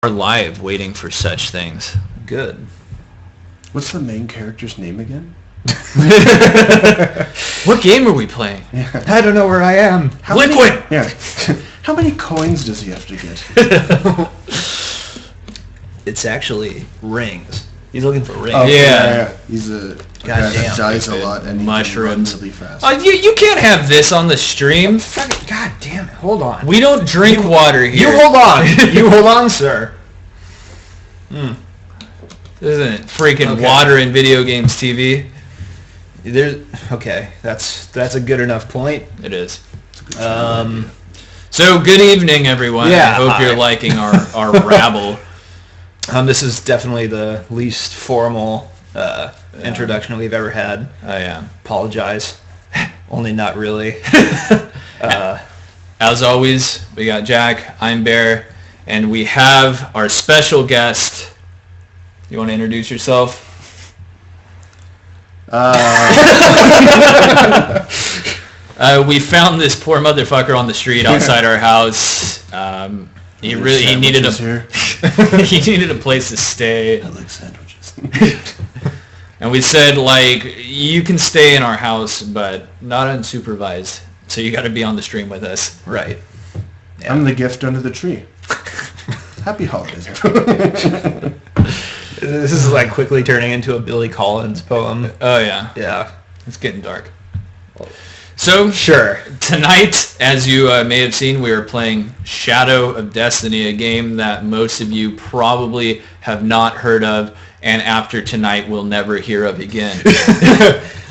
live waiting for such things. Good. What's the main character's name again? What game are we playing? Yeah. I don't know where I am. Liquid! Yeah. How many coins does he have to get? It's actually rings. He's looking for rings. Oh, Yeah. He's a guy Goddamn. that dies a lot and he Mushrooms. can run really fast. You can't have this on the stream. Fucking, God damn it. Hold on. We don't drink water here. You hold on. You hold on, sir. This isn't freaking Okay. water in video games TV. Okay, that's a good enough point. It is. Um, So good evening, everyone. Yeah, I hope hi. you're liking our rabble. this is definitely the least formal introduction we've ever had. Oh yeah. Apologize. Only not really. As always, we got Jack, I'm Bear, and we have our special guest. You want to introduce yourself? We found this poor motherfucker on the street outside our house. He needed he needed a place to stay. I like sandwiches. And we said, like, you can stay in our house, but not unsupervised. So you got to be on the stream with us. Right. Yeah. I'm the gift under the tree. Happy holidays. This is like quickly turning into a Billy Collins poem. Oh, yeah. Yeah. It's getting dark. So, Sure. tonight, as you may have seen, we are playing Shadow of Destiny, a game that most of you probably have not heard of, and after tonight will never hear of again.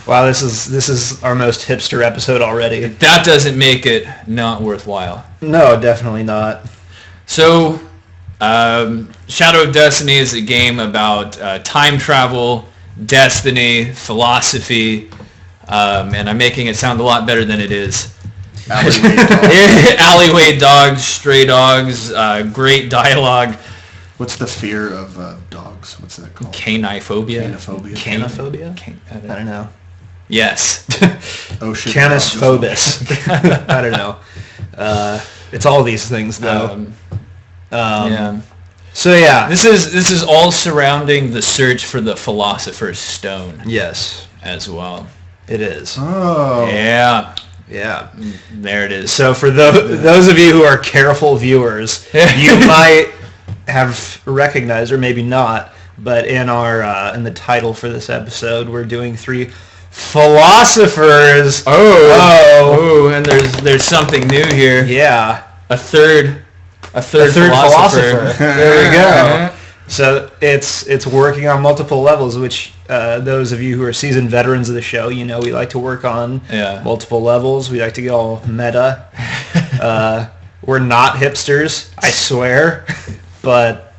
Wow, this is our most hipster episode already. That doesn't make it not worthwhile. No, definitely not. So, Shadow of Destiny is a game about time travel, destiny, philosophy, and I'm making it sound a lot better than it is. Alleyway dogs, stray dogs, great dialogue. What's the fear of dogs? What's that called? Caniphobia. Canophobia. Canophobia? I don't know. Yes. Ocean Canisphobus. I don't know. It's all these things though. Yeah. So yeah. This is all surrounding the search for the Philosopher's Stone Yes, as well. it is. Oh. Yeah. Yeah. There it is. So for those of you who are careful viewers, you might have recognized, or maybe not, but in our in the title for this episode, we're doing 3 philosophers. Oh, and there's something new here. Yeah. A third philosopher. There we go. So it's working on multiple levels, which those of you who are seasoned veterans of the show, you know we like to work on multiple levels. We like to get all meta. We're not hipsters, I swear. But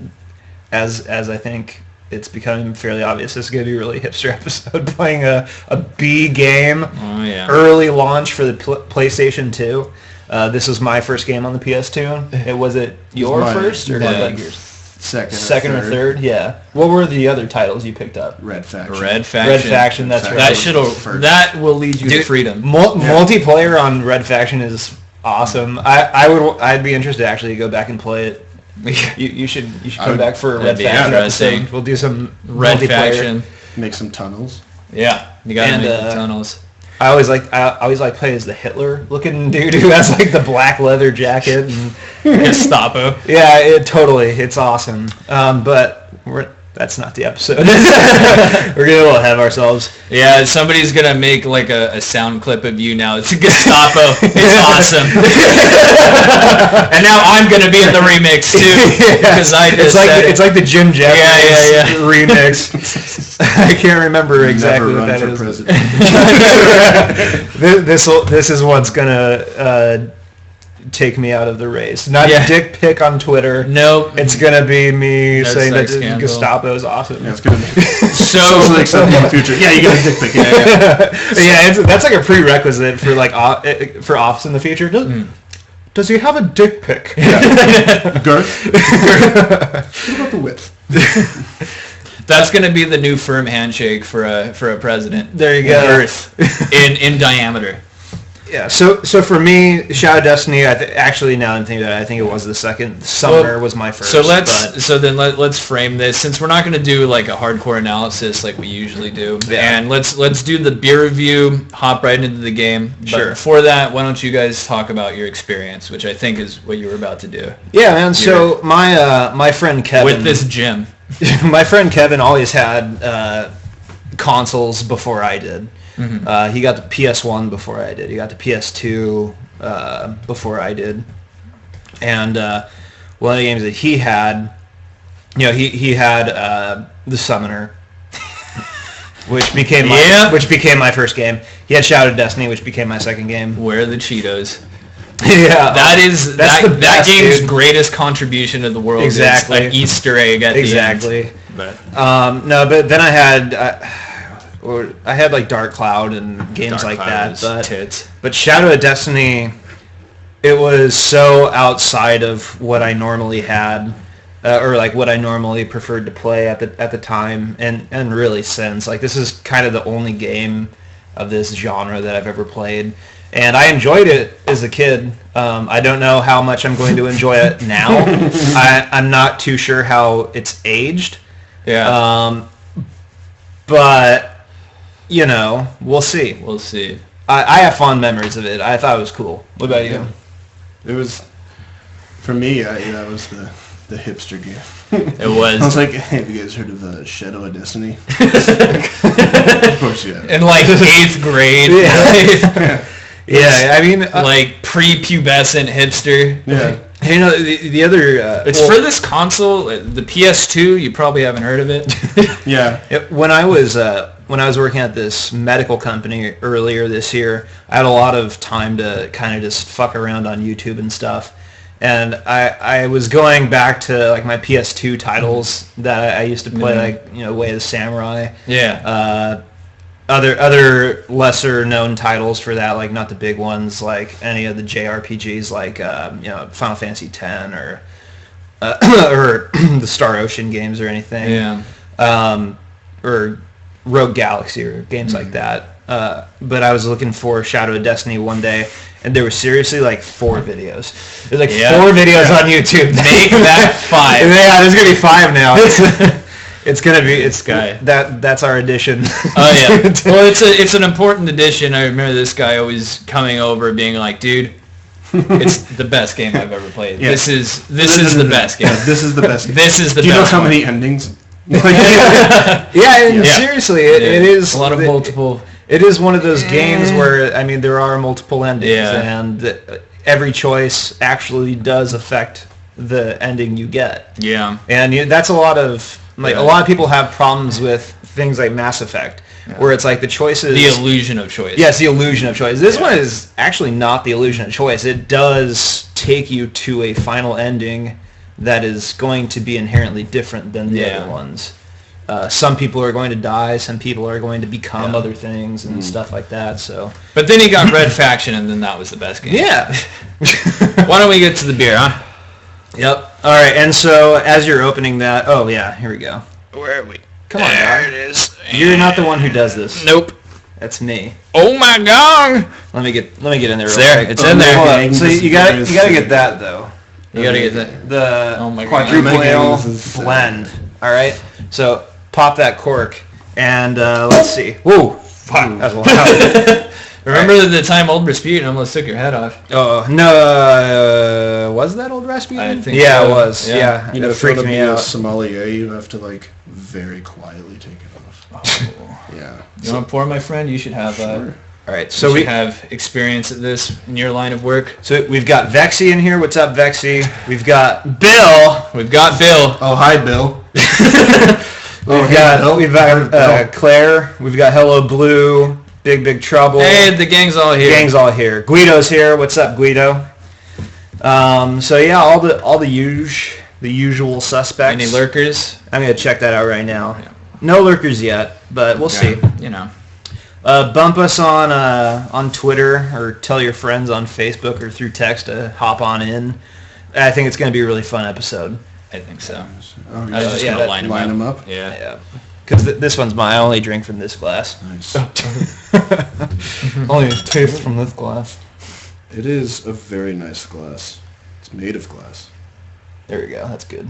as I think it's becoming fairly obvious, this is going to be a really hipster episode, playing a B game, early launch for the PlayStation 2. This was my first game on the PS2. Was it your first or yours? Second or third? Yeah. What were the other titles you picked up? Red Faction. Red Faction. That's right. That will lead you to freedom. Multiplayer on Red Faction is awesome. I'd be interested actually to go back and play it. You should come back for a Red Faction episode. We'll do some Red Faction. Make some tunnels. Yeah, you gotta make the tunnels. I always like play as the Hitler looking dude who has like the black leather jacket and Gestapo. Yeah, it's awesome. But that's not the episode. We're getting a little ahead of ourselves. Yeah, somebody's gonna make like a sound clip of you now. It's Gestapo. It's awesome. And now I'm gonna be in the remix too because I just it's like the Jim Jeffries remix. I can't remember exactly what that is. This is what's gonna take me out of the race. Not a dick pic on Twitter. No, it's gonna be me saying that Gestapo is awesome. Yeah, it's gonna be so acceptable in the future. Yeah, you get a dick pic. Yeah, that's like a prerequisite for like for office in the future. Does he have a dick pic? Yeah. Girth. What about the width? That's going to be the new firm handshake for a president. There you go. Girth in diameter. Yeah, so for me, Shadow Destiny, actually now I'm thinking about it, I think it was the second. Summoner was my first. So let's frame this, since we're not going to do like a hardcore analysis like we usually do, and let's do the beer review, hop right into the game. But before that, why don't you guys talk about your experience, which I think is what you were about to do. Yeah, man. So my friend Kevin with this gym, my friend Kevin always had consoles before I did. Mm-hmm. He got the PS1 before I did. He got the PS2 before I did. And one of the games that he had, he had the Summoner, which became my first game. He had Shadow Destiny, which became my second game. Where are the Cheetos? Yeah, that game's greatest contribution to the world. Exactly, is an Easter egg at the end. But but then I had like Dark Cloud and games like that. But Shadow of Destiny, it was so outside of what I normally had, or like what I normally preferred to play at the time, and really since. Like, this is kind of the only game of this genre that I've ever played. And I enjoyed it as a kid. I don't know how much I'm going to enjoy it now. I'm not too sure how it's aged. Yeah. But, we'll see. We'll see. I have fond memories of it. I thought it was cool. What about you? It was, for me, that was the hipster game. It was. I was like, hey, have you guys heard of Shadow of Destiny? Of course you have. In like 8th grade. Yeah, I mean... like pre-pubescent hipster. Yeah. The other... it's for this console, the PS2, you probably haven't heard of it. Yeah. When I was working at this medical company earlier this year, I had a lot of time to kind of just fuck around on YouTube and stuff. And I was going back to like my PS2 titles that I used to play, like, Way of the Samurai. Yeah. Other lesser known titles for that, like not the big ones, like any of the JRPGs, like Final Fantasy X or the Star Ocean games or anything. Yeah. Or Rogue Galaxy or games like that. But I was looking for Shadow of Destiny one day, and there was seriously like 4 videos. There's like 4 videos on YouTube. Make that 5. Yeah, there's gonna be 5 now. It's gonna be that's our addition. Oh yeah. Well, it's an important addition. I remember this guy always coming over being like, dude, it's the best game I've ever played. Yeah. This is the best game. This is the best game. This is the best. Do you know how many endings? Seriously, it is a lot of multiple. It is one of those games where, I mean, there are multiple endings, and every choice actually does affect the ending you get. Yeah. And that's a lot of... Like, a lot of people have problems with things like Mass Effect, where it's like the choices... The illusion of choice. Yes, the illusion of choice. This one is actually not the illusion of choice. It does take you to a final ending that is going to be inherently different than the other ones. Some people are going to die, some people are going to become other things and stuff like that, so... But then he got Red Faction, and then that was the best game. Yeah. Why don't we get to the beer, huh? Yep. All right, and so as you're opening that... Oh, yeah, here we go. Where are we? Come on, there guy. It is. You're not the one who does this. Nope. That's me. Oh my god! Let me get in there. It's there. It's in there. So you gotta get that though. You gotta get that. The quadruple ale blend. All right. So pop that cork and let's see. Whoa! Fuck. That's loud. Remember the time Old Rasputin almost took your head off? Oh no! Was that Old Rasputin? I think so. It was. Yeah. You know, it freaked me out. Sommelier, you have to like very quietly take it off. Oh. Yeah. You want to pour, my friend? You should have. Sure. All right. So we have experience at this in your line of work. So we've got Vexy in here. What's up, Vexy? We've got Bill. We've got Bill. Oh, hi, Bill. We've got Claire. We've got Hello Blue. Big Trouble. Hey, the gang's all here. Guido's here. What's up, Guido? So yeah, all the usual suspects. Any lurkers? I'm gonna check that out right now. Yeah. No lurkers yet, but we'll see. You know. Bump us on Twitter, or tell your friends on Facebook or through text to hop on in. I think it's gonna be a really fun episode. I think so. Oh, I was just gonna line them up. up. Yeah. Because this one's mine. I only drink from this glass. Nice. Only taste from this glass. It is a very nice glass. It's made of glass. There we go. That's good.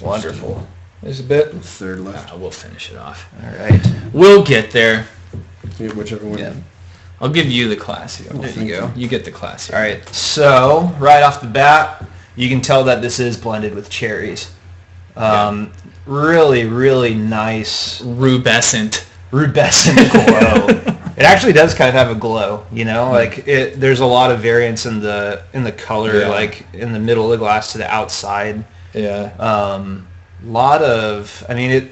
Wonderful. There's a bit. The third left. We'll finish it off. All right. We'll get there. Yeah, whichever one. Yeah. I'll give you the classy. There you go. You get the classy. All right. So right off the bat, you can tell that this is blended with cherries. Really, really nice Rubescent glow. It actually does kind of have a glow, you know, like there's a lot of variance in the color, like in the middle of the glass to the outside. Yeah. Lot of, I mean,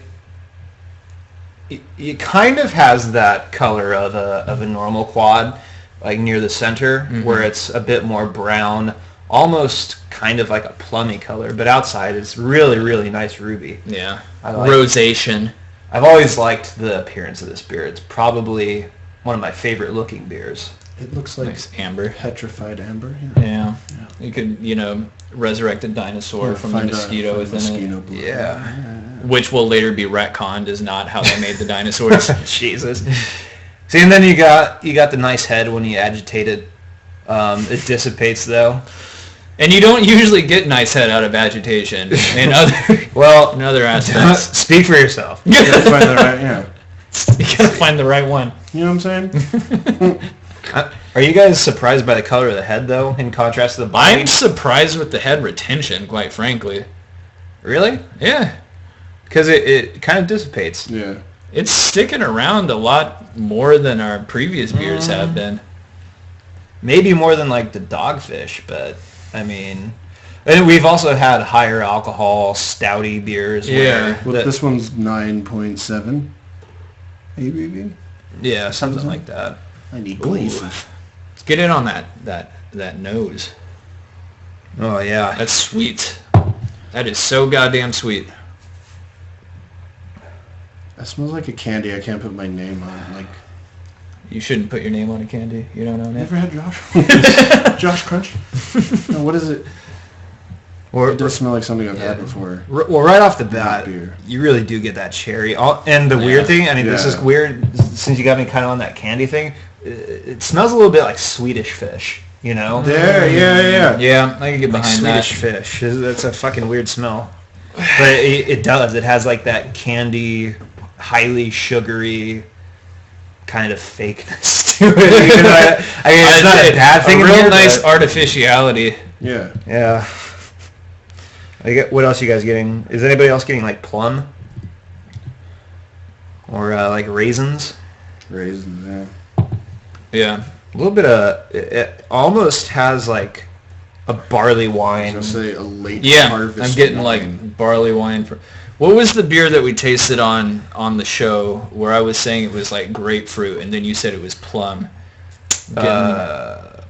it kind of has that color of a normal quad, like near the center, where it's a bit more brown, almost kind of like a plummy color, but outside it's really, really nice ruby. Yeah. Like Rosation. I've always liked the appearance of this beer. It's probably one of my favorite looking beers. It looks like nice amber. Petrified amber. Yeah. You could, resurrect a dinosaur from a mosquito within it. Yeah. Which will later be retconned is not how they made the dinosaurs. Jesus. See, and then you got the nice head when you agitate it. It dissipates though. And you don't usually get nice head out of agitation in other aspects. Speak for yourself. You gotta find the right, You gotta find the right one. You know what I'm saying? Are you guys surprised by the color of the head though, in contrast to the body? I'm surprised with the head retention, quite frankly. Really? Yeah. Because it kind of dissipates. Yeah. It's sticking around a lot more than our previous beers have been. Maybe more than like the Dogfish, but I mean, and we've also had higher alcohol, stouty beers. Yeah. Well, this one's 9.7 ABV. Yeah, something like that. I need glaze. Let's get in on that nose. Oh yeah, That's sweet. That is so goddamn sweet. That smells like a candy I can't put my name on. Like, You shouldn't put your name on a candy. You don't own it. never had Josh. Josh Crunch. No, what is it? It does smell like something I've had before. Well, right off the bat, Beer. you really do get that cherry. And the weird thing, I mean, this is weird, since you got me kind of on that candy thing, it smells a little bit like Swedish fish, you know? There, yeah. Yeah, I can get behind Swedish fish. That's a fucking weird smell. But it does. It has like that candy, highly sugary kind of fakeness to it. Even though it's not a bad thing. A real nice artificiality. Yeah. Yeah. What else are you guys getting? Is anybody else getting like plum? Or like raisins? Raisins, yeah. Yeah. A little bit of... It almost has like a barley I wine. was going to say a late Yeah, harvest I'm getting wine. like barley wine. What was the beer that we tasted on the show where I was saying it was like grapefruit and then you said it was plum? I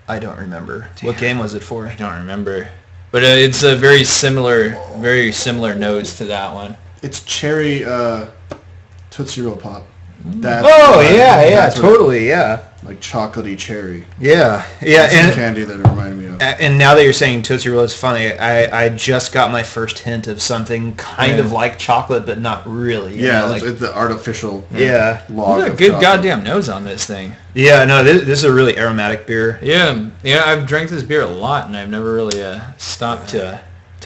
don't remember. Damn. What game was it for? I don't remember. But it's a very similar nose to that one. It's cherry Tootsie Roll Pop. Totally, yeah. Like chocolatey cherry. Yeah. That's And the candy that it reminded me of. And now that you're saying Tootsie Roll is funny, I just got my first hint of something kind of like chocolate, but not really. Yeah, like, it's the artificial log What a of good chocolate. goddamn nose on this thing. Yeah, no, this is a really aromatic beer. Yeah, I've drank this beer a lot, and I've never really stopped to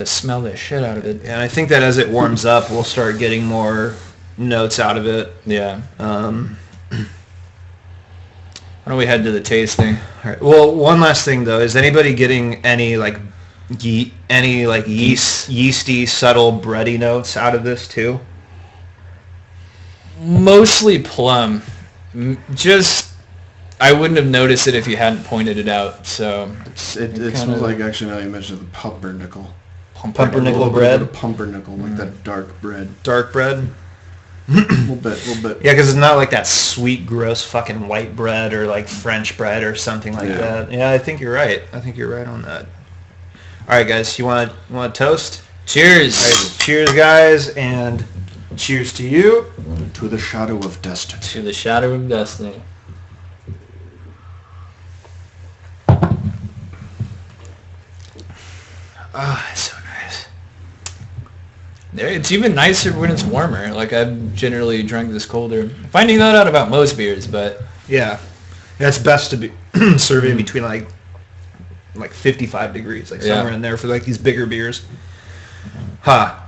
smell the shit out of it. And I think that as it warms up, we'll start getting more notes out of it. Yeah. Why don't we head to the tasting? All right. Well, one last thing though, is anybody getting any like yeasty, subtle bready notes out of this too? Mostly plum. I wouldn't have noticed it if you hadn't pointed it out. So it smells like, actually now you mentioned the pumpernickel. Pumpernickel bread. Pumpernickel, like that dark bread. Dark bread. A little bit. Yeah, because it's not like that sweet, gross fucking white bread or like French bread or something like that. Yeah, I think you're right. I think you're right on that. All right, guys, you want to toast? Cheers. All right, cheers, guys, and cheers to you. To the shadow of destiny. To the shadow of destiny. Ah, it's so nice. It's even nicer when it's warmer. Like, I've generally drank this colder. Finding that out about most beers, but... Yeah. It's best to be serving between, like 55 degrees, like somewhere in there for, like, these bigger beers.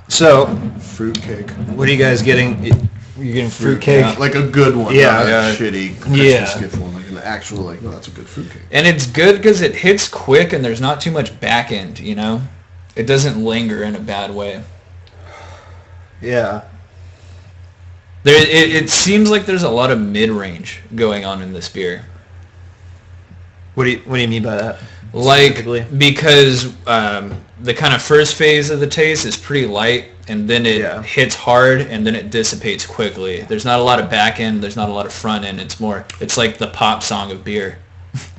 So... Fruitcake. What are you guys getting? You're getting fruitcake? Yeah. Like a good one, not a shitty Christmas gift one. Like an actual, like, no, that's a good fruitcake. And it's good because it hits quick and there's not too much back end, you know? It doesn't linger in a bad way. Yeah. It seems like there's a lot of mid-range going on in this beer. What do you mean by that? Like, because the kind of first phase of the taste is pretty light, and then it hits hard, and then it dissipates quickly. There's not a lot of back end. There's not a lot of front end. It's like the pop song of beer.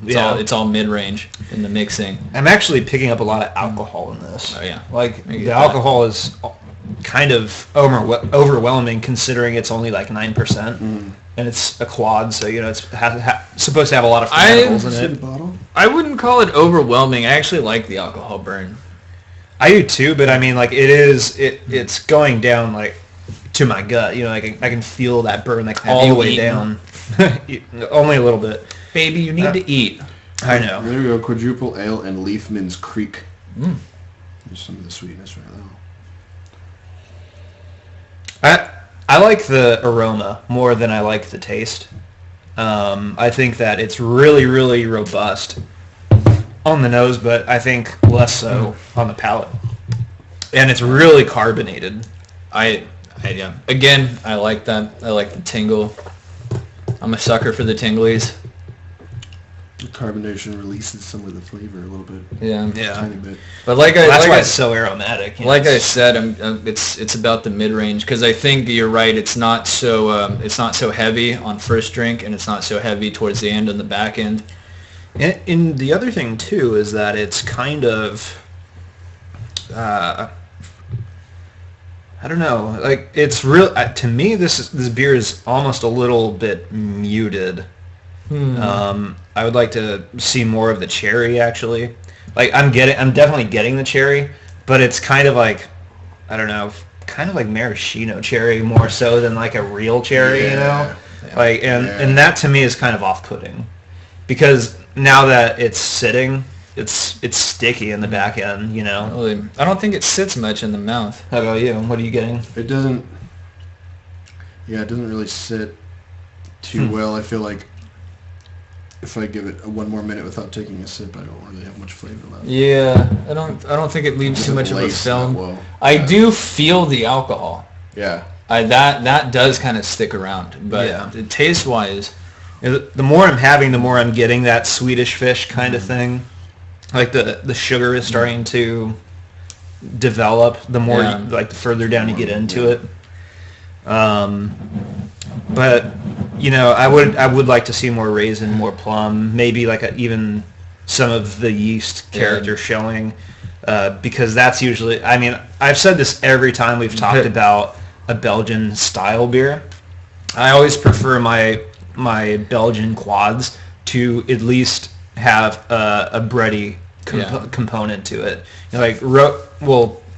It's all mid-range in the mixing. I'm actually picking up a lot of alcohol in this. Oh, yeah. Like, the alcohol is kind of overwhelming considering it's only like 9%. And it's a quad, so, you know, it's supposed to have a lot of fermentables in it. I wouldn't call it overwhelming. I actually like the alcohol burn. I do too, but I mean, like, it's going down, like, to my gut. You know, like, I can feel that burn, like, all the way down. Only a little bit. Baby, you need to eat. I know. There we go, quadruple ale and Leafman's Creek. There's some of the sweetness right now. I like the aroma more than I like the taste. I think that it's really, really robust on the nose, but I think less so on the palate. And it's really carbonated. Again, I like that. I like the tingle. I'm a sucker for the tinglies. The carbonation releases some of the flavor a little bit. Yeah. Tiny bit. But that's why it's so aromatic. Like I said, it's about the mid-range because I think you're right. It's not so heavy on first drink, and it's not so heavy towards the end on the back end. And the other thing too is that it's kind of, I don't know, like it's real. To me, this beer is almost a little bit muted. I would like to see more of the cherry, actually. Like, I'm definitely getting the cherry, but it's kind of like, I don't know, kind of like maraschino cherry more so than like a real cherry, you know? Yeah. Like, and that to me is kind of off-putting, because now that it's sitting, it's sticky in the back end, you know? Really, I don't think it sits much in the mouth. How about you? What are you getting? It doesn't really sit too well. I feel like if I give it one more minute without taking a sip, I don't really have much flavor left. Yeah, I don't think it leaves too much of a film. Well. I do feel the alcohol. Yeah. That does kind of stick around, but taste-wise, the more I'm having, the more I'm getting that Swedish fish kind of thing. Like the sugar is starting to develop. The more the further down you get into it. But you know, I would like to see more raisin, more plum, maybe like even some of the yeast character showing, because that's usually. I mean, I've said this every time we've talked about a Belgian style beer. I always prefer my Belgian quads to at least have a bready component to it. You know, like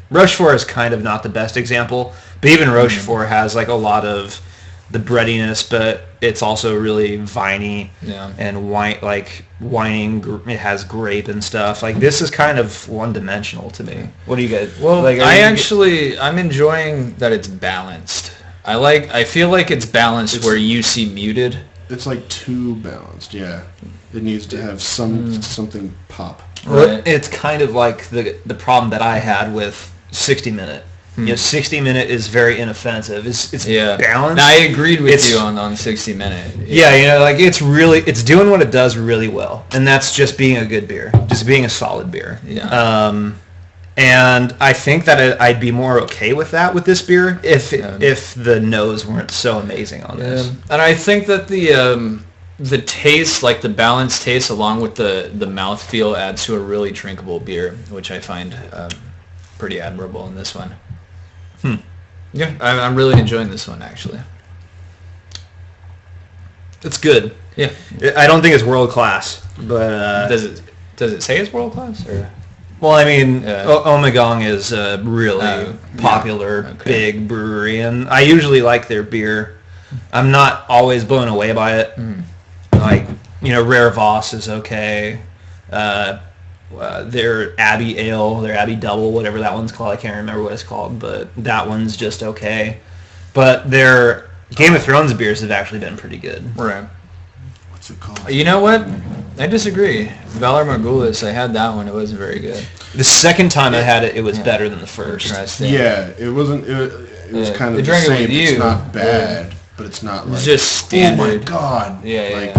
Rochefort is kind of not the best example, but even Rochefort has like a lot of the breadiness, but it's also really viney and whining. It has grape and stuff. Like, this is kind of one-dimensional to me. What do you guys? Well, I'm enjoying that it's balanced. I feel like it's balanced where you see muted. It's like too balanced. Yeah, it needs to have something pop. Right. It's kind of like the problem that I had with 60 Minute. You know, 60 Minute is very inoffensive. It's balanced. Now, I agreed with you on 60 Minute. Yeah, you know, like it's doing what it does really well, and that's just being a good beer, just being a solid beer. Yeah. And I think that I'd be more okay with that with this beer if the nose weren't so amazing on this. And I think that the taste, like the balanced taste, along with the mouthfeel, adds to a really drinkable beer, which I find pretty admirable in this one. Yeah, I'm really enjoying this one, actually. It's good. Yeah. I don't think it's world class, but does it say it's world class? Or Well, I mean, Ommegang is a really popular big brewery, and I usually like their beer. I'm not always blown away by it. Like, Rare Voss is okay. Their Abbey Ale, their Abbey Double, whatever that one's called, I can't remember what it's called, but that one's just okay. But their Game of Thrones beers have actually been pretty good. Right. What's it called? You know what? I disagree. Valor Morgulis, I had that one. It wasn't very good. The second time I had it, it was better than the first. Yeah, it wasn't. It was kind of the same. It's not bad, but it's not like. It's just standard. Oh my god. Yeah.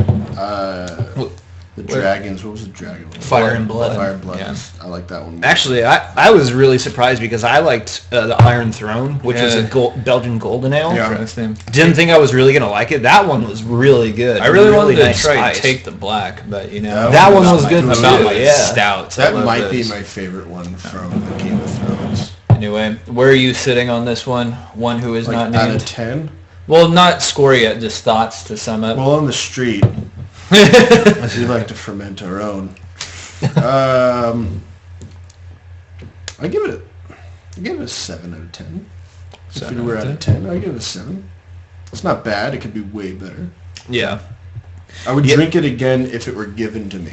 The dragons. What was the dragon one? Fire and Blood. Fire and Blood. Yeah. I like that one more. Actually, I was really surprised because I liked the Iron Throne, which is a Belgian golden ale. Yeah. Didn't think I was really going to like it. That one was really good. I really wanted to nice try spice. and take the black, but that one was good too. Stouts. That might be my favorite one from the Game of Thrones. Anyway, where are you sitting on this one? One who is not named. Out of 10? Well, not score yet, just thoughts to sum up. Well, on the street, we like to ferment our own. I give it a 7 out of 10. If we were out of 10, I give it a 7. It's not bad. It could be way better. Yeah. I would drink it again if it were given to me.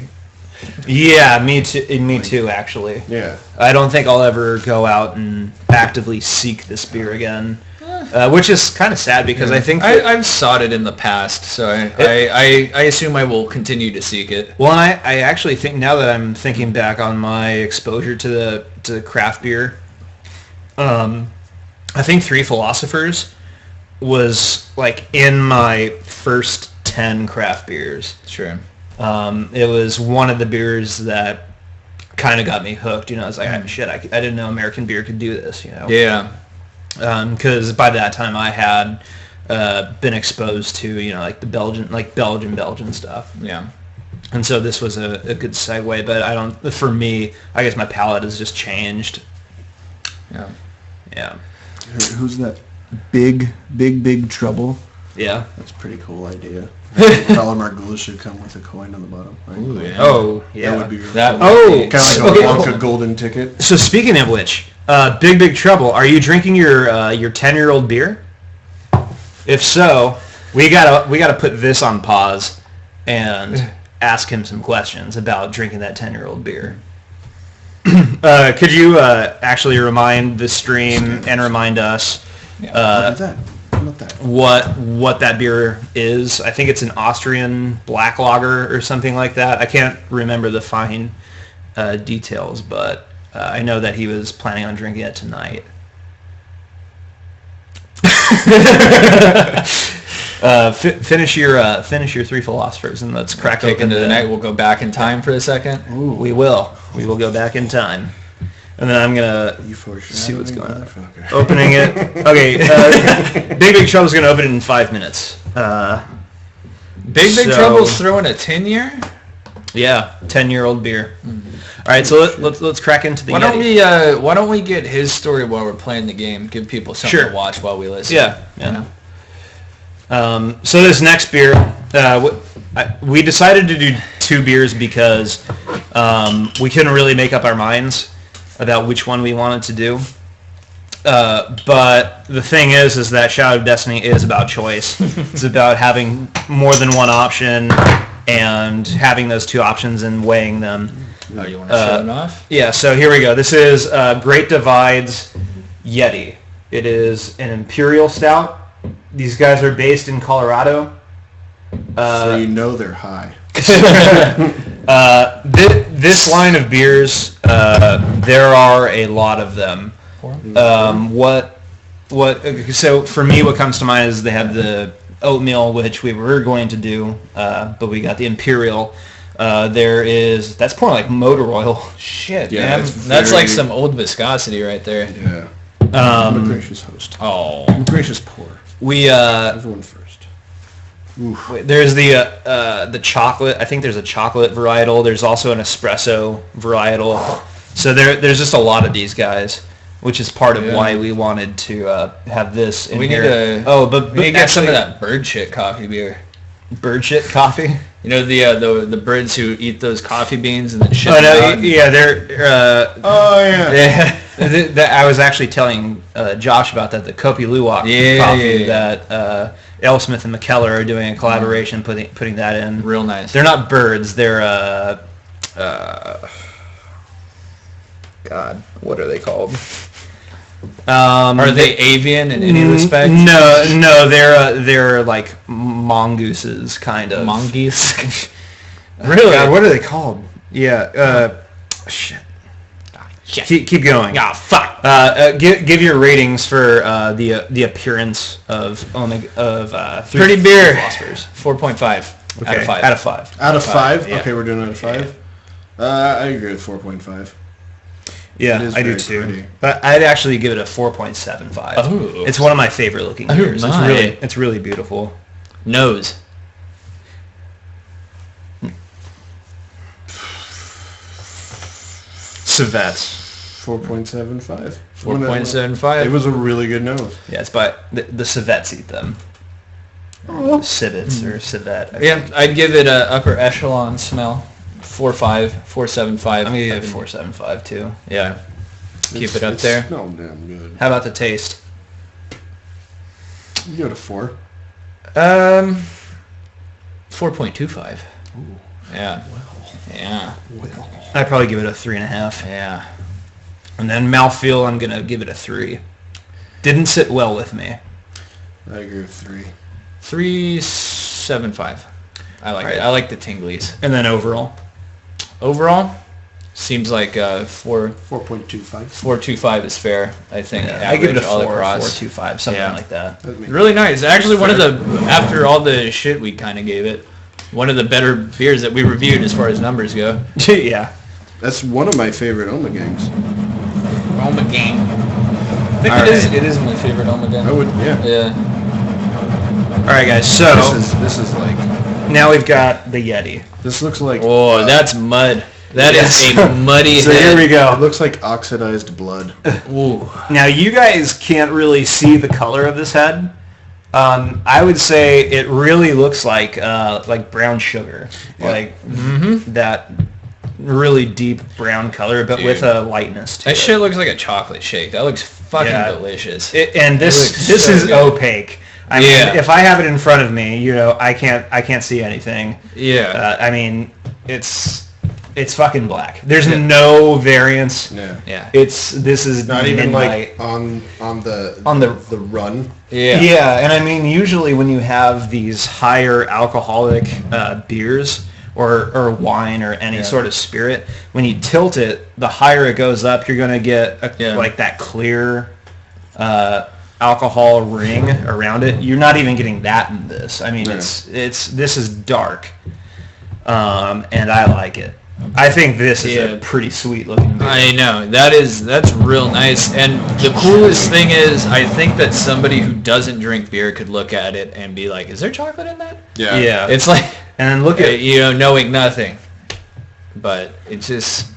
Yeah, me too, actually. Yeah. I don't think I'll ever go out and actively seek this beer again. Which is kind of sad because I think I've sought it in the past, so I assume I will continue to seek it. Well, and I actually think now that I'm thinking back on my exposure to craft beer, I think Three Philosophers was like in my first 10 craft beers. Sure. It was one of the beers that kind of got me hooked. I was like, shit, I didn't know American beer could do this. Yeah. Because by that time I had been exposed to like the Belgian stuff. Yeah. And so this was a good segue, but for me, I guess my palate has just changed. Yeah. Yeah. Who's that? Big Trouble? Yeah. That's a pretty cool idea. Valor Morgulis should come with a coin on the bottom. Right? Ooh, yeah. Oh, yeah. That would be really cool. Kind of like a Wonka golden ticket. So speaking of which, Big Trouble, are you drinking your 10-year-old beer? If so, we gotta put this on pause and ask him some questions about drinking that 10-year-old beer. Could you actually remind the stream and remind us what that beer is? I think it's an Austrian black lager or something like that. I can't remember the fine details, but I know that he was planning on drinking it tonight. Finish your Three Philosophers and let's crack open into the night. We'll go back in time for a second. Ooh, we will go back in time, and then I'm gonna see what's going on. Opening it. Okay, Big Trouble's gonna open it in 5 minutes. Big Trouble's throwing a 10-year. Yeah, 10-year-old beer. All right, so let's crack into the. Why don't we get his story while we're playing the game? Give people something to watch while we listen. Yeah. So this next beer, we decided to do 2 beers because we couldn't really make up our minds about which one we wanted to do. But the thing is that Shadow of Destiny is about choice. It's about having more than one option and having those 2 options and weighing them. Oh, you want to show it off? Yeah, so here we go. This is Great Divide's Yeti. It is an Imperial Stout. These guys are based in Colorado. So they're high. This line of beers, there are a lot of them. So for me, what comes to mind is they have the oatmeal, which we were going to do, but we got the Imperial. That's more like motor oil. Shit, yeah, man. That's like some old viscosity right there. Yeah. I'm a gracious host. Oh. I'm a gracious pour. Everyone first. Oof. There's the chocolate. I think there's a chocolate varietal. There's also an espresso varietal. So there's just a lot of these guys, which is part of why we wanted to have this in here. We need to get some of that bird shit coffee beer. bird shit coffee. You know the birds who eat those coffee beans and then shit. Oh no, yeah, they're. Oh yeah. I was actually telling Josh about that. The Kopi Luwak coffee that L. Smith and McKellar are doing a collaboration, putting that in. Real nice. They're not birds. They're God, what are they called? Are they avian in any respect? No, they're like mongooses, kind of. Mongoose? Really? God, what are they called? Yeah. Shit. Keep going. Ah, fuck. Give your ratings for the appearance of Pretty beer. Philosophers. 4.5 Okay. out of 5. Out of 5. Out of 5? Yeah. Okay, we're doing out of 5. I agree with 4.5. Yeah, I do too. Pretty. But I'd actually give it a 4.75. Oh. It's one of my favorite looking beers. My. It's really beautiful. Nose. Civets. 4.75. 4.75. It was a really good nose. Yeah, it's by the civets eat them. Civets or civet. Yeah, I'd give it a upper echelon smell. 4.5, 4.75. I'm gonna give it 4.75 too. Yeah. Keep it up there. No, damn good. How about the taste? You give it a 4. 4.25. Yeah. Yeah. I'd probably give it a 3.5. Yeah. And then mouthfeel, I'm gonna give it a 3. Didn't sit well with me. I agree with 3. 3.75. I like it. I like the tinglies. And then overall. Overall, seems like 4.25. 4.25 is fair. I think. Yeah, I give it a 4, across. 4.25, something like that. Really nice. Actually, one of the after all the shit we kind of gave it, one of the better beers that we reviewed as far as numbers go. Yeah. That's one of my favorite Oma gangs. Oma Gang. I think it is my favorite Oma Gang. I would, yeah. All right, guys. So this is like. Now we've got the Yeti. This looks like. Oh, that's mud. That is a muddy So head. here we go. It looks like oxidized blood. Ooh. Now you guys can't really see the color of this head. I would say it really looks like brown sugar, that really deep brown color, but with a lightness to it. That shit looks like a chocolate shake. That looks fucking delicious. And this so is good. opaque. I mean, if I have it in front of me, I can't see anything. Yeah. I mean, it's fucking black. There's no variance. Yeah. This is not even midnight. like on the run. Yeah. Yeah, and I mean, usually when you have these higher alcoholic beers or wine or any sort of spirit, when you tilt it, the higher it goes up, you're gonna get like that clear alcohol ring around it. You're not even getting that in this. I mean, this is dark, and I like it. I think this is a pretty sweet looking beer. I know. That's real nice. And the coolest thing is, I think that somebody who doesn't drink beer could look at it and be like, is there chocolate in that? Yeah. Yeah. It's like, and then look at knowing nothing. But it's just...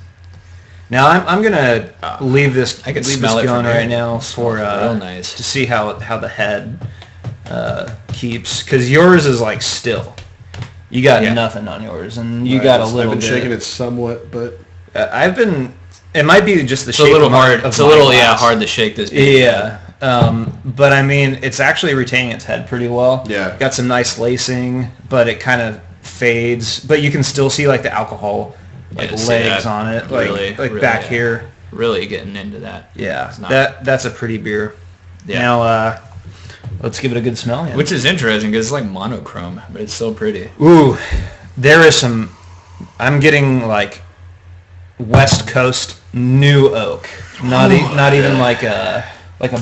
Now I'm gonna leave this. I can leave smell this it going from right here. now for real nice to see how the head keeps, because yours is like still. You got nothing on yours, and you got a little. I've been bit. shaking it somewhat, but I've been. It might be just the it's shape. A little hard. Of it's a little glass. hard to shake this beer. Yeah. But I mean, it's actually retaining its head pretty well. Yeah. Got some nice lacing, but it kind of fades. But you can still see like the alcohol legs on it, really back here. Really getting into that. Yeah, that's a pretty beer. Yeah. Now, let's give it a good smell. Yeah. Which is interesting because it's like monochrome, but it's still pretty. Ooh, there is some. I'm getting like West Coast new oak, not even like a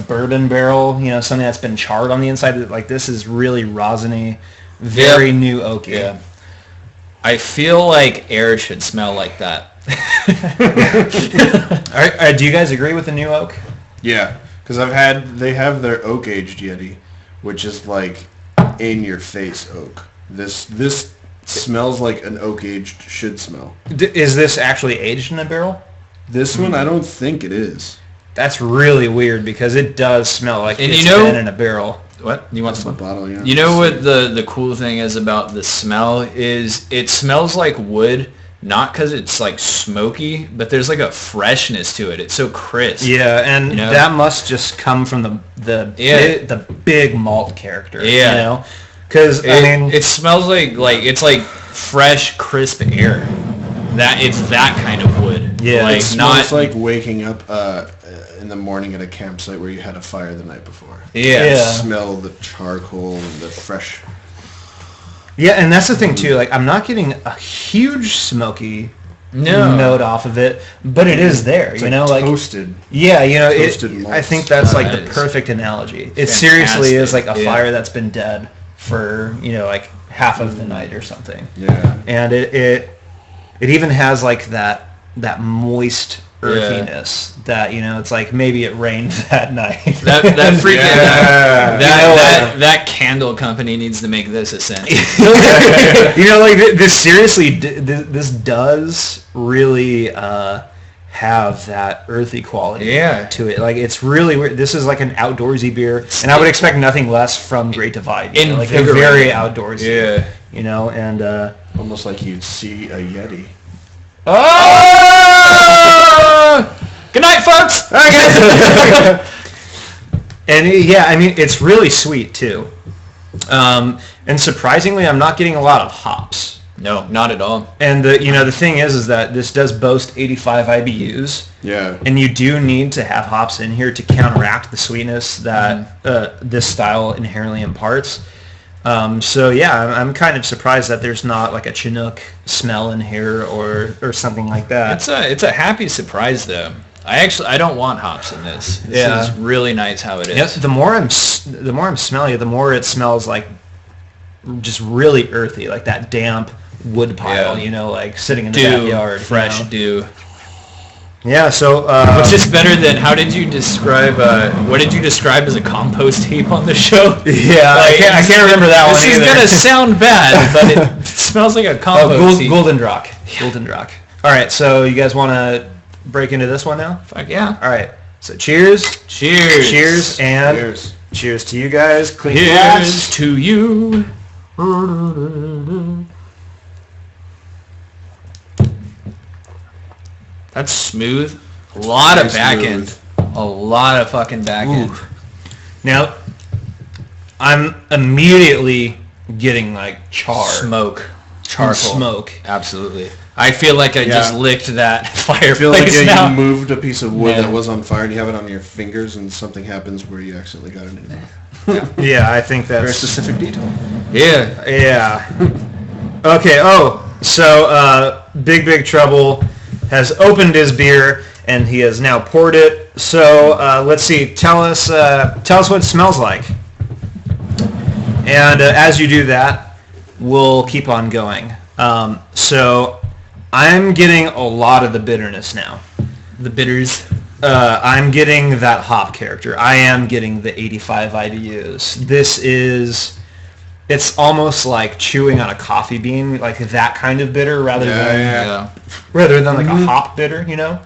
bourbon barrel. Something that's been charred on the inside. Like this is really rosiny, very new oaky. Yeah. I feel like air should smell like that. Do you guys agree with the new oak? yeah, because they have their oak aged Yeti, which is like in your face oak. This smells like an oak aged should smell. Is this actually aged in a barrel? This one, I don't think it is. That's really weird because it does smell like And it's been in a barrel. What? You want some bottle? Yeah. You know what the cool thing is about the smell is it smells like wood, not because it's like smoky, but there's like a freshness to it. It's so crisp. Yeah, and that must just come from the big malt character. Yeah, you know, because I mean, it smells like it's like fresh, crisp air. That it's that kind of wood. Yeah, like, it smells like waking up in the morning at a campsite where you had a fire the night before. Yeah. Smell the charcoal and the fresh. Yeah, and that's the thing too. Like, I'm not getting a huge smoky note off of it, but it is there. It's like toasted. Yeah, I think that's like the perfect analogy. It seriously is like a fire that's been dead for like half of the night or something. Yeah, and it even has like that moist earthiness that it's like maybe it rained that night. That freaking that candle company needs to make this a scent. Like this seriously, this does really have that earthy quality to it. Like it's really weird. This is like an outdoorsy beer, and I would expect nothing less from Great Divide. Like they're very outdoorsy. Yeah. And almost like you'd see a Yeti. Oh! Good night, folks. All right, guys. And I mean, it's really sweet too. And surprisingly, I'm not getting a lot of hops. No, not at all. And the thing is that this does boast 85 IBUs. Yeah. And you do need to have hops in here to counteract the sweetness that this style inherently imparts. So I'm kind of surprised that there's not like a Chinook smell in here or something like that. It's a happy surprise though. I don't want hops in this. This is really nice how it is. Yes, the more I'm smelling it, the more it smells like just really earthy, like that damp wood pile, like sitting in the backyard. Fresh dew. Yeah, so which is better than what did you describe as a compost heap on the show? Yeah, like, I can't remember that one either. This is gonna sound bad, but it smells like a compost heap. Golden Rock. All right, so you guys want to break into this one now? Fuck yeah. All right, so cheers, and cheers to you guys. Clean glass to you. That's smooth. A lot of back end. A lot of fucking back end. Now, I'm immediately getting like charcoal smoke. Absolutely. I feel like I just licked that fireplace. I feel like you moved a piece of wood that was on fire and you have it on your fingers and something happens where you accidentally got it in there. Yeah, I think that's very specific detail. Yeah. Okay. So Big Trouble has opened his beer and he has now poured it. So let's see. Tell us what it smells like. And as you do that, we'll keep on going. So I'm getting a lot of the bitterness now. The bitters. I'm getting that hop character. I am getting the 85 IBUs. It's almost like chewing on a coffee bean, like that kind of bitter, rather than like a hop bitter, Yeah.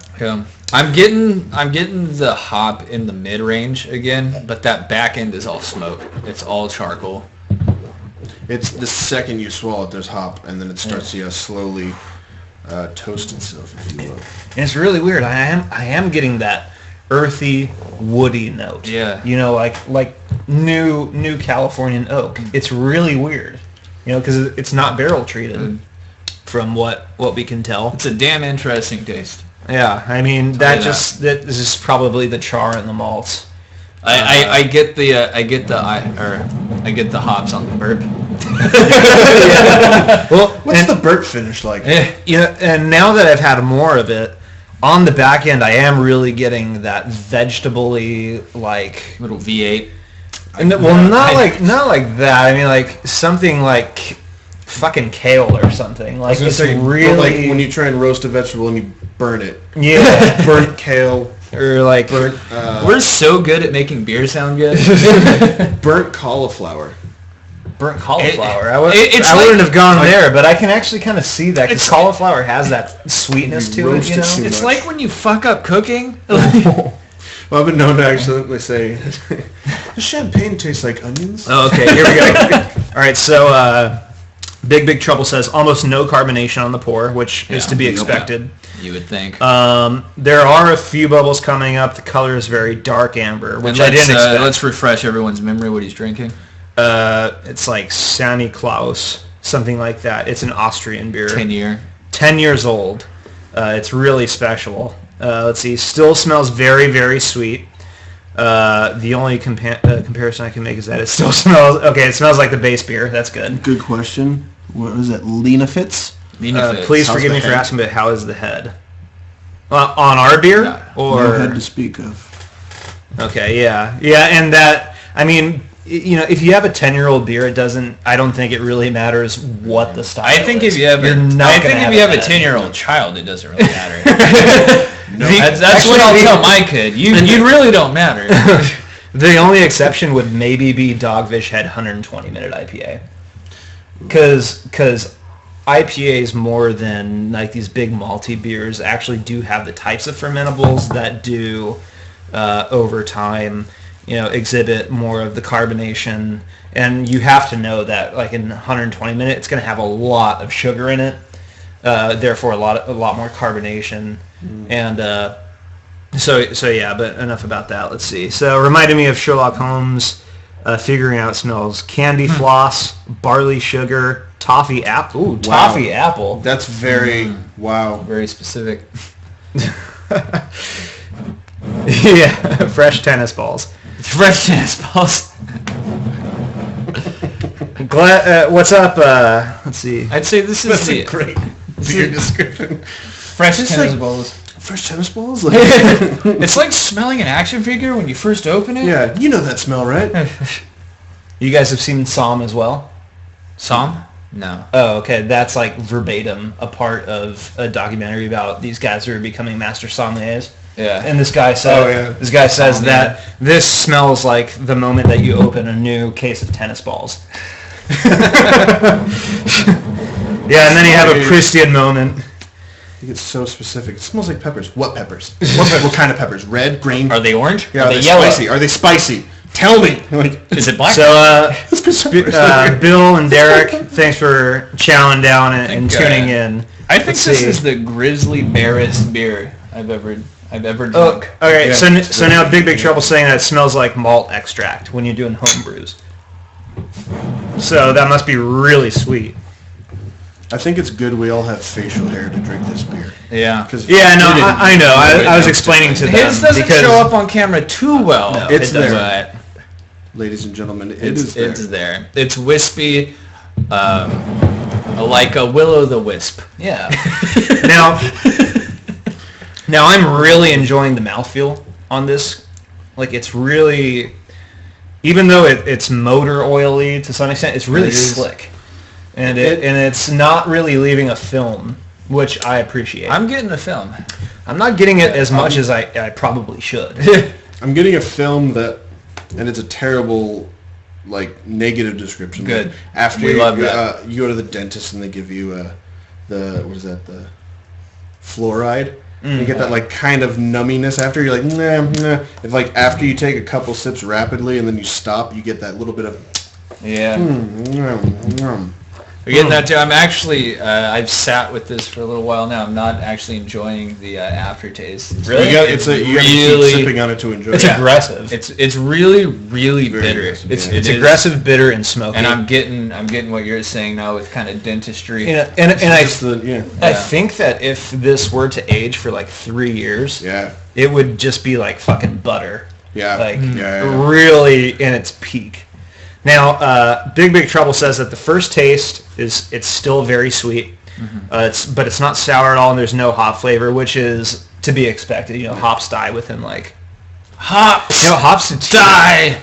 I'm getting the hop in the mid range again, but that back end is all smoke. It's all charcoal. It's the second you swallow it, there's hop, and then it starts to slowly toast itself, if you will. And it's really weird. I am getting that earthy, woody note. Yeah. Like new Californian oak. It's really weird. Because it's not barrel treated, from what we can tell. It's a damn interesting taste. Yeah, I mean this is probably the char and the malts. I get the hops on the burp. Well, what's the burp finish like? And now that I've had more of it, on the back end, I am really getting that vegetable-y, like little V8. Not like that. I mean, like something like fucking kale or something. Like it's really like when you try and roast a vegetable and you burn it. Yeah, burnt kale. Or like we're so good at making beer sound good. Burnt cauliflower. I wouldn't have gone there, but I can actually kind of see that because cauliflower has that sweetness to it. It's like when you fuck up cooking. Well, I've been known to accidentally say Does champagne taste like onions? Oh, okay, here we go. All right, so Big Trouble says almost no carbonation on the pour, which is to be expected. You would think. There are a few bubbles coming up. The color is very dark amber, which I didn't expect. Let's refresh everyone's memory what he's drinking. It's like Santa Claus, something like that. It's an Austrian beer. 10 years old. It's really special. Let's see. Still smells very, very sweet. The only comparison I can make is that it still smells... Okay, it smells like the base beer. That's good. Good question. What is it? Lena Fitz? Please forgive me for asking, but how is the head? On our beer? Or... No head to speak of. Okay, yeah. Yeah, and that... I mean... You know, if you have a 10-year-old beer, I don't think it really matters what the style is. I think if you have a 10-year-old child, it doesn't really matter. That's what I'll tell my kid. You really don't matter. The only exception would maybe be Dogfish Head 120-minute IPA. Because IPAs, more than like these big malty beers, actually do have the types of fermentables that do, over time, exhibit more of the carbonation, and you have to know that, like in 120 minutes, it's going to have a lot of sugar in it, therefore a lot more carbonation, and so yeah. But enough about that. Let's see. So reminded me of Sherlock Holmes, figuring out smells: candy floss, barley sugar, toffee apple. Ooh, toffee apple. That's very very specific. Yeah, fresh tennis balls. Fresh tennis balls. What's up? Let's see. I'd say this is a great beer description. Fresh tennis balls. Fresh tennis balls? It's like smelling an action figure when you first open it. Yeah, you know that smell, right? You guys have seen Somm as well? Somm? No. Oh, okay. That's like verbatim a part of a documentary about these guys who are becoming master sommeliers. Yeah. And this guy says that this smells like the moment that you open a new case of tennis balls. Yeah, and then you have a Christian moment. You get so specific. It smells like peppers. What peppers? What kind of peppers? Red, green? Are they orange? Yeah, are they yellow? Spicy? Are they spicy? Tell me. Is it black? So, Bill and Derek, thanks for chowing down and tuning in. I think this is the grizzly barest beer I've ever drunk. Oh, all right. Yeah. So now Big Trouble saying that it smells like malt extract when you're doing home brews. So that must be really sweet. I think it's good we all have facial hair to drink this beer. Yeah. I know. I was explaining to them. His doesn't show up on camera too well. No, it's there. Ladies and gentlemen, it's there. It's wispy, like a will-o'-the-wisp. Yeah. Now I'm really enjoying the mouthfeel on this. Like, it's really, even though it's motor oily to some extent, it's really slick. And it's not really leaving a film, which I appreciate. I'm getting the film. I'm not getting it as much as I probably should. I'm getting a film that, and it's a terrible, like, negative description. Good. Like, after we love that. You go to the dentist and they give you the fluoride. You get that, like, kind of numminess after. You're like, nah. If, like, after you take a couple sips rapidly and then you stop, you get that little bit of... Yeah. We're getting that too. I'm actually, I've sat with this for a little while now. I'm not actually enjoying the aftertaste. Really? You have to keep sipping on it to enjoy it. It's aggressive. It's really, really bitter. It's aggressive, bitter, and smoky. And I'm getting what you're saying now with kind of dentistry. I think that if this were to age for like 3 years, it would just be like fucking butter. Yeah. Like really in its peak. Now, Big Trouble says that the first taste it's still very sweet, but it's not sour at all, and there's no hop flavor, which is to be expected. Hops die within like hops die.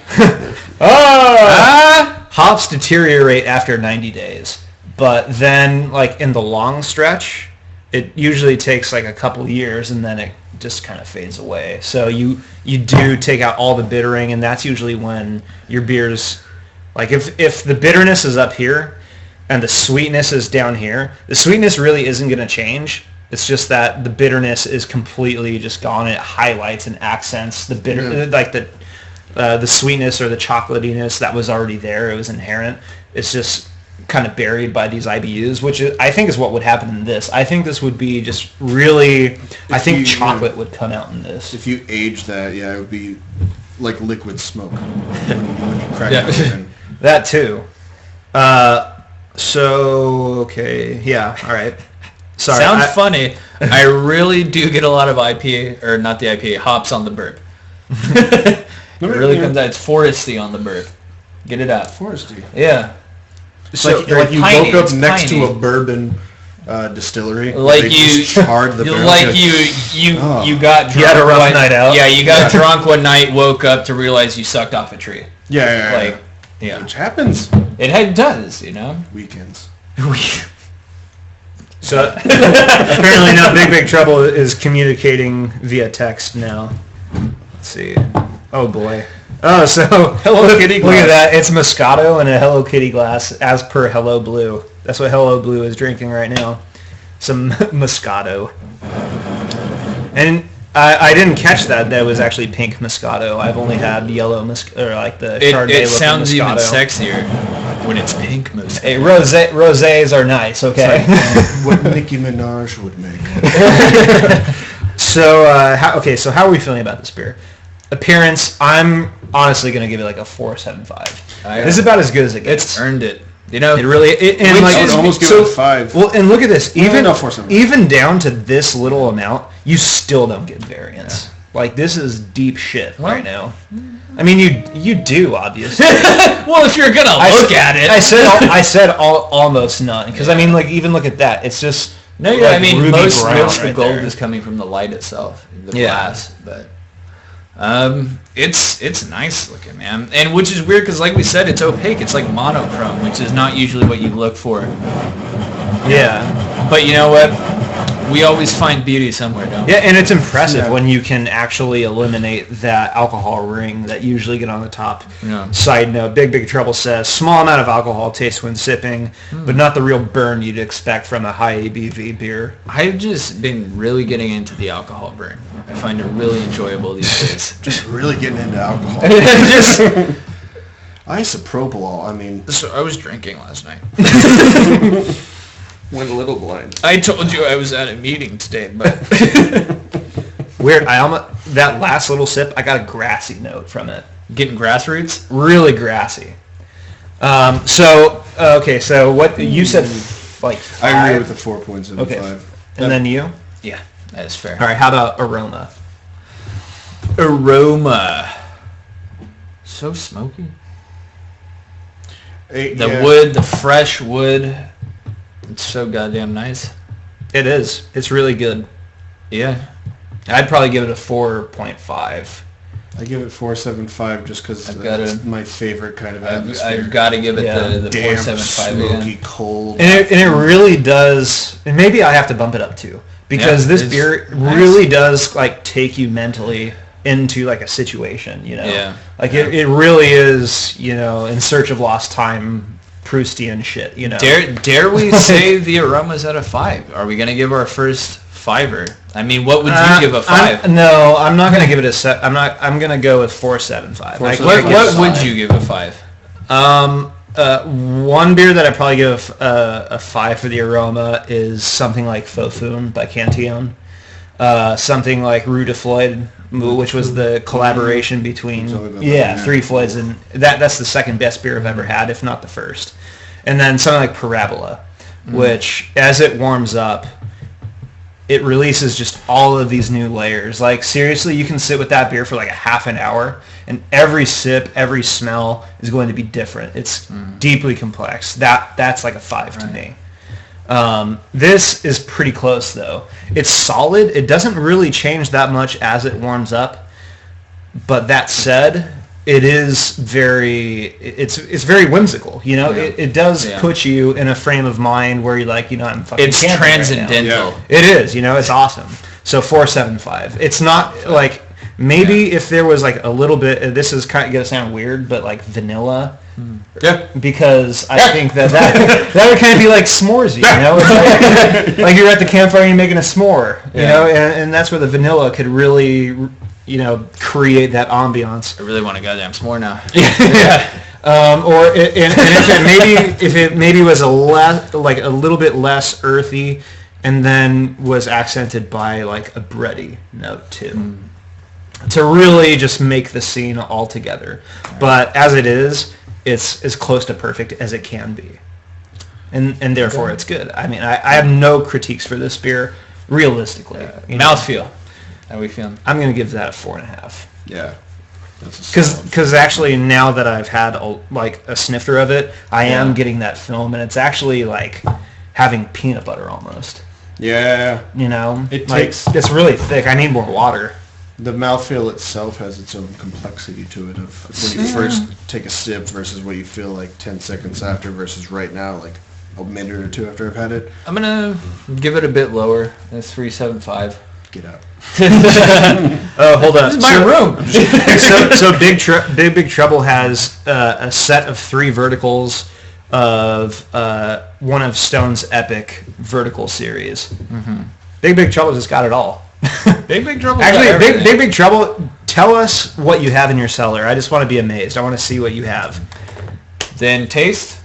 Hops deteriorate after 90 days, but then like in the long stretch, it usually takes like a couple of years, and then it just kind of fades away. So you do take out all the bittering, and that's usually when your beers. Like if the bitterness is up here and the sweetness is down here, the sweetness really isn't going to change. It's just that the bitterness is completely just gone. It highlights and accents the bitter, like the the sweetness or the chocolatiness that was already there. It was inherent. It's just kind of buried by these IBUs, which I think is what would happen in this. I think this would be just really... I think chocolate would come out in this. If you age that, it would be like liquid smoke when you crack it open. That too. Okay. Yeah, all right. Sorry. Sounds funny. I really do get a lot of IPA, or not the IPA, hops on the burp. It really comes out. It's foresty on the burp. Get it out. Foresty. Yeah. So like you woke up next to a bourbon distillery. Like you charred the barrel. Like you got drunk. You had a rough night out. Yeah, you got drunk one night, woke up to realize you sucked off a tree. Yeah. Which happens. It does, Weekends. So apparently now Big Trouble is communicating via text now. Let's see. Oh boy. Oh, so Hello Kitty glass. Look at that. It's Moscato in a Hello Kitty glass as per Hello Blue. That's what Hello Blue is drinking right now. Some Moscato. And I didn't catch that was actually pink Moscato. I've only had yellow Moscato, or like the Chardonnay. It sounds even Moscato. sexier when it's pink Moscato. Hey, rosés are nice, okay? What Nicki Minaj would make. So how are we feeling about this beer? Appearance, I'm honestly going to give it like a 4.75. This is about as good as it gets. It's earned it. It really... I would almost give it a 5. Well, and look at this. No, even down to this little amount, you still don't get variance. Yeah. Like, this is deep shit right now. I mean, you do, obviously. Well, if you're going to look at it. I said almost none. Because, I mean, like, even look at that. It's just... No, yeah, I mean, most of the gold is coming from the light itself, the glass. But... it's nice looking, man, and which is weird because, like we said, it's opaque. It's like monochrome, which is not usually what you look for. Yeah, but you know what? We always find beauty somewhere, don't we? Yeah, and it's impressive when you can actually eliminate that alcohol ring that usually get on the top. Yeah. Side note, Big Trouble says, small amount of alcohol tastes when sipping, but not the real burn you'd expect from a high ABV beer. I've just been really getting into the alcohol burn. I find it really enjoyable these days. Just really getting into alcohol. Isopropyl, I mean... So I was drinking last night. Went a little blind. I told you I was at a meeting today, but... Weird. That last little sip, I got a grassy note from it. Getting grassroots? Really grassy. So what you said, like 5? I agree with the 4.75. Okay. And then you? Yeah, that is fair. All right, how about aroma? Aroma. So smoky. The wood, the fresh wood... It's so goddamn nice. It is. It's really good. Yeah. I'd probably give it a 4.5. I give it 4.75 just because that's my favorite kind of atmosphere. I've got to give it the damp, 4.75 smoky, again. cold. And it really does, and maybe I have to bump it up too, because this beer really does like take you mentally into like a situation, Yeah. Like it really is, in search of lost time. Proustian shit, Dare we say the aroma's at a 5? Are we going to give our first 5er? I mean, what would you give a 5? No, I'm not going to give it a set. I'm going to go with 4.75. What would you give a 5? One beer that I'd probably give a 5 for the aroma is something like Fofun by Cantillon. Something like Rue de Floyd, which was the collaboration between Three Floyds, and that's the second best beer I've ever had, if not the first. And then something like Parabola, which as it warms up, it releases just all of these new layers. Like seriously, you can sit with that beer for like a half an hour, and every sip, every smell is going to be different. It's deeply complex. That's like a 5 to me. This is pretty close though. It's solid. It doesn't really change that much as it warms up. But that said, it is it's very whimsical. It does put you in a frame of mind where you're like, I'm fucking. It's transcendental. Right. It is. It's awesome. So 4.75. It's not like maybe if there was like a little bit. This is kind of gonna sound weird, but like vanilla. Yeah, because I think that would kind of be like s'moresy, It's like you're at the campfire and you're making a s'more, and that's where the vanilla could really, create that ambiance. I really want to go there. I'm some more now. Yeah. Or if it maybe was a little bit less earthy, and then was accented by like a bready note too, to really just make the scene all together. But as it is, it's as close to perfect as it can be, and therefore it's good. I mean, I have no critiques for this beer, realistically. Mouthfeel. How are we feeling? I'm gonna give that a 4.5. Yeah. Because actually now that I've had a snifter of it, I am getting that film, and it's actually like having peanut butter almost. Yeah. It's really thick. I need more water. The mouthfeel itself has its own complexity to it of when you first take a sip versus what you feel like 10 seconds after versus right now, like a minute or two after I've had it. I'm going to give it a bit lower. That's 3.75. Get out. Oh, hold on. This is my room. So Big Trouble has a set of 3 verticals of one of Stone's epic vertical series. Mm-hmm. Big Trouble just got it all. Big Trouble. Actually, Big Trouble. Tell us what you have in your cellar. I just want to be amazed. I want to see what you have. Then taste.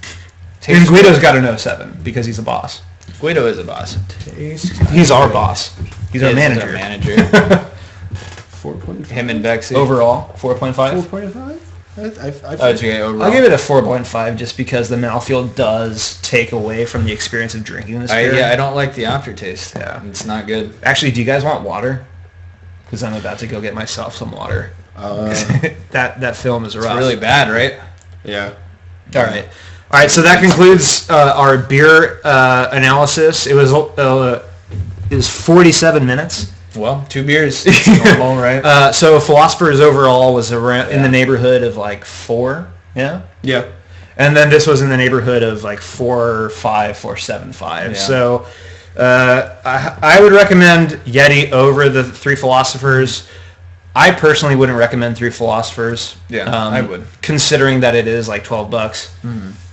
And Guido's got an 07 because he's a boss. Guido is a boss. He's our boss. He's our manager. 4.5. Him and Bexy. Overall, 4.5? 4.5? Overall. I'll give it a 4.5 just because the mouthfeel does take away from the experience of drinking this beer. I don't like the aftertaste. Yeah. It's not good. Actually, do you guys want water? Because I'm about to go get myself some water. That film is rough. It's really bad, right? Yeah. All right, so that concludes our beer analysis. It was 47 minutes. Well, 2 beers. Normal, right? So Philosophers overall was around in the neighborhood of like 4. Yeah. Yeah. And then this was in the neighborhood of like 4.5, 4.75. Yeah. So I would recommend Yeti over the 3 Philosophers. I personally wouldn't recommend 3 Philosophers. Yeah, I would. Considering that it is like $12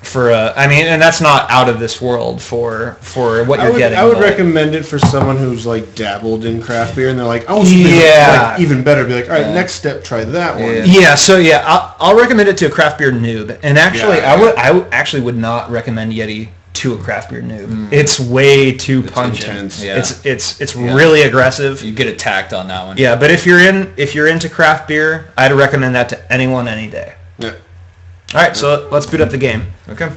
for and that's not out of this world for what you're getting. I would recommend it for someone who's like dabbled in craft beer and they're like, oh, like even better. Be like, all right, next step, try that one. Yeah, so I'll recommend it to a craft beer noob. And actually, I actually would not recommend Yeti to a craft beer noob. It's way too pungent. Yeah. It's really aggressive. You get attacked on that one. Yeah, but if you're into craft beer, I'd recommend that to anyone any day. Yeah. All right, so let's boot up the game. Okay.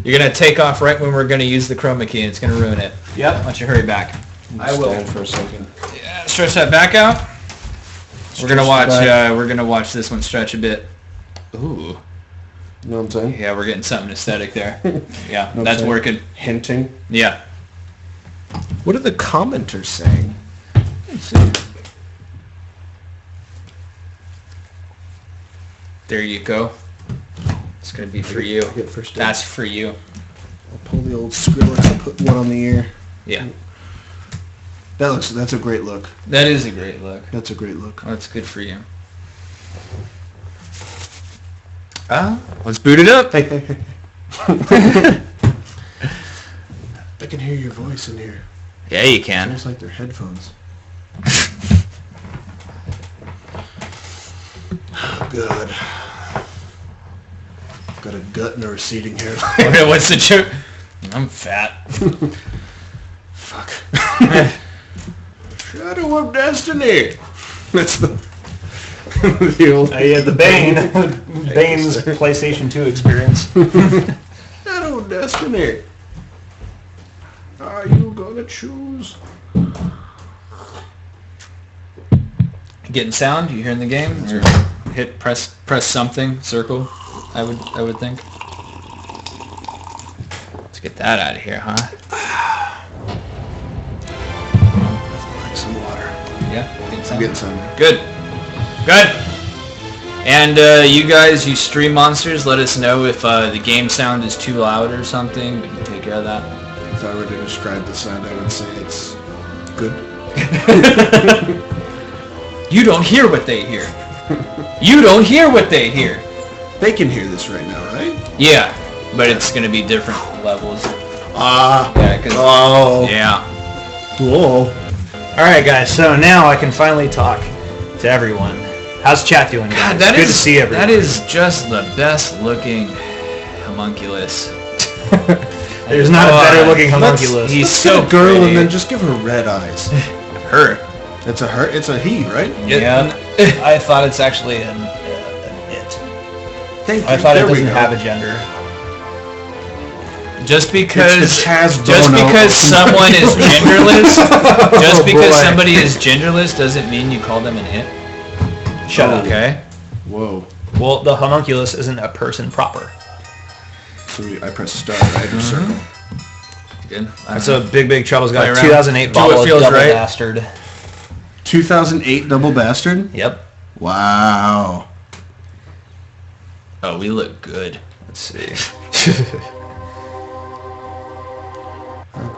You're gonna take off right when we're gonna use the chroma key, and it's gonna ruin it. Yep. Why don't you hurry back? I will. Stand for a second. Yeah. Stretch that back out. We're gonna watch this one stretch a bit. Ooh. You know what I'm saying? Yeah, we're getting something aesthetic there. Yeah, that's working. Hinting. Yeah. What are the commenters saying? Let's see. There you go. It's gonna be for you. That's for you. I'll pull the old Skrillex and put one on the ear. Yeah. That's a great look. That is a great look. That's a great look. That's good for you. Let's boot it up. Hey. I can hear your voice in here. Yeah, you It's can. almost like they're headphones. Good. Got a gut and a receding hairline. What's the joke? I'm fat. Fuck. Shadow of Destiny. That's the old. The Bane's PlayStation 2 experience. Shadow of Destiny. Are you gonna choose? Getting sound? You hearing the game? Or press something, circle. I would think. Let's get that out of here, huh? Like some water. Yeah, getting sound. I'm getting some. Good. And you guys, you stream monsters, let us know if the game sound is too loud or something. We can take care of that. If I were to describe the sound, I would say it's good. You don't hear what they hear. You don't hear what they hear. They can hear this right now, right? Yeah, but it's going to be different levels. Yeah. Yeah. Cool. All right, guys. So now I can finally talk. to everyone. How's chat doing, guys? God, good to see everyone. That is just the best looking homunculus. There's not a better looking homunculus. He's so girl, pretty. and then just give her red eyes. Her. It's a her. It's a he, right? Yeah. I thought it's actually an it. Thank you. I thought it There we doesn't go. have a gender. Just because someone is genderless, somebody is genderless doesn't mean you call them an it. Shut up. Okay. Whoa. Well, the homunculus isn't a person proper. So I press start, right? Or circle. Good. So Big Trouble's got a Play 2008 around. bottle Do of what feels Double right. Bastard. 2008 Double Bastard? Yep. Wow. Oh, we look good. Let's see.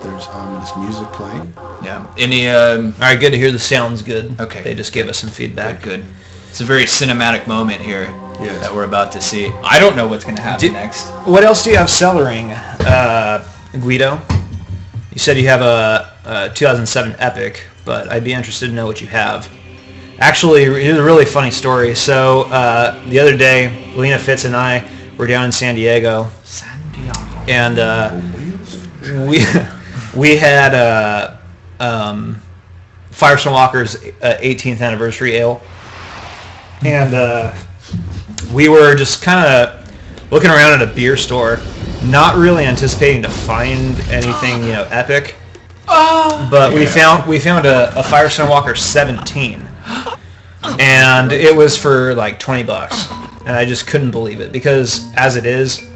There's ominous music playing. Yeah. Any? All right, good to hear the sound's good. Okay. They just gave us some feedback. Good. It's a very cinematic moment here Yes. that we're about to see. I don't know what's going to happen next. What else do you have cellaring, Guido? You said you have a 2007 Epic, but I'd be interested to know what you have. Actually, it's a really funny story. So the other day, Lena Fitz and I were down in San Diego, and we had Firestone Walker's 18th anniversary ale, and we were just kind of looking around at a beer store, not really anticipating to find anything, epic. But we found a Firestone Walker 17, and it was for like $20, and I just couldn't believe it because as it is,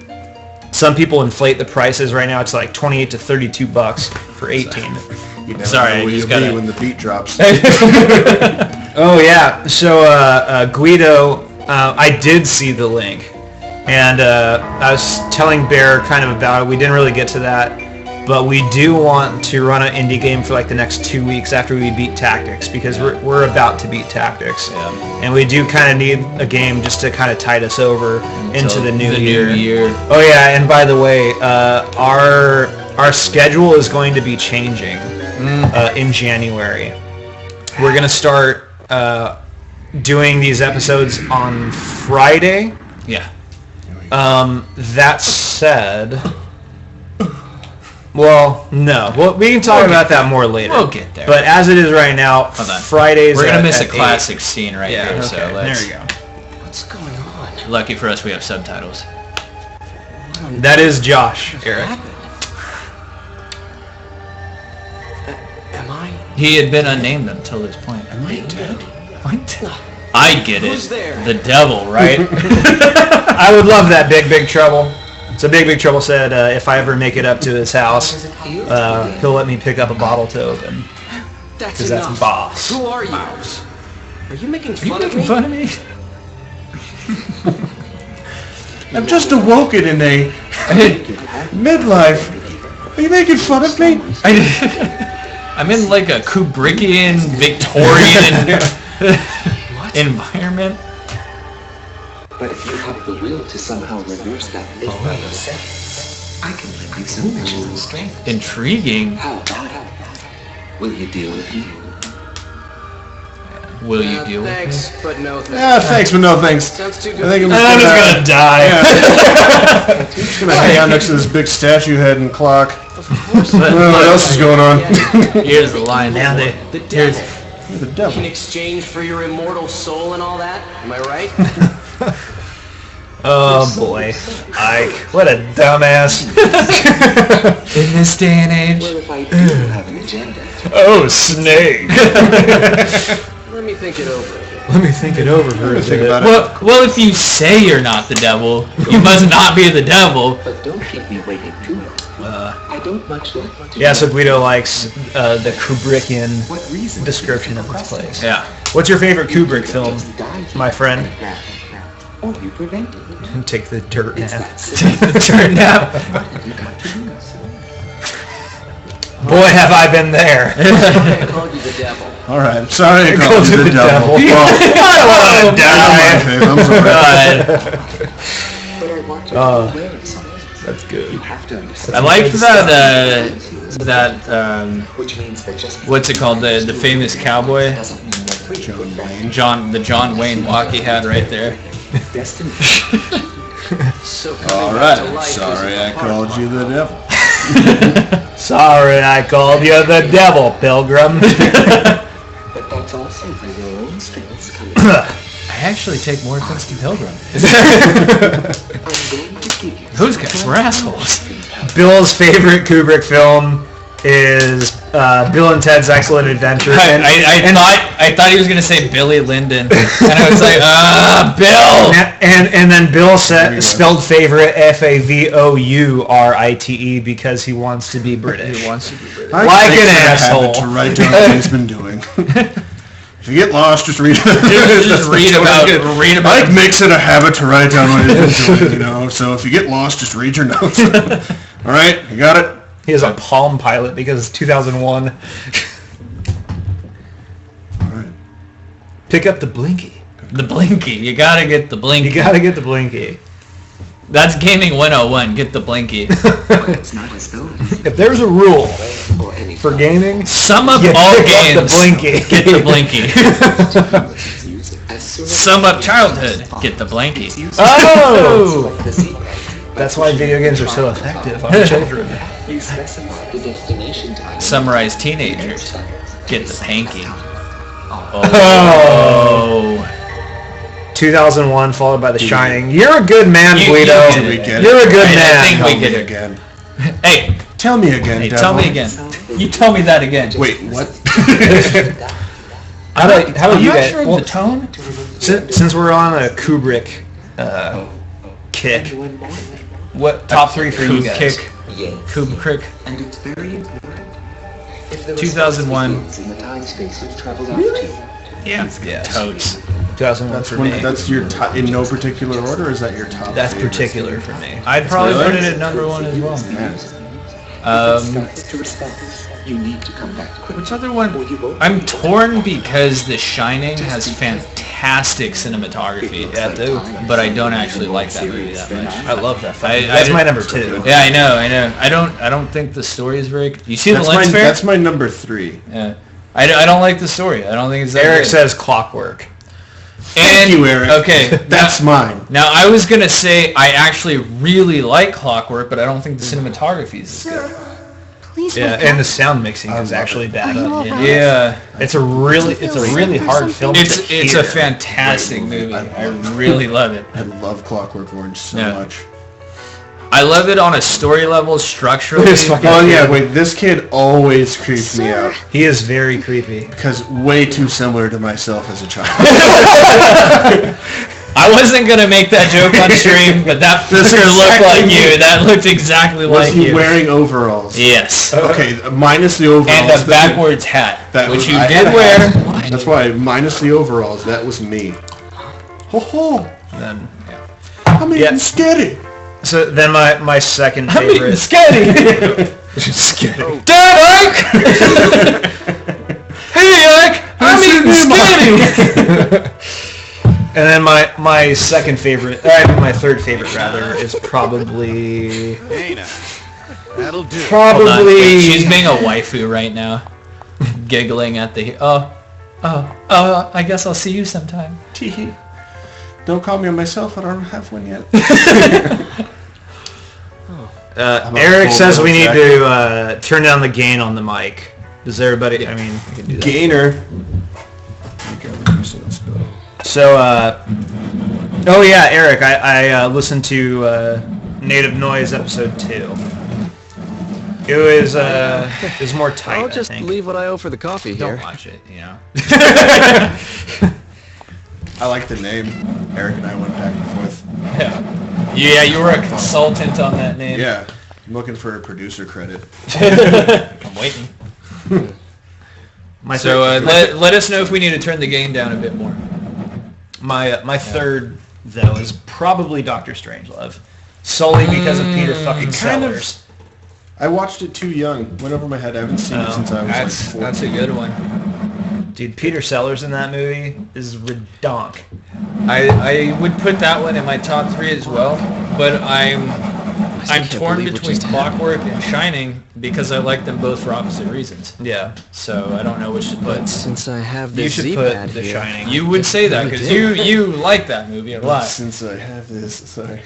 some people inflate the prices right now. It's like $28 to $32 for 18. You never Sorry, know where you you'll gotta- be when the beat drops. Oh yeah. So Guido, I did see the link, and I was telling Bear kind of about it. We didn't really get to that, but we do want to run an indie game for like the next 2 weeks after we beat Tactics, because we're about to beat Tactics, and we do kind of need a game just to kind of tide us over into the new year. Oh yeah, and by the way, our schedule is going to be changing in January. We're going to start doing these episodes on Friday. Yeah. That said, well, no. Well, we can talk about that more later. We'll get there. But as it is right now, Hold on. Fridays We're going at- to miss a at 8. classic scene right Yeah, here. okay. So let's, There you go. What's going on? Lucky for us, we have subtitles. That is Josh, Eric. Am I? He had been unnamed until this point. Am I dead? What? I get it. Who's there? The devil, right? I would love that, Big Trouble. So Big Trouble said if I ever make it up to his house, he'll let me pick up a bottle to open. That's that's enough. boss. Who are you? Are you making Are you fun of making me? fun of me? I've just awoken in a midlife. Are you making fun of me? I'm in like a Kubrickian Victorian environment. But if you have the will to somehow reverse that midlife effect, I can lend you some magical strength. Intriguing. How about it? Will you deal with me? Will you deal with Thanks, but no thanks. Yeah, thanks, but no thanks. Sounds too I good. think I'm I'm just just gonna die. Yeah. Just gonna hang out next to this big statue head and clock. What else is going on? me? Here's the line. Man, The devil. The devil. In exchange for your immortal soul and all that? Am I right? Oh boy, Ike, what a dumbass. In this day and age. Well, if I do have an agenda, Oh, Snake. Let me think it over. Let me think it over for a Think bit. about it. Well, if you say you're not the devil, you must not be the devil. but don't keep me waiting too long. I don't much like to Yeah, so Guido likes the Kubrickian what reason description of this place. Yeah. What's your favorite Kubrick film, my friend? or you prevent it. Take the dirt It's nap. that simple. Turn now. What have you got to lose? Boy, have I been there. I called you the devil. All right. Sorry I Go called to you the the devil. devil. Well, I want to die. I'm sorry. But I want you Oh. to be aware of something. That's good. You have to understand. I like that. That which means that just what's it called? The famous cowboy. doesn't mean that The John Wayne walk he had right there. All right. Sorry, I called you the devil. Sorry, I called you the devil, Pilgrim. But that's also where your own strengths come in. I actually take more offense to Pilgrim. I'm going to give you Those guys were assholes. Bill's favorite Kubrick film is Bill and Ted's Excellent Adventure. I thought he was going to say Billy Lyndon. And I was like, Bill! And then Bill spelled favorite Favourite because he wants to be British. He wants to be British. Like an asshole. To write down what he's been doing. If you get lost, just read. Just read about. Mike makes it a habit to write down what he's been doing. You know, so if you get lost, just read your notes. All right, you got it. He has a Palm Pilot because it's 2001. All right. Pick up the Blinky. The Blinky. You gotta get the Blinky. You gotta get the Blinky. That's Gaming 101. Get the Blinky. But it's not as though If there's a rule or any for gaming, Sum up you all pick up games. the Blinky. Get the Blinky. as soon as Sum up childhood. Get the Blinky. Oh! like the sea, That's why video games are so effective on children. you specify the destination time. Summarize teenagers. Get the Panky. Oh. 2001 followed by The Shining. You're a good man, Guido. get it. You're a good I man. think we Tell get me it. again. Hey, Tell me again, hey, devil. tell me again. You tell me that again. Wait, what? How about I'm you not guys? sure of Well, the tone. since we're on a Kubrick kick, what top three for you guys? Kick. Yes. Kubrick. And it's very important. If there were 2001. space in the time space you've traveled up to, Yeah. Yes. Totes. 2001 for me. That's your top, in no particular order, or is that your top? That's favorite? particular for me. I'd probably Really? put it at number one as well. starts to respond, you need to come back quickly. Which other one? Or you won't. I'm torn because The Shining has fantastic cinematography. Yeah, dude. But I don't actually like that movie that much. I love that film. I- That's I- my number 2. Yeah, I know. I don't think the story is very. You see That's the lens my, flare? that's my number 3. Yeah. I don't like the story. I don't think it's that Eric good. says Clockwork. And, you, Eric. Okay. That's mine. Now I was gonna say I actually really like Clockwork, but I don't think the cinematography is as good. Please Yeah, wake and up. the sound mixing is love actually it. bad. Are you all right? Yeah. It's a really hard film. It's to a hear. fantastic movie. I really love it. I love Clockwork Orange so Yeah. much. I love it on a story level, structurally. It's fucking- Oh yeah, wait, this kid always creeps me out He is very creepy. because way too similar to myself as a child. I wasn't gonna make that joke on stream, but that That's fucker looked exactly like you. me. That looked exactly Was like he you. wearing overalls? Yes. Okay, minus the overalls. And a backwards hat, That which was- you I did had a wear. hat. That's why, minus the overalls, that was me. Ho ho! And then, I'm eating Yeah. steady. so then my second I'm eating favorite. sketty. Skitty. Dad, Ike! Hey, Ike! I'm eating sketty. And then my second favorite, my third favorite rather, is probably That'll do. Hold on, wait, she's probably being a waifu right now, giggling at the. I guess I'll see you sometime. Teehee. Don't call me on my cell phone, I don't have one yet. Eric full says we need metal to turn down the gain on the mic. Does everybody? I mean, we can do that. Gainer. So, oh yeah, Eric, I listened to Native Noise episode 2. It was more tight. I'll just I think. leave what I owe for the coffee Don't here. watch it, you know. I like the name. Eric and I went back and forth. Yeah, you were a consultant on that name. Yeah, I'm looking for a producer credit. I'm waiting. My So third, let us know if we need to turn the gain down a bit more. my third though is probably Doctor Strangelove, solely because of Peter fucking kind of- Sellers. I watched it too young. Went over my head. I haven't seen it since I was like 14. That's a good one. Dude, Peter Sellers in that movie is redonk. I would put that one in my top 3 as well, but I'm I'm torn between Clockwork and Shining because I like them both for opposite reasons. Yeah. So I don't know which to put. Since I have You this should Z-pad put The here, Shining. You would say that because you like that movie a lot. Since I have this, sorry,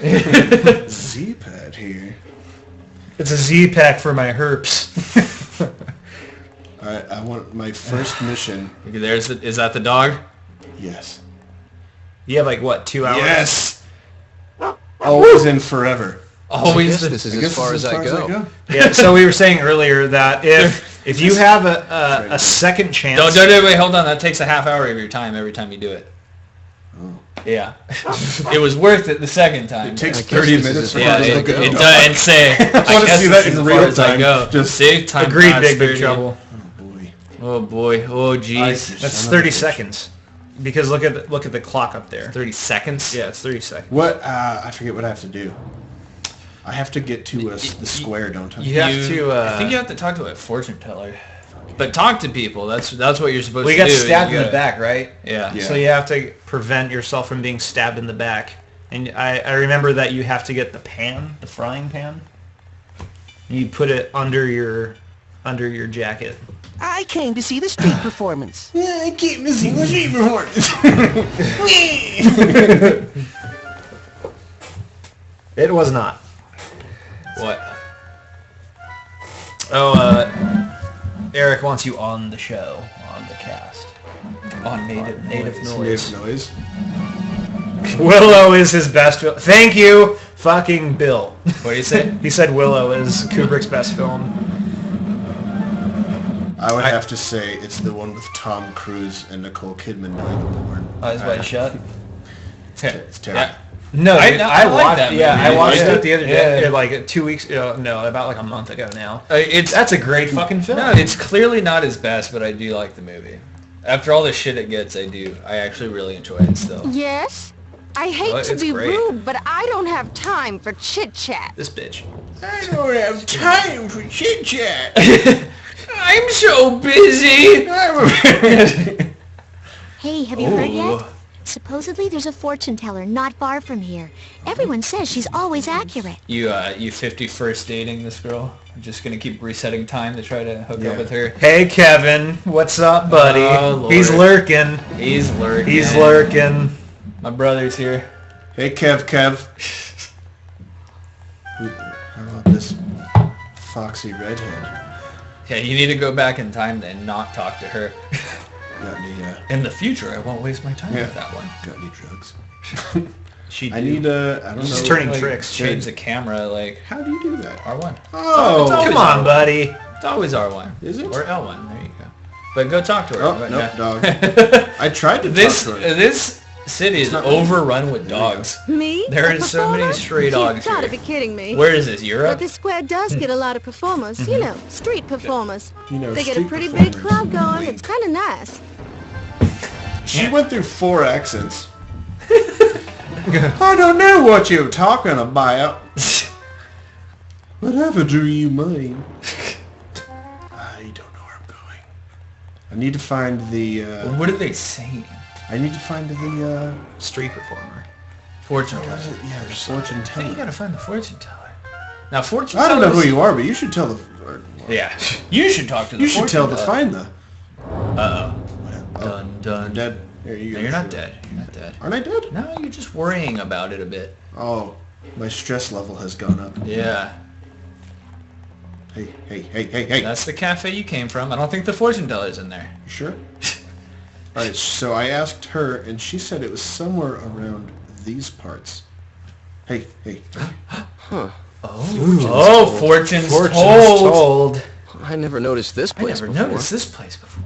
Z-pad here. It's a Z-pack for my herps. Alright, I want my first mission. Is that the dog? Yes. You have like, what, 2 hours? Yes! Always and forever. Always. this is as far as I go. Yeah, so we were saying earlier that if you have a second chance... Don't, wait, hold on. That takes a half hour of your time every time you do it. Oh. Yeah. It was worth it the second time. It takes 30 minutes for Yeah, us to it go. doesn't say. I want to guess see that it's in as real far as I time. go. Just save time. Agreed, past big 30. Oh trouble. boy. Oh boy. Oh jeez. That's 30 seconds. Because look at the clock up there. 30 seconds? Yeah, it's 30 seconds. What? I forget what I have to do. I have to get to the square, don't I? You have to... I think you have to talk to a fortune teller. But talk to people. That's what you're supposed Well, to you do. got stabbed in the back, right? Yeah. Yeah. So you have to prevent yourself from being stabbed in the back. And I remember that you have to get the frying pan. You put it under your jacket. I came to see the street performance. Yeah, I keep missing the sheep performance. It was not. What? Oh, Eric wants you on the show, on the cast. On native noise. Native noise. Willow is his best film. Thank you, fucking Bill. What do you say? He said Willow is Kubrick's best film. I would have to say it's the one with Tom Cruise and Nicole Kidman doing the porn. Eyes Wide Shut. It's terrible. Yeah. No, I dude, like watched that Yeah, movie. I watched Yeah. it the other day. Like 2 weeks. No, about like a month ago now. That's a great fucking film. No, it's clearly not his best, but I do like the movie. After all the shit it gets, I actually really enjoy it still. Yes? I hate Well, to it's be great. rude, but I don't have time for chit-chat. This bitch. I don't have time for chit chat. I'm so busy. Hey, have you heard yet? Supposedly there's a fortune teller not far from here. Everyone says she's always accurate. You 51st dating this girl? I'm just gonna keep resetting time to try to hook up with her. Hey, Kevin. What's up, buddy? Oh, Lord. He's lurking. He's lurking. He's lurking. My brother's here. Hey, Kev. How about this foxy redhead? Yeah, you need to go back in time and not talk to her. Got any, In the future, I won't waste my time with that one. got any drugs? I need I don't know. She's turning Like, tricks. Change the camera, like How do you do that? R1. Oh, Come on, buddy. It's always R1. Is it? Or L1. There you go. But go talk to her. Oh, But nope, no. dog. I tried to This talk to her. this city is not- overrun with dogs. Me? There A is so many performer? stray dogs You've got to here. be kidding me. Where is this? But Europe? this square does get a lot of performers, you know, street performers. You know, They get a street pretty big performers. crowd going. It's kind of nice. She went through 4 accents. I don't know what you're talking about. Whatever do you mean? I don't know where I'm going. I need to find the, What are they saying? I need to find the, Street performer. Fortune what teller. is it? Yeah, the fortune I think you teller. gotta find the fortune teller. Now, fortune I don't know who tellers- you are, but you should tell the... Yeah. You should talk to the You should fortune tell the teller. find the... Uh-oh. Oh, Dun, dun. I'm dead. There you No, go. you're not dead. You're not dead. Aren't I dead? No, you're just worrying about it a bit. Oh, my stress level has gone up. Yeah. Hey. That's the cafe you came from. I don't think the fortune teller's in there. You sure? Alright, so I asked her, and she said it was somewhere around these parts. Hey. Oh, fortune's Fortune's told. told. I never noticed this I place never before. noticed this place before.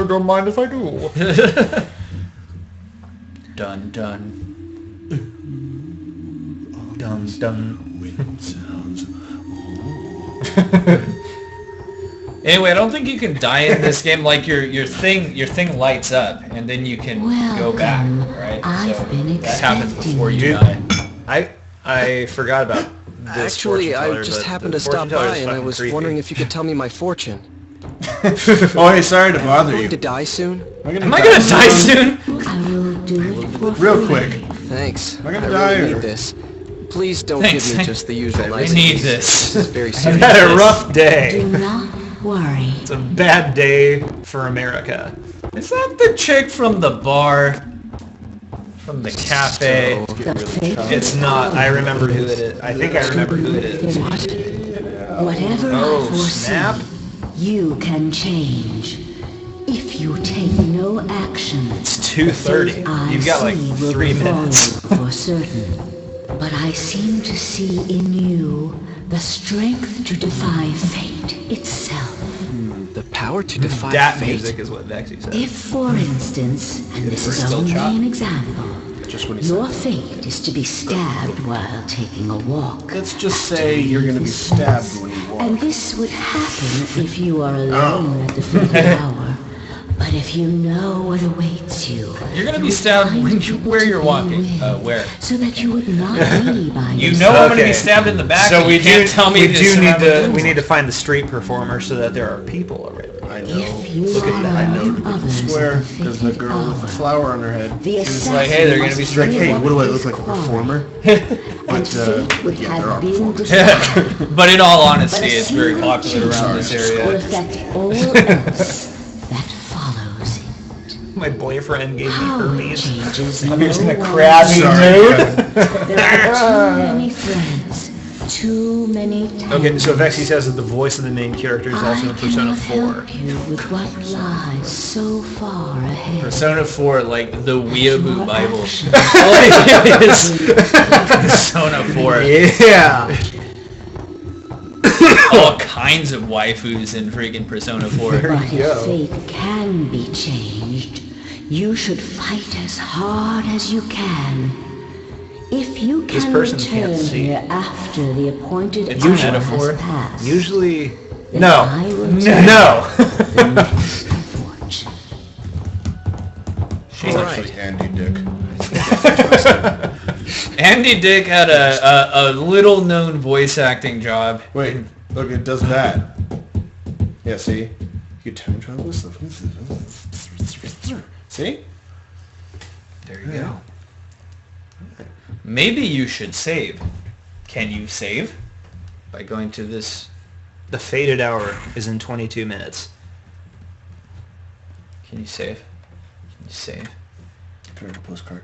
Don't mind if I do. Dun dun. Wind sounds. Anyway, I don't think you can die in this game. Like your thing lights up, and then you can go back, right? I've been that happens expecting before you you. die. I forgot about this Actually, fortune teller, I just but happened the to stop fortune teller by is and I fucking was creepy. wondering if you could tell me my fortune. Oh, hey, sorry to bother Going you. to die soon? Am I gonna die soon? I'm will do it for Real free. quick. Thanks. Am I gonna I die really or- need this. Please don't Thanks. give me just the usual I license. need this. This is very I've serious. had a rough day. Do not worry. It's a bad day for America. Is that the chick from the bar? From the cafe? It's not. I remember who it is. I think I remember who it is. Whatever I Oh, foresee, snap. you can change. If you take no action, It's 2:30. You've got like 3 minutes. for certain. But I seem to see in you the strength to defy fate itself. The power to defy That fate. music is what Vexy said. If, for instance, and this is only an example, your fate is to be stabbed while taking a walk. Let's just say you're going to be stabbed when you walk. And this would happen if you are alone at the fated hour. But if you know what awaits you, You're gonna be stabbed where you're walking. Where? so that you would not be by You yourself. know I'm gonna be stabbed in the back. So and we you can't do. tell me We to do need surround to. the We need to find the street performer so that there are people around. I know. If you Look at that. I know. allow Look at the others square. the There's the fated girl with the hour, flower on her head. the It's like, hey, they're gonna be assassin She's like, hey, must what do I give look like, up a his performer? And But, fate would yeah, there are have been performers. decided. But in all But honesty, a it's very single popular around this change will area. affect all else that follows it. My boyfriend gave me Power herpes. changes I'm just in no a one. crabby mood. There are too many threads, too many times. Okay, so Vexy says that the voice of the main character is also in Persona 4. Help you with what lies so far ahead. Persona 4, like the Weeaboo Bible. Action. Persona 4. Yeah. All kinds of waifus in freaking Persona 4. But Yeah. if fate can be changed, you should fight as hard as you can. If you This can person can't return see. here after the appointed It's hour metaphor. has passed, Usually, then no, I will no. take the next of fortune. She's actually Andy Dick. Andy Dick had a little-known voice acting job. Wait, look, it does that. Yeah, see? You time travel stuff. See? There you go. Maybe you should save. Can you save? By going to this... The fated hour is in 22 minutes. Can you save? Can you save? Put out a postcard.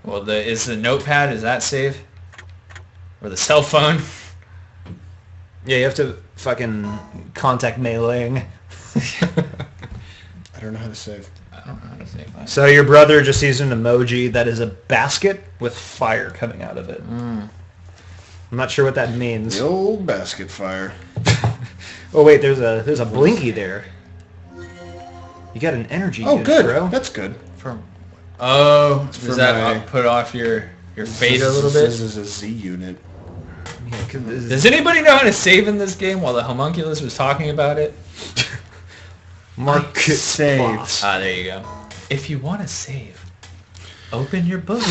Well, is the notepad, is that save? Or the cell phone? Yeah, you have to fucking contact Mei-Ling. I don't know how to save. I don't know how to save that. So your brother just sees an emoji that is a basket with fire coming out of it. I'm not sure what that means. The old basket fire. Oh wait, there's a blinky there. You got an energy Oh, unit, good. bro. That's good. From... Oh, for does that my- put off your fate a little This bit? is a Z unit. Yeah, 'cause this is- Does anybody know how to save in this game while the homunculus was talking about it? Mark Save. Boss. There you go. If you want to save, open your book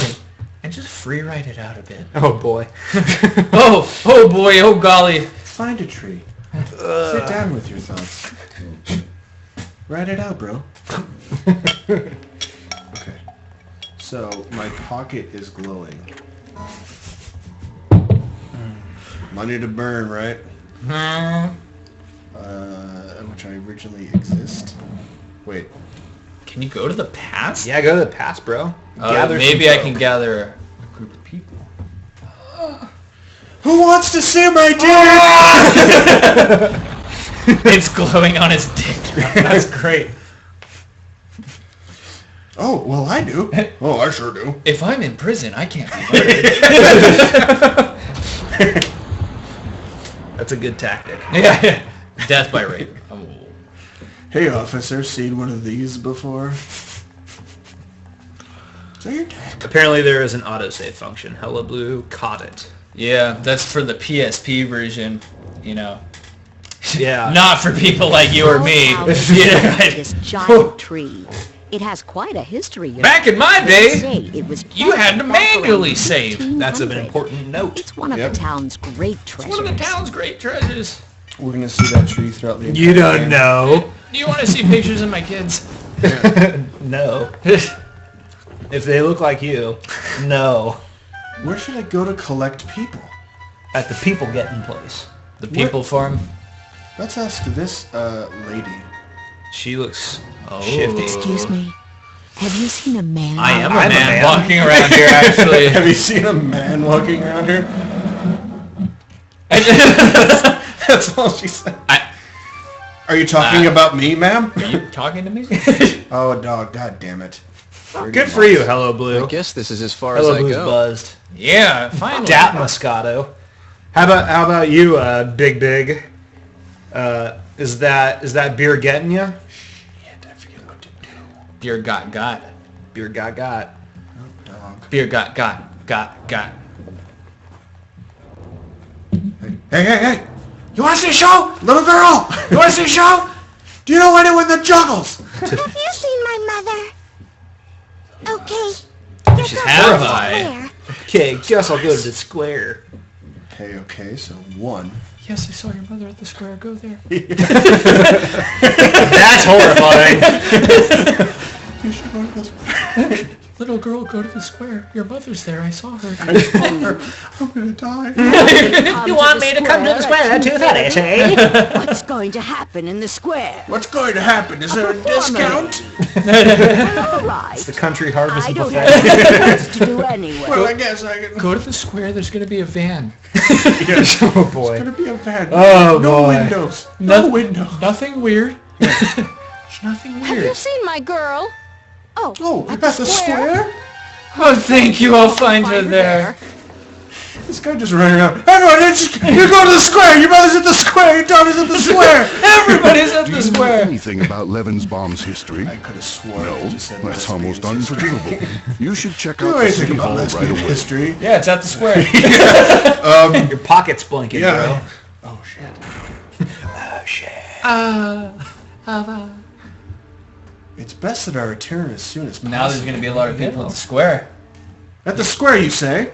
and just free write it out a bit. Oh boy. Oh boy, oh golly. Find a tree. Sit down with your thoughts. Write it out, bro. Okay. So, my pocket is glowing. Money to burn, right? Which I originally exist. Wait. Can you go to the past? Yeah, go to the past, bro. Maybe some I can gather a group of people. Who wants to see my dick? It's glowing on his dick. That's great. Oh, well, I do. Oh, I sure do. If I'm in prison, I can't be murdered. That's a good tactic. Yeah. Death by rape. Oh. Hey, officer, seen one of these before? Is that your dick? Apparently there is an autosave function. Hello Blue caught it. Yeah, that's for the PSP version, you know. Yeah. Not for people like you or me. Yeah. This giant tree. It has quite a history. Back in my They day, say it was you had to planted back manually around save. That's an 1800. important note. It's one of Yep. the town's great treasures. One of the town's great treasures. We're going to see that tree throughout the You entire don't game. know. Do you want to see pictures of my kids? No. If they look like you, no. Where should I go to collect people? At the people getting place. The people farm. Let's ask this lady. She looks shifty. Excuse me. Have you seen a man? I am a man walking around here, actually. Have you seen a man walking around here? That's all she said. Are you talking about me, ma'am? Are you talking to me? Oh, dog. God damn it. good for you, Hello Blue. I guess this is as far Hello as I Blue's go. buzzed. Yeah, finally. Dat Moscato. How about you, Big Big? Is that beer getting you? I forget what to do. Beer got. Beer got. Oh, dog. Beer got. Hey. You want to see a show? Little girl, you want to see a show? Do you know anyone that juggles? Have you seen my mother? Okay. She's terrified. Okay, guess I'll go to the square. Okay, so 1. Yes, I saw your mother at the square. Go there. That's horrifying. You should go to the square. Little girl, go to the square. Your mother's there. I saw her. I'm going to die. You want me to come to the square to finish, eh? What's going to happen in the square? What's going to happen? Is there a discount? Well, all right. The country harvest I don't buffet. have anything else to do anyway. Well, I guess I can... Go to the square. There's going to be a van. Yes. Oh boy. It's going to be a van. Oh no boy. windows. No windows. Nothing weird. There's nothing Have you weird. seen my girl? Oh, at the square? Oh, thank you. I'll find her there. This guy just running around. Everyone, you go to the square. Your mother's at the square. Your daughter's at the square. Everybody's at Do the you know square. anything about Levin's bomb's history? I could have sworn. No, I just said that's lesbians. almost unforgivable. You should check Do out the anything city about hall right lesbian away. history. Yeah, it's at the square. Your pocket's blinking, Yeah. bro. Oh shit. Oh shit. It's best that I return as soon as possible. Now there's going to be a lot of people at the square. At the square, you say?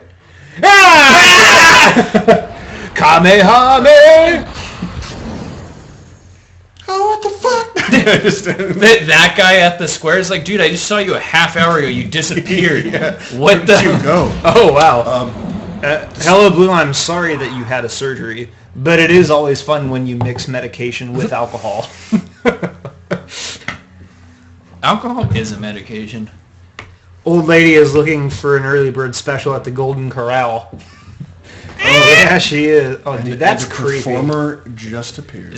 Kamehame! Oh, what the fuck? That guy at the square is like, dude, I just saw you a half hour ago. You disappeared. Yeah. What Where'd you the? go? Oh wow. Hello Blue, I'm sorry that you had a surgery, but it is always fun when you mix medication with alcohol. Alcohol is a medication. Old lady is looking for an early bird special at the Golden Corral. Oh yeah, she is. Oh dude, that's the creepy. performer just appeared.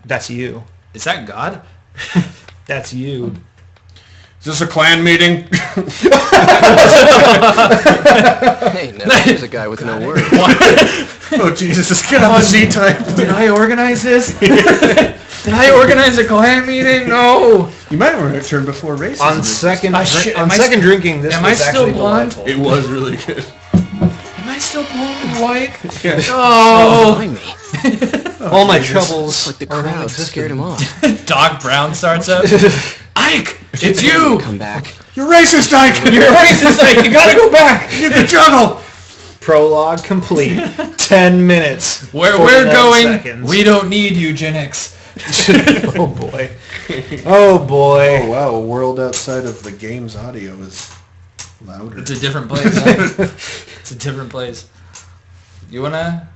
That's you. Is that God? That's you. Is this a clan meeting? Hey, now here's a guy with no words. Oh Jesus, get on the Z-type. Did I organize this? Did I organize a clan meeting? No. You might want to return before races. On second Am drinking, this am I was still actually blonde? delightful. It was really good. Am I still blonde and white? Yeah. Oh. Behind me. All my troubles. Like the crowd scared him off. Doc Brown starts up. Ike, it's you. Come back. You're racist, Ike. You're racist, Ike. You gotta go back. You can juggle. Prologue complete. 10 minutes. Where 49 we're going, seconds. we don't need eugenics. Oh boy. Oh boy. Oh wow, a world outside of the game's audio is louder. It's a different place. It's a different place. You wanna?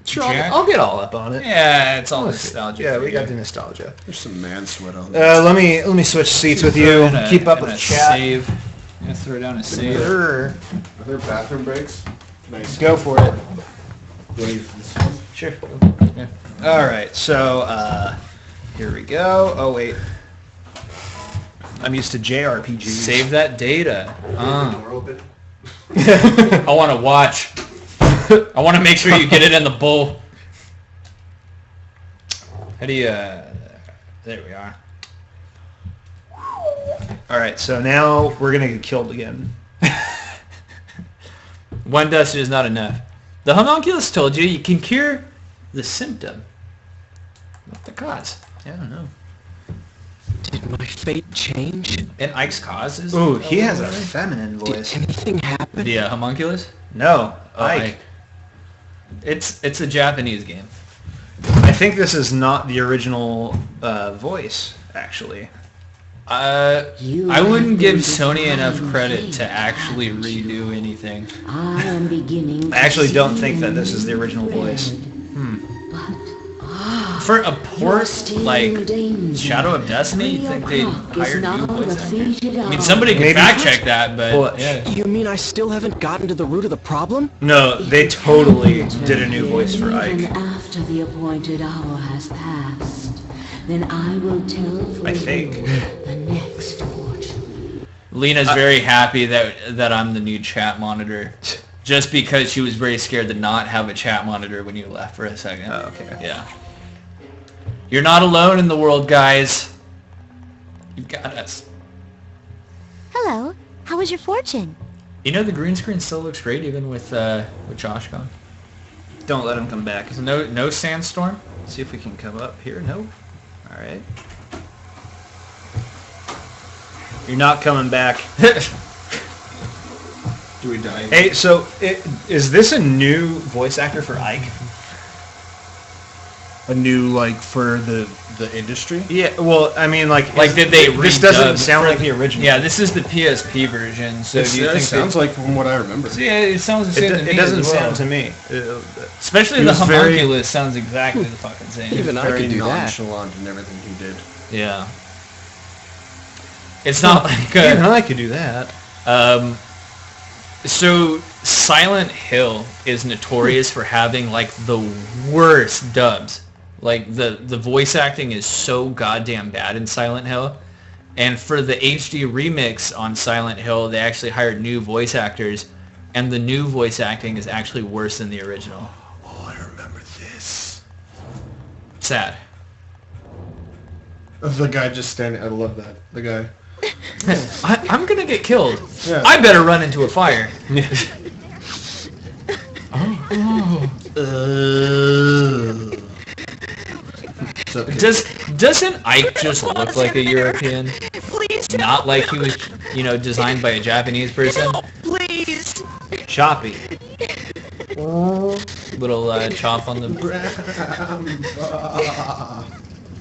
Sure, Jack? I'll get all up on it. Yeah, it's all nostalgia. Yeah, for we you. got the nostalgia. There's some man sweat on there. Let me switch seats with you. Keep up with the chat. Save. I'm gonna throw down a save. Sure. Are there bathroom breaks? Nice. Go for it. Wave this one. Sure. Yeah. All right. So here we go. Oh wait. I'm used to JRPGs. Save that data. Door open. I want to watch. I want to make sure you get it in the bowl. How do you... there we are. All right. So now we're gonna get killed again. One dust is not enough. The homunculus told you can cure the symptom, not the cause. Yeah, I don't know. Did my fate change? And Ike's cause is... Ooh, he has a feminine Did voice. anything happen? The homunculus? No, Oh, Ike. It's a Japanese game. I think this is not the original voice, actually. I wouldn't give Sony enough credit to actually redo anything. I am beginning. I actually don't think that this is the original voice. For a port like Shadow of Destiny, you think they'd hire new voice actors? I mean, somebody could fact check that, but yeah. You mean I still haven't gotten to the root of the problem? No, they totally did a new voice for Ike. Even after the appointed hour has passed, then I will tell for I think. you the next fortune. Lena's very happy that I'm the new chat monitor. Just because she was very scared to not have a chat monitor when you left for a second. Oh, okay. Yeah. You're not alone in the world, guys. You've got us. Hello. How was your fortune? You know, the green screen still looks great even with Josh gone. Don't let him come back. No sandstorm? See if we can come up here. Nope. All right. You're not coming back. Do we die? Hey, so is this a new voice actor for Ike? A new, like, for the industry? Yeah, well, I mean, like did they this doesn't sound like the original. Yeah, this is the PSP version. So do you think sounds like from what I remember? Yeah, it sounds the same to me. It doesn't as well. sound to me. Especially the homunculus sounds exactly the fucking same. Even I could do that. Nonchalant in everything he did. Yeah. It's not like even I could do that. So Silent Hill is notorious for having like the worst dubs. Like the voice acting is so goddamn bad in Silent Hill. And for the HD remix on Silent Hill, they actually hired new voice actors, and the new voice acting is actually worse than the original. Oh, I remember this. Sad. The guy just standing. I love that. The guy. I'm gonna get killed. Yeah. I better run into a fire. Doesn't Ike just look like a European? Please. Not like he was, designed by a Japanese person. Please. Choppy. Little chop on the.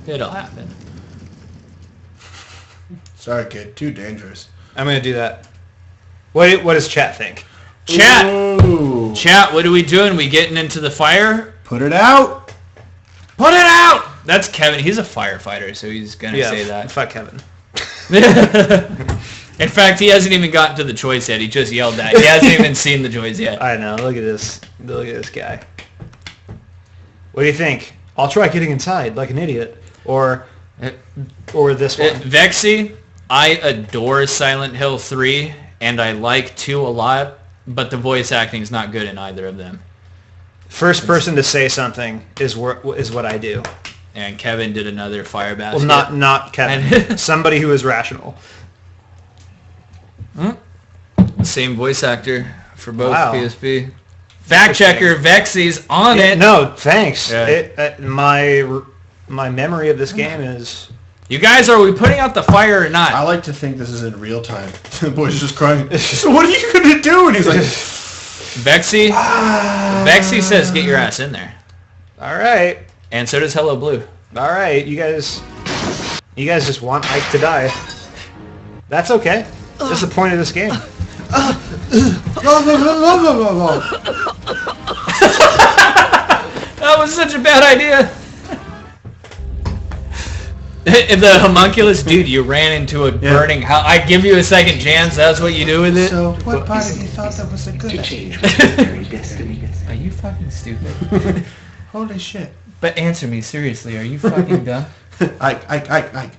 It'll happen. Sorry, kid. Too dangerous. I'm gonna do that. What does chat think? Chat. Ooh. Chat. What are we doing? We getting into the fire? Put it out. Put it out. That's Kevin. He's a firefighter, so he's gonna say that. Fuck Kevin. In fact, he hasn't even gotten to the choice yet. He just yelled that. He hasn't even seen the choice yet. I know. Look at this. Look at this guy. What do you think? I'll try getting inside like an idiot, or this one. Vexy, I adore Silent Hill 3, and I like 2 a lot, but the voice acting is not good in either of them. First person to say something is what I do. And Kevin did another fire basket. Well, not Kevin. Somebody who is rational. Same voice actor for both Wow. PSP. Fact checker Vexy's on it. No, thanks. Yeah. My memory of this game is... You guys, are we putting out the fire or not? I like to think this is in real time. The boy's just crying. So what are you going to do? And he's like... Vexy? Vexy says get your ass in there. All right. And so does Hello Blue. All right. You guys just want Ike to die. That's okay. That's the point of this game. That was such a bad idea. The homunculus, dude, you ran into a burning house. I give you a second chance. That's what you do with it. So what part of you thought that was a good To change planetary destiny. Are you fucking stupid? Holy shit. But answer me seriously. Are you fucking dumb? Ike.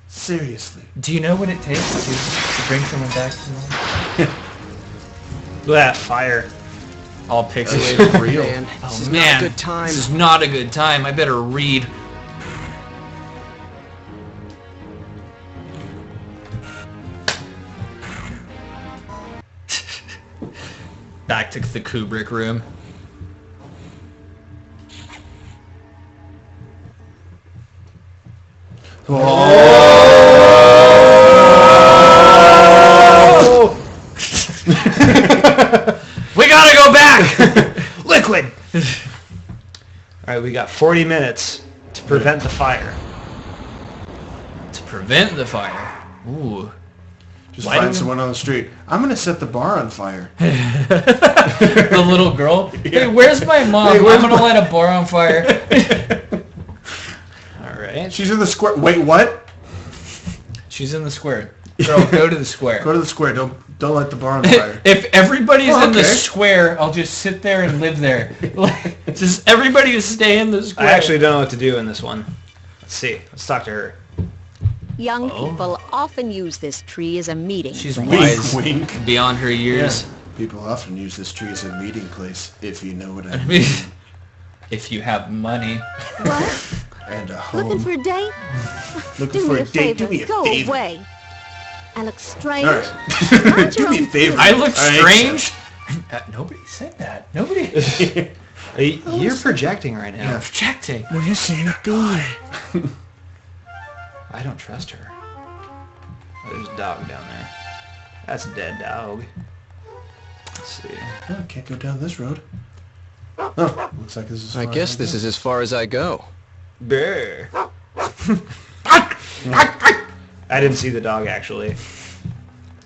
Seriously. Do you know what it takes to bring someone back to life? Look at that fire. All pixelated. Real. Man, Oh this is man, not a good time. this is not a good time. I better read. Back to the Kubrick room. We gotta go back! Liquid! All right, we got 40 minutes to prevent the fire. To prevent the fire. Ooh. Just find someone on the street. I'm going to set the bar on fire. The little girl? Yeah. Hey, where's my mom? I'm going to light a bar on fire. All right. She's in the square. Wait, what? She's in the square. Girl, go to the square. Go to the square. Don't light the bar on fire. If everybody's in the square, I'll just sit there and live there. Just everybody just stay in the square. I actually don't know what to do in this one. Let's see. Let's talk to her. Young people often use this tree as a meeting She's place. wise, wink. Beyond her years. Yeah. People often use this tree as a meeting place, if you know what I mean. If you have money. What? And a home. Looking for a date? Looking Do for me a date? favor. Do me a Go favor. away. I look strange. All right. Do me a favor. I look strange? Nobody said that. Nobody. You're projecting right now. You're projecting. Where's Santa going? I don't trust her. Oh, there's a dog down there. That's a dead dog. Let's see. Oh, can't go down this road. Oh, looks like this is. I guess this is as far as I go. Bear. I didn't see the dog actually.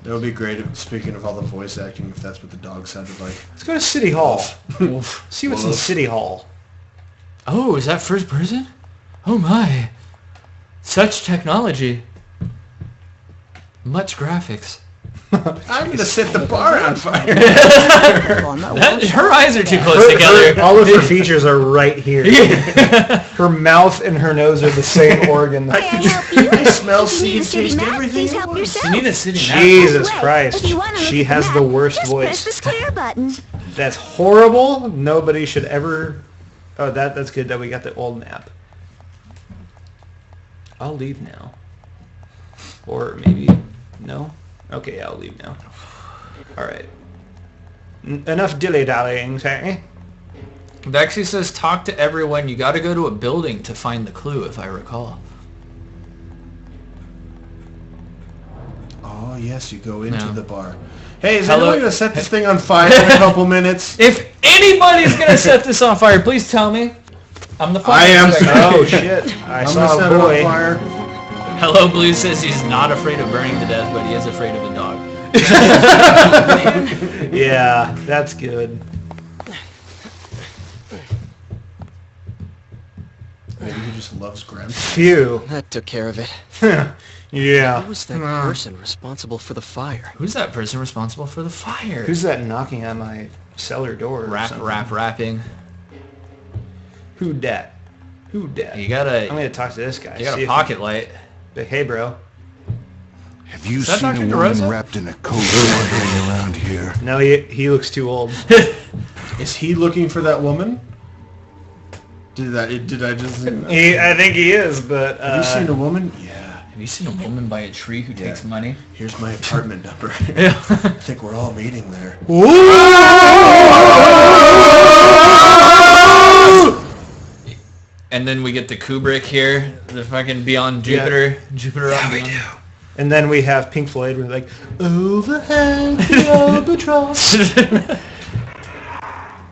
That would be great. Speaking of all the voice acting, if that's what the dog sounded like. Let's go to City Hall. See what's in City Hall. Oh, is that first person? Oh my. Such technology. Much graphics. I'm going to set the bar on fire. Her eyes are too close together. All of her features are right here. Her mouth and her nose are the same organ. I help you? I smell, see, and City taste map, everything. please help yourself. You need a city map. Jesus Right. Christ. If you wanna look She at the has map, the worst just voice. press this clear button. That's horrible. Nobody should ever... Oh, that's good that we got the old map. I'll leave now. Or maybe... No? Okay, I'll leave now. Alright. Enough dilly-dallying, eh? Bexy says, talk to everyone. You got to go to a building to find the clue, if I recall. Oh, yes, you go into the bar. Hey, is Hello? anyone going to set this thing on fire in a couple minutes? If anybody's going to set this on fire, please tell me. I'm the fire I am. inspector. Oh, shit. I I'm saw going to set a it boy. on fire. Hello Blue says he's not afraid of burning to death, but he is afraid of a dog. Yeah, that's good. Maybe he just loves Graham. Phew. That took care of it. Yeah. Who was that person responsible for the fire? Who's that person responsible for the fire? Who's that knocking on my cellar door? or something? Rapping. Who dat? Who dat? You gotta. I'm gonna talk to this guy. You got see a if pocket light. Hey, bro. Have you Is that seen Dr. a DeRosa? woman wrapped in a coat wandering around here? No, he looks too old. Is he looking for that woman? Did I just... I think he is, but... Have you seen a woman? Yeah. Have you seen a woman by a tree who takes money? Here's my apartment number. Yeah. I think we're all meeting there. And then we get the Kubrick here, the fucking Beyond Jupiter. Yeah. Jupiter on Beyond. And then we have Pink Floyd. We're like, overhead the albatross.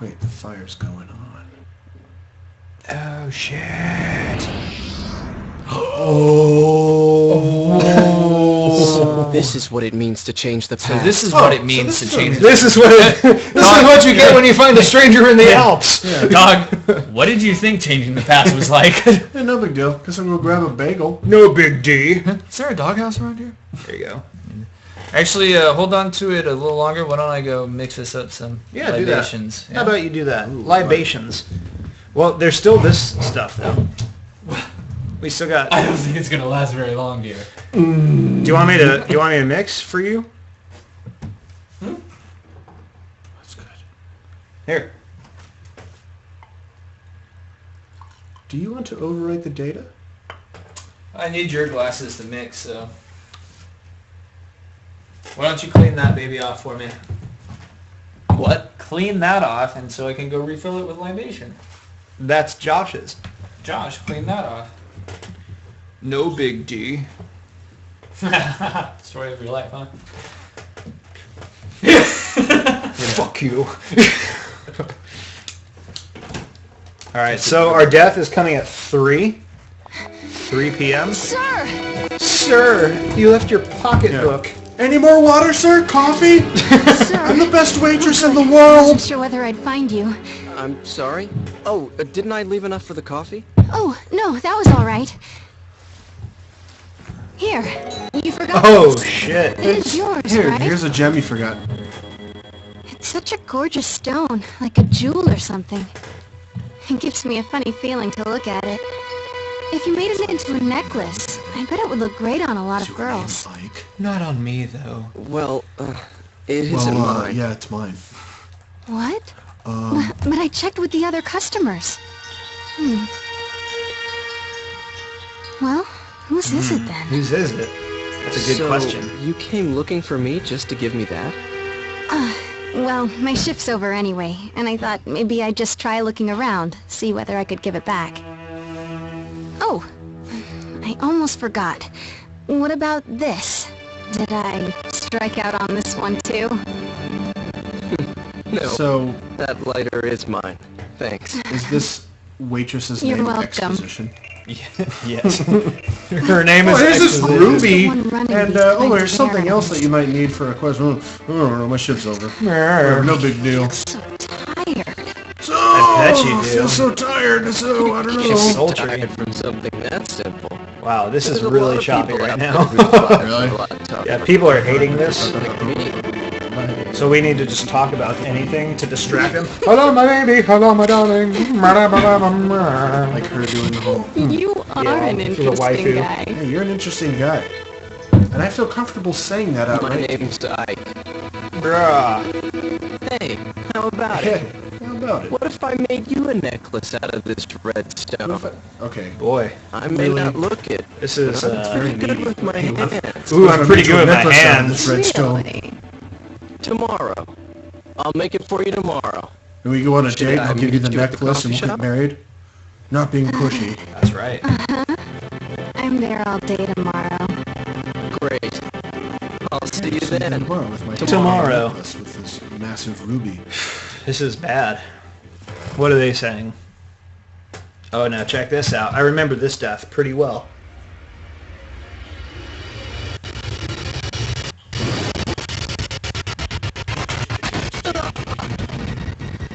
Wait, the fire's going on. Oh, shit. So this is what it means to change the past. So this is what it means to change. This is what you get when you find a stranger in the Alps. Yeah. Dog, what did you think changing the past was like? Yeah, no big deal. Guess I'm gonna grab a bagel. No big D. Is there a doghouse around here? There you go. Actually, hold on to it a little longer. Why don't I go mix this up some Yeah, libations? do that. How about you do that? Libations. Well, there's still this stuff, though. We still got... I don't think it's gonna last very long here. Do you want me to mix for you? That's good. Here. Do you want to overwrite the data? I need your glasses to mix, so... Why don't you clean that baby off for me? What? Clean that off, and so I can go refill it with libation. That's Josh's. Josh, clean that off. No big D. Story of your life, huh? Fuck you. Alright, so our death is coming at 3. 3 p.m. Sir! Sir, you left your pocketbook. Any more water, sir? Coffee? Sir! I'm the best waitress in the I world! wasn't sure whether I'd find you. I'm sorry? Oh, didn't I leave enough for the coffee? Oh, no, that was all right. Here, you forgot. Oh, shit. It is yours, Here, right? here's a gem you forgot. It's such a gorgeous stone, like a jewel or something. It gives me a funny feeling to look at it. If you made it into a necklace, I bet it would look great on a lot of girls. Not on me, though. Well, it isn't mine. Yeah, it's mine. What? But I checked with the other customers. Well, whose is it then? Whose is it? That's a good question. You came looking for me just to give me that? Well, my shift's over anyway, and I thought maybe I'd just try looking around, see whether I could give it back. Oh, I almost forgot. What about this? Did I strike out on this one too? No. So, that lighter is mine. Thanks. is this waitress's You're name welcome. Exposition? Yes. Her name is here's this Exposition. Ruby, The one running and these kinds there's of something else that errands. you might need for a question. I don't know, my shift's over. No big deal. So tired. So, I bet you do. feel so tired, so I don't She's know. sultry. Tired from something that simple. Wow, this is There's a really lot of choppy people right out now. there whose lives Really? are a lot tougher Yeah, people are hating this. like me. So we need to just talk about anything to distract them. Hello, my baby. Hello, my darling. Like her doing the whole, You are an for the interesting waifu. guy. hey, you're an interesting guy. And I feel comfortable saying that My outright. name's Ike. Bruh. Hey, how about it? Hey, how about it? What if I made you a necklace out of this red stone? Okay. Boy, I may Really? not look it. this is, Pretty good with my hands. ooh, I'm pretty good with my Necklace out of hands. this red stone. Really? Tomorrow. I'll make it for you tomorrow. And we go on a Should date, I I'll give you the meet you at the necklace and coffee we'll get shop? married. Not being pushy. That's right. I'm there all day tomorrow. Great. I'll see you See you then. tomorrow with my Tomorrow. necklace with this massive ruby. This is bad. What are they saying? Oh, now check this out. I remember this death pretty well.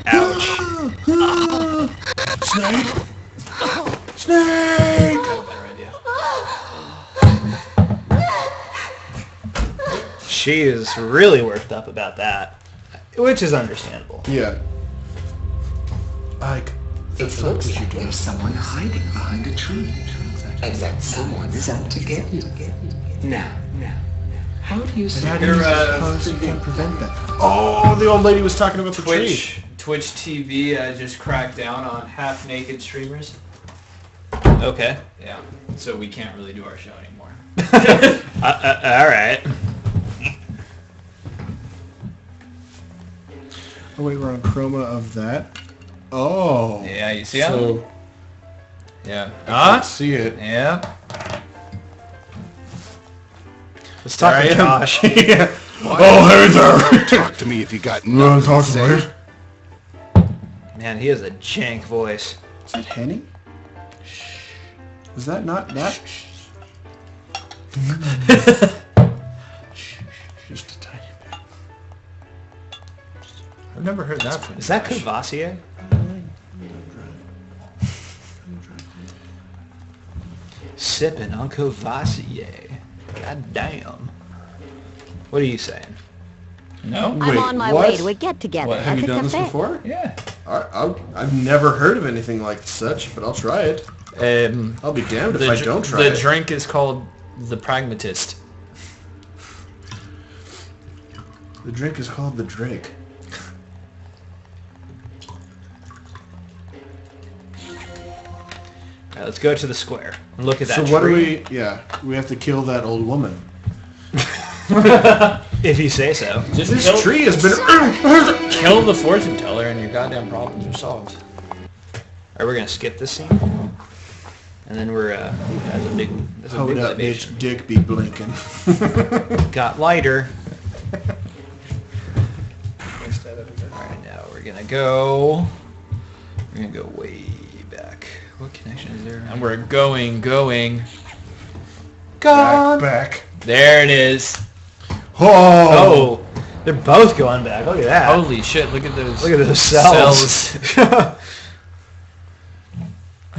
Ouch. Snake! Snake! She is really worked up about that, which is understandable. Yeah. Ike, the It fuck looks is you like doing? there's someone hiding behind a tree. And that someone is out to get you. Now, how do you And say how do you suppose you can prevent that? Oh, the old lady was talking about the tree. Twitch TV just cracked down on half-naked streamers. Okay. Yeah, so we can't really do our show anymore. All right. Oh wait, we're on chroma of that. Oh. Yeah, you see how? So, Yeah. I see it. Yeah. Let's talk to Josh. Yeah. Oh, hey there. Talk to me if you got You want nothing to to talk say. about it? Man, he has a jank voice. Is that Henny? Is that not that? Just a tiny bit. I've never heard that from. Is that Cavassier? Sipping on Cavassier. God damn. What are you saying? No? I'm on my way to a get-together What, at have you the done this cafe. before? Yeah. I've never heard of anything like such, but I'll try it. I'll be damned if I don't try The it. drink is called the Pragmatist. The drink is called the Drake. All right, let's go to the square and look at that So tree. what do we? Yeah, we have to kill that old woman. If you say so. Just This tree has been. kill the fortune teller and your goddamn problems are solved. Alright, we're gonna skip this scene. And then we're that's a big Hold up, libation. bitch. Dick be blinking. Got lighter. Alright, now we're gonna go way back. What connection is there? And we're going. Gone. Back. There it is. Oh, they're both going back. Look at that. Holy shit! Look at those. Look at those cells.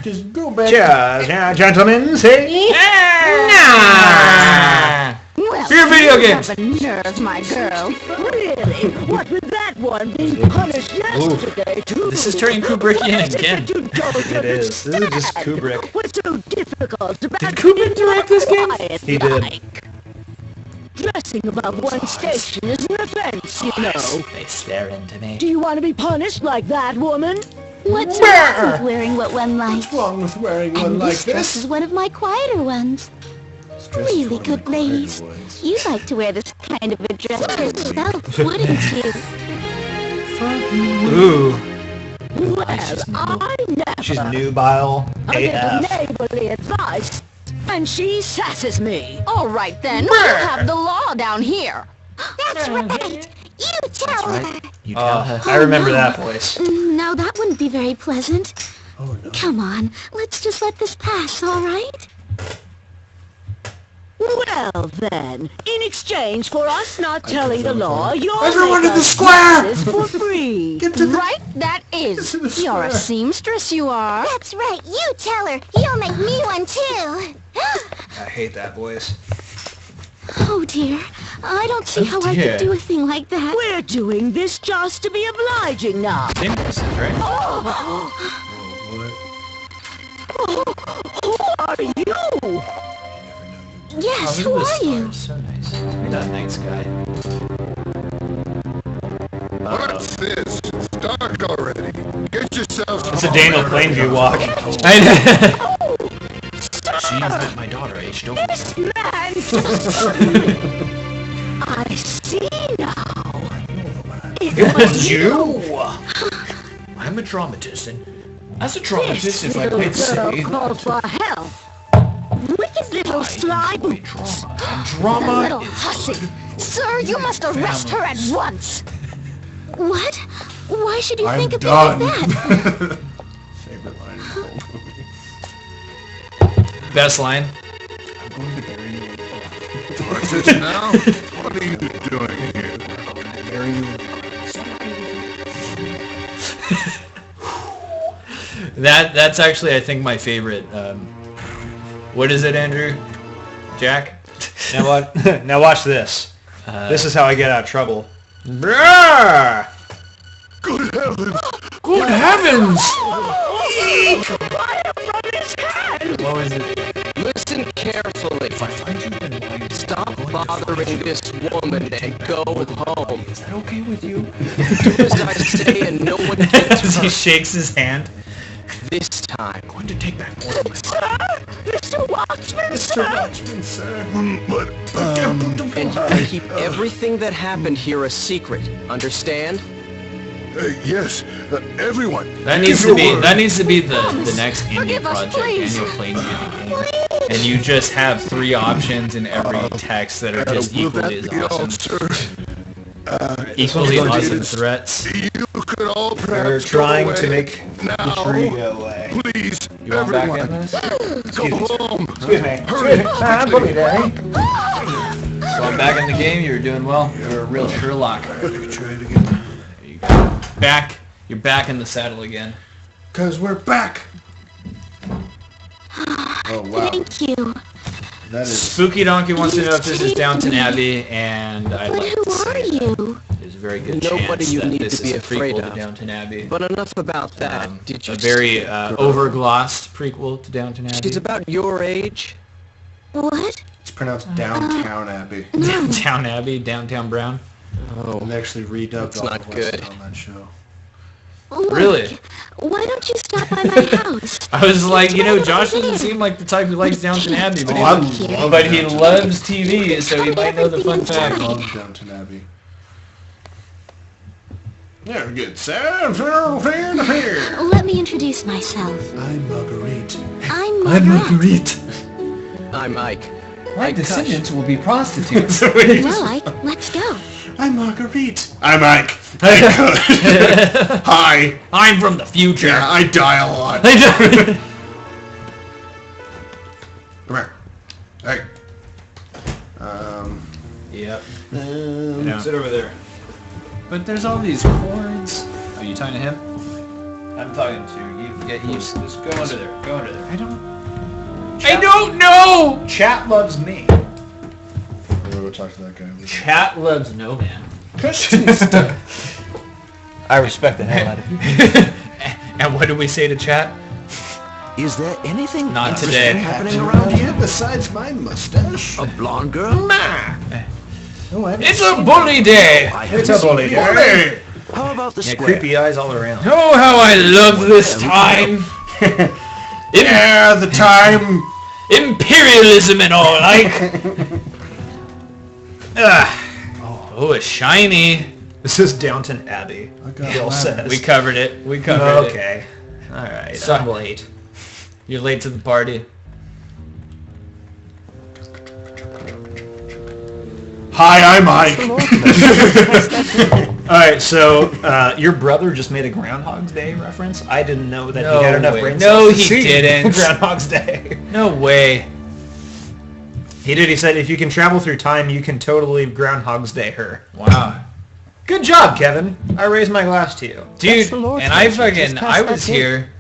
Just go back. Cheers, gentlemen. Say nah. Well, For your video games. have a nerve, my girl. Really? What with that one being punished yesterday, too? This is turning Kubrickian again. It is. This is just Kubrick. What's so difficult about Did Kubrick direct this game? He did. Dressing above one station is an offense, you know. They stare into me. Do you want to be punished like that, woman? What's wrong with wearing what one likes? What's wrong with wearing one And like this dress this? is one of my quieter ones. Really good ladies. You'd like to wear this kind of a dress yourself, wouldn't you? Ooh. Well, I never. She's nubile I give her AF. neighborly advice, and she sasses me. All right then, we'll have the law down here. That's right. You tell her. You tell her. I remember that voice. Now that wouldn't be very pleasant. Oh no. Come on, let's just let this pass, all right? Well then, in exchange for us not telling the law, you'll Everyone make in the us square! dresses for free. Right, that is. You're a seamstress, you are. That's right. You tell her. You'll make me one too. I hate that voice. Oh dear. I don't see how I dear. could do a thing like that. We're doing this just to be obliging now. Seamstresses, right? Who are you? Yes, who are you? So nice. That nice guy. What's this? It's dark already. Get yourselves. It's a Daniel Plainview walk. She's met my daughter, aged over. This man. I see now. It was you. I'm a dramatist, and as a dramatist, if I might say, Call for help. Wicked little slide. drama Little hussy. Sir, you must arrest her at once. What? Why should you I'm think of done. it like that? Favorite line in the whole movie. Best line. I'm going to bury you. What's this now? What are you doing here? Bury you. That's actually, I think, my favorite. What is it, Andrew? Jack? Now what? Now watch this. This is how I get out of trouble. Brrr! Good heavens! Good heavens! Fire from his hand. What was it? Listen carefully. If I find you in line, Stop bothering this woman and go home. is that okay with you? Do as I say and no one gets As he hurt. shakes his hand. This time. I'm going to take back more of my life. Mr. Watchman, Mr. Watchman, sir. But, And you keep everything that happened here a secret. Understand? yes, everyone. That give needs to your be word. the next indie Forgive us, project, please. Daniel Plainview game. And you just have 3 options in every text that are just Will equally that as be all, awesome. sir? Equally It awesome is- threats. You could all They're perhaps trying go to away make now. the tree go away. Please, You want back in everyone, this? go home. Excuse me. Hurry. Put me there. So I'm back in the game. You're doing well. You're a real Sherlock. Try it again. There you go. Back. You're back in the saddle again. Because we're back. Oh, wow. Thank you. That is... Spooky Donkey wants to know if this is Downton Abbey, and I'd But like who to say are that you? there's a very good Nobody chance you that need this to be is a afraid prequel to of. Downton Abbey. But enough about that. Did you A very see a girl? overglossed prequel to Downton Abbey. She's about your age. What? It's pronounced Downtown Abbey. Downtown Abbey, Downtown Brown. Oh, And they actually redubbed That's all not of West good. on that show. Look, Really? Why don't you stop by my house? I was like, you know, Josh doesn't seem like the type who likes Downton Abbey, but, Oh, I he, love but he Downton loves TV, so he might know the fun I fact. love Downton Abbey. Yeah, good. I'm Let me introduce myself. Marguerite. I'm Margaret. I'm Ike. My Ike descendants will be prostitutes. Well, Ike, let's go. I'm Marguerite. I'm Ike. Hi. I'm from the future. Yeah, I die a lot. Hey. Yep. Sit over there. But there's all these cords. Are you talking to him? I'm talking to you. Get used to this. Go under there. Go under there. I don't know! Chat loves me. I'm gonna go talk to that guy. Chat loves no man. I respect the hell out of you. And what do we say to chat? Is there anything Not interesting today. happening around here? Besides my mustache. A blonde girl? It's a bully day! It's a bully day. How about the Yeah, square? creepy eyes all around. Oh, how I love this time! Yeah, the time. Imperialism and all, like. Oh, it's shiny. This is Downton Abbey. Bill says. We covered it. We covered it. Okay. All right. So- I'm late. You're late to the party. Hi, I'm Mike. All right. So your brother just made a Groundhog's Day reference. I didn't know that he had enough brain cells to see didn't. Groundhog's Day. No way. He did. He said if you can travel through time, you can totally Groundhog's Day her. Wow. Good job, Kevin. I raise my glass to you. Dude, and I was here,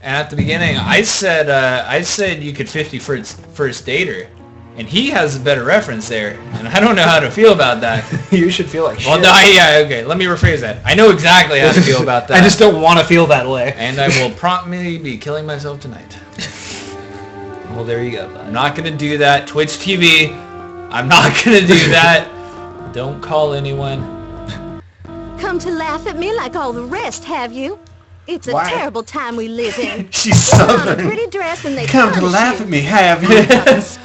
and at the beginning, I said you could 50 first dater, and he has a better reference there, and I don't know how to feel about that. You should feel like shit. Well, no, yeah, okay, let me rephrase that. I know exactly how to feel about that. I just don't want to feel that way. And I will promptly be killing myself tonight. Well, there you go. I'm not going to do that. Twitch TV, I'm not going to do that. Don't call anyone. Come to laugh at me like all the rest, have you? It's a Why? terrible time we live in. She's Put on a Southern. pretty dress and they Come to punish laugh you. at me, have you? Because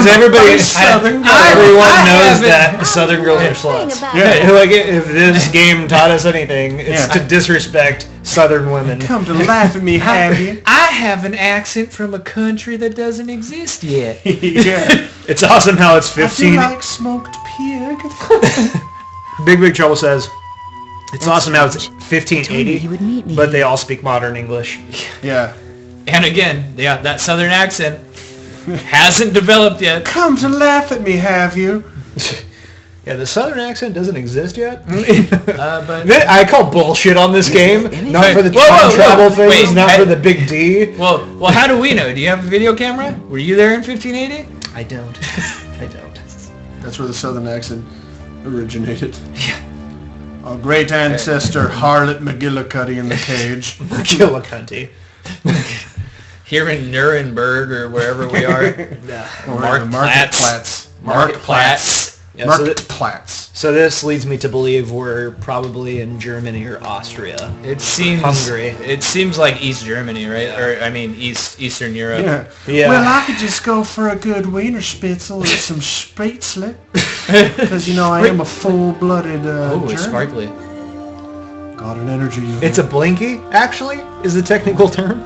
everybody, Southern everyone knows haven't- that Southern girls are sluts. Yeah, like if this game taught us anything, it's to disrespect Southern women. Come to laugh at me, have you? I have an accent from a country that doesn't exist yet. Yeah. It's awesome how it's I 15. feel like smoked pig. Big Trouble says, it's awesome how it's 1580, but they all speak modern English. Yeah. And again, yeah, that Southern accent hasn't developed yet. Come to laugh at me, have you? Yeah, the Southern accent doesn't exist yet. But I call bullshit on this game. Not Wait, for the whoa, time whoa, travel whoa, things, wait, not for the big D. well, how do we know? Do you have a video camera? Were you there in 1580? I don't. I don't. That's where the Southern accent originated. Yeah. Our great ancestor Harlot McGillicuddy in the cage. McGillicuddy. Here in Nuremberg or wherever we are. Marktplatz. Marktplatz. Yeah, Marktplatz. So this leads me to believe we're probably in Germany or Austria. It seems Hungary. It seems like East Germany, right? Or I mean Eastern Europe. Yeah. Yeah. Well, I could just go for a good wiener spitzel or some spätzle. Because, you know, I am a full-blooded Oh, German. it's sparkly. Got an energy. It's a blinky, actually, is the technical term.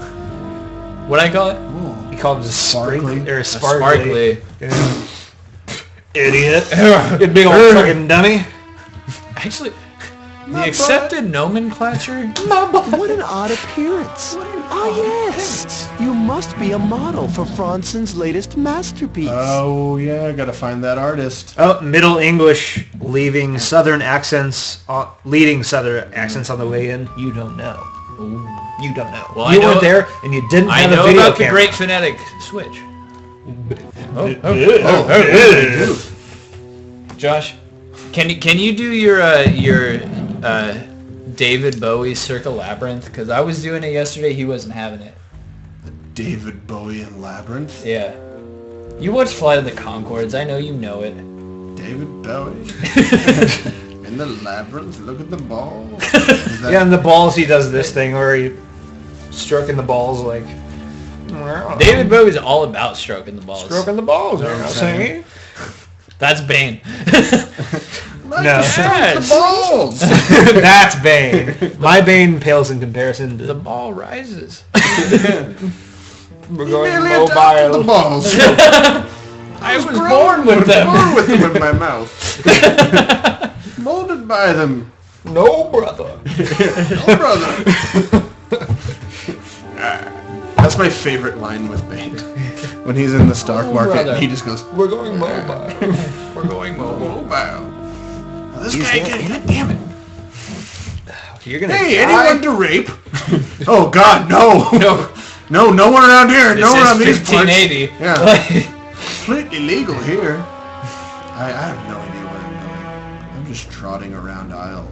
What I call it? Oh. You call it a Sparkly. sparkly. Or a A sparkly. sparkly. Idiot. You big old fucking dummy. Actually, the accepted nomenclature. What an odd appearance. Oh, yes. You must be a model for Fronson's latest masterpiece. Oh, yeah, gotta find that artist. Oh, Middle English leaving Southern accents, leading Southern accents on the way in. You don't know. You don't know. Well, you I know- weren't there, and you didn't I have a know video about the camera. great phonetic switch. Josh, can you do your David Bowie Circa Labyrinth? Because I was doing it yesterday. He wasn't having it. David Bowie and Labyrinth. Yeah. You watch Flight of the Conchords. I know you know it. David Bowie. In the labyrinth, look at the ball. Yeah, and the balls, he does this thing where he stroking the balls like... David Bowie's all about stroking the balls. Stroking the balls, you know what I'm saying? That's Bane. No. Yes. Balls. That's Bane. My Bane pales in comparison to... The ball rises. We're going Nearly adopted the mobile. balls. I was born with them. Born with them in my mouth. Molded by them. No, brother. No, brother. That's my favorite line with Bane. When he's in the stock market, and he just goes, "We're going mobile. We're going mobile." This guy can... God damn it. You're gonna Hey, die. anyone to rape? Oh, God, no. No one around here. No one around these parts. 1580. Yeah. Completely legal here. I have no idea where I'm going. I'm just trotting around aisles.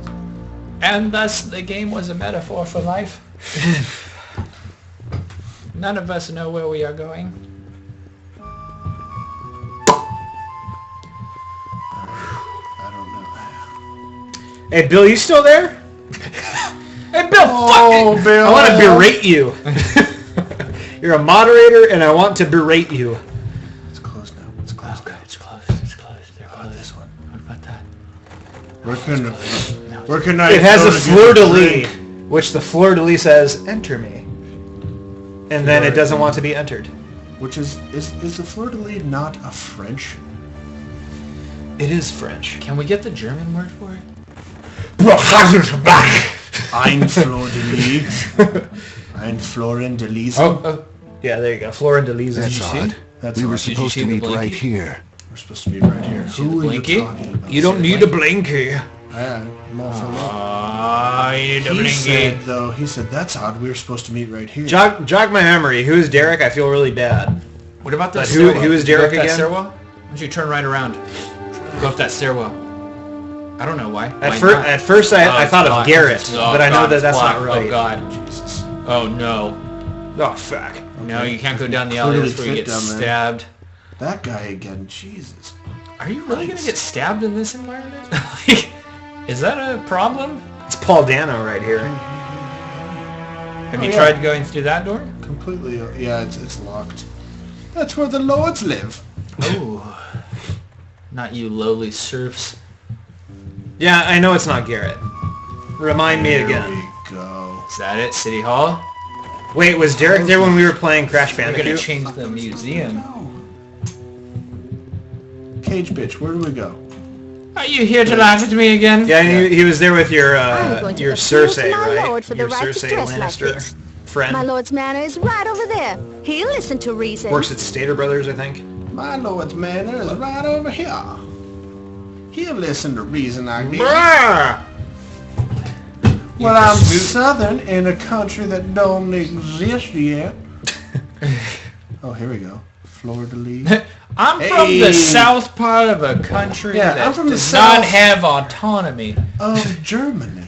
And thus the game was a metaphor for life. None of us know where we are going. I don't know. Hey, Bill, you still there? Hey, Bill, Oh, Bill. I want to berate you. You're a moderator, and I want to berate you. It's closed now. It's closed now. It's closed. It's closed. They're closed. This one. What about that? Where can I... It has go a to get fleur-de-lis, drink? which the fleur-de-lis says, enter me. And then it doesn't want to be entered. Which is the fleur-de-lis not a French? It is French. Can we get the German word for it? Ein fleur-de-lis. Ein fleur-de-lis. Oh, yeah, there you go. Fleur-de-lis. That's odd. We were supposed to meet right here. We're supposed to meet right here. Who are you Blinky? talking about? You don't need a blinky. I'm all for that. You need a He said, blinky. though, that's odd. We were supposed to meet right here. Jog my memory. Who is Derek? I feel really bad. What about that But stairwell? who is Did you go Derek up that again? stairwell? Why don't you turn right around? Go up that stairwell. I don't know why. At first I thought of Garrett, but I know that that's blocked. not right. Oh God. Jesus. Oh no. Oh fuck. No, you can't go down the alley. That's where you get Down there. stabbed. That guy again. Jesus. Are you really gonna get stabbed in this environment? Is that a problem? It's Paul Dano right here. Have you tried going through that door? Completely. Yeah, it's locked. That's where the lords live. Oh. Not you lowly serfs. Yeah, I know it's not Garrett. Remind me There again. we go. Is that it? City Hall? Wait, was Derek there when we were playing Crash We're gonna Bandicoot? change the museum. Cage bitch, where do we go? Are you here to laugh at me again? Yeah, he was there with your I'm going to appeal to Cersei, my right? lord for the Your right to Cersei dress like Lannister this. friend. My lord's manor is right over there. He'll listen to reason. Works at Stater Brothers, I think. My lord's manor is right over here. He'll listen to reason, I guess. Brah! Well, I'm southern in a country that don't exist yet. Oh, here we go. Fleur-de-lis. I'm from the south part of a country Yeah, that I'm from the does not south. have autonomy. Of Germany.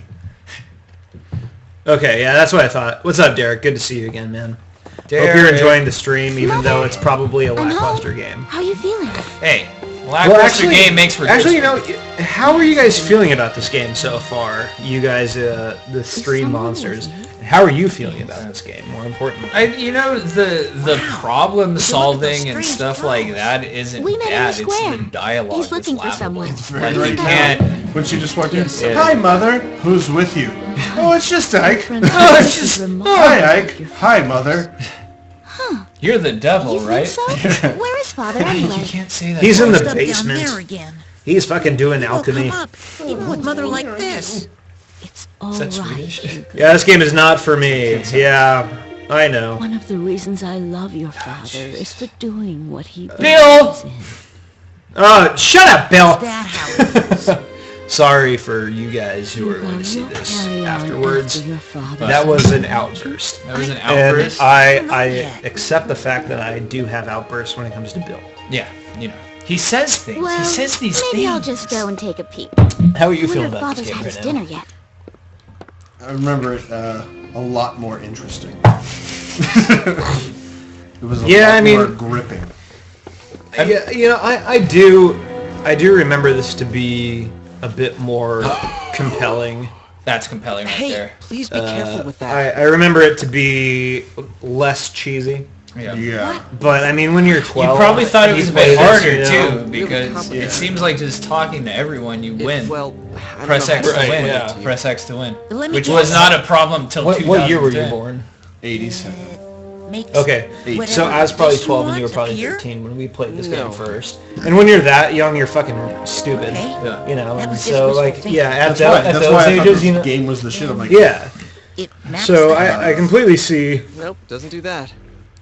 Okay, yeah, that's what I thought. What's up, Derek? Good to see you again, man. Hope you're Derek. enjoying the stream, even though it's probably a lackluster game. How are you feeling? Hey, lackluster game makes for Actually, good you know, how are you guys feeling about this game so far? You guys, the stream monsters. How are you feeling about this game? More importantly, You know, the problem solving and stuff like that isn't We met in bad. the It's square. the dialogue. He's looking that's for someone. laughable. Very Like, you right. can't. When she just walked in. Yeah. Hi, Mother. Who's with you? Oh, it's just Ike. Oh, it's just- Hi, Ike. Hi, Mother. You're the devil, You think right? so? Where is Father You anyway? can't say that. he's in the Stuff down there basement. again. He's fucking doing alchemy. Come up, even with mother like this. It's all Is that right. Swedish? Yeah, this game is not for me. Yeah, I know. One of the reasons I love your father is for doing what he Bill! believes in. Oh, shut up, Bill. That how it is. Sorry for you guys who are You going will to see not this carry on afterwards. after your father. That was an outburst. That was an And outburst. I accept the fact that I do have outbursts when it comes to Bill. Yeah, you know. He says things. Well, he says these maybe things. I'll just go and take a peek. How are you I feeling wonder if about Father's this game had his right dinner now? yet. I remember it a lot more interesting. It was a lot more gripping. Yeah, you know, I do remember this to be a bit more compelling. That's compelling right there. Please be careful with that. I remember it to be less cheesy. Yeah. But I mean, when you're 12, You probably thought it was a bit harder too, Really because complicated. it seems like just talking to everyone, you win. Well, I don't Press know X how to to win. explain it Yeah. to you. Press X to win. Let me Which guess. was not a problem till 2010. What year were you born? 87. Makes Okay, whatever so I was probably dish 12 and you were want probably appear? 13 when we played this No. game first. And when you're that young, you're fucking stupid. Okay. Yeah. You know, That and was so just wishful like, thinking. yeah, at, That's why at I those thought ages, you the know, game was the shit. I'm like, yeah. It maps So that. I completely see. Nope, doesn't do that.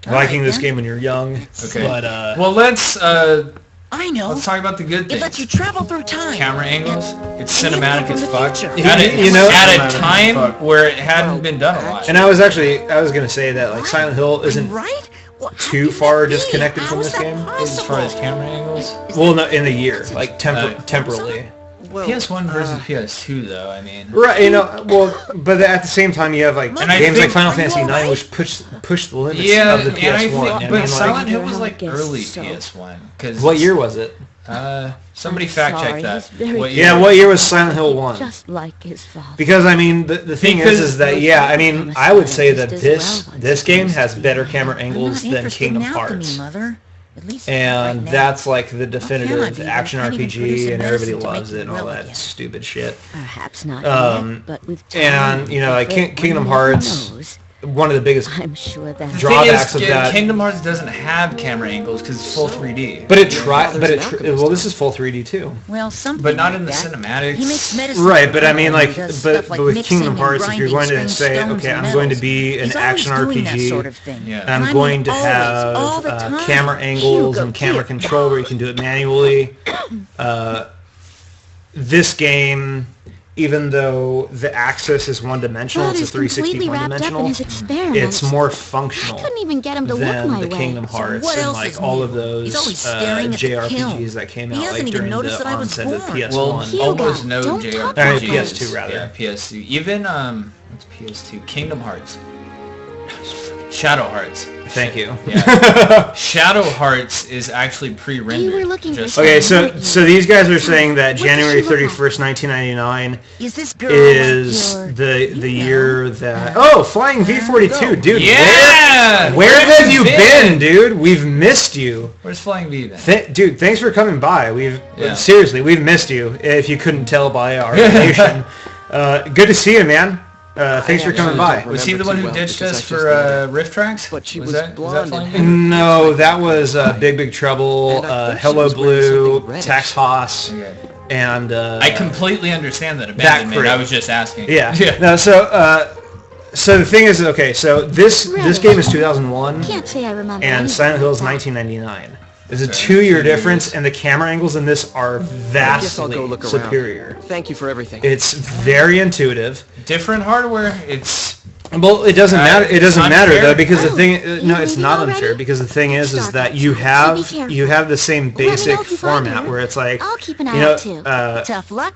liking this game when you're young. Okay. But well, let's I know. let's talk about the good things. It lets you travel through time. Camera angles. It's cinematic as fuck. At a time where it hadn't been done a lot. And I was gonna say that like Silent Hill isn't too far disconnected from this game as far as camera angles. Well, no, in the year, like temporally. PS1 versus PS2, though. I mean, right? But at the same time, you have like games like Final Fantasy IX, which push the limits of the PS1. But Silent Hill was like early PS1. What year was it? Somebody fact check that. What year was Silent Hill 1? Just like his father. Because I mean, the thing is that I would say that this game has better camera angles than Kingdom Hearts. And that's like the definitive action RPG, and everybody loves it and all that stupid shit. Perhaps not yet, but with time, and like Kingdom Hearts, one of the biggest drawbacks of that. Kingdom Hearts doesn't have camera angles because it's full 3D. But well, this is full 3D too. Well, something. But not in the cinematics. He makes medicine. Right, but I mean, but with Kingdom Hearts, if you're going to say, okay, I'm going to be an action RPG, sort of thing. And I'm going to have camera angles and camera control where you can do it manually. This game, even though the axis is one-dimensional, it's a 360 one-dimensional, it's more functional than the Kingdom Hearts and like all of those JRPGs that came out like during the onset of PS1. Well, almost no JRPGs. PS2 rather. Yeah, PS2. Even what's PS2? Kingdom Hearts. Shadow Hearts. Thank you. Yeah. Shadow Hearts is actually pre-rendered. You were looking for okay, so these guys are saying that January 31st, 1999 is the year that... Oh, Flying V42, dude. Yeah! Where have you been, dude? We've missed you. Where's Flying V then? Dude, thanks for coming by. Seriously, we've missed you, if you couldn't tell by our animation. Good to see you, man. Thanks for coming by. Was he the one who ditched us for Rift Tracks? But she was that No, that was Big Trouble, Hello Blue, Tax Hoss, and... I completely understand that abandonment. I was just asking. Yeah. No, so the thing is, okay, so this game is 2001, Can't say I remember and Silent Hill is 1999. There's a 2-year difference, and the camera angles in this are vastly superior. Thank you for everything. It's very intuitive. Different hardware. It's well, it doesn't matter. It doesn't matter though, because the thing. No, it's not unfair, because the thing is that you have the same basic format where it's like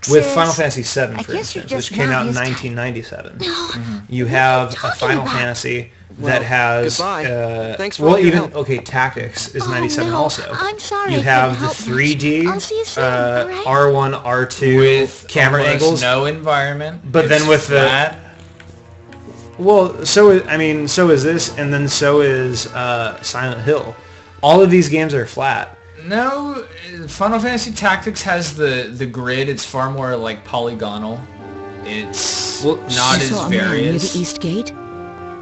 with Final Fantasy VII, for instance, which came out in 1997. You have a Final Fantasy that has Tactics is 97 also. I'm sorry. You have the 3D R1 R2 with camera angles, no environment, but then with flat. so is this, and then so is Silent Hill. All of these games are flat. No, Final Fantasy Tactics has the grid. It's far more like polygonal. It's not as various. Near the East Gate?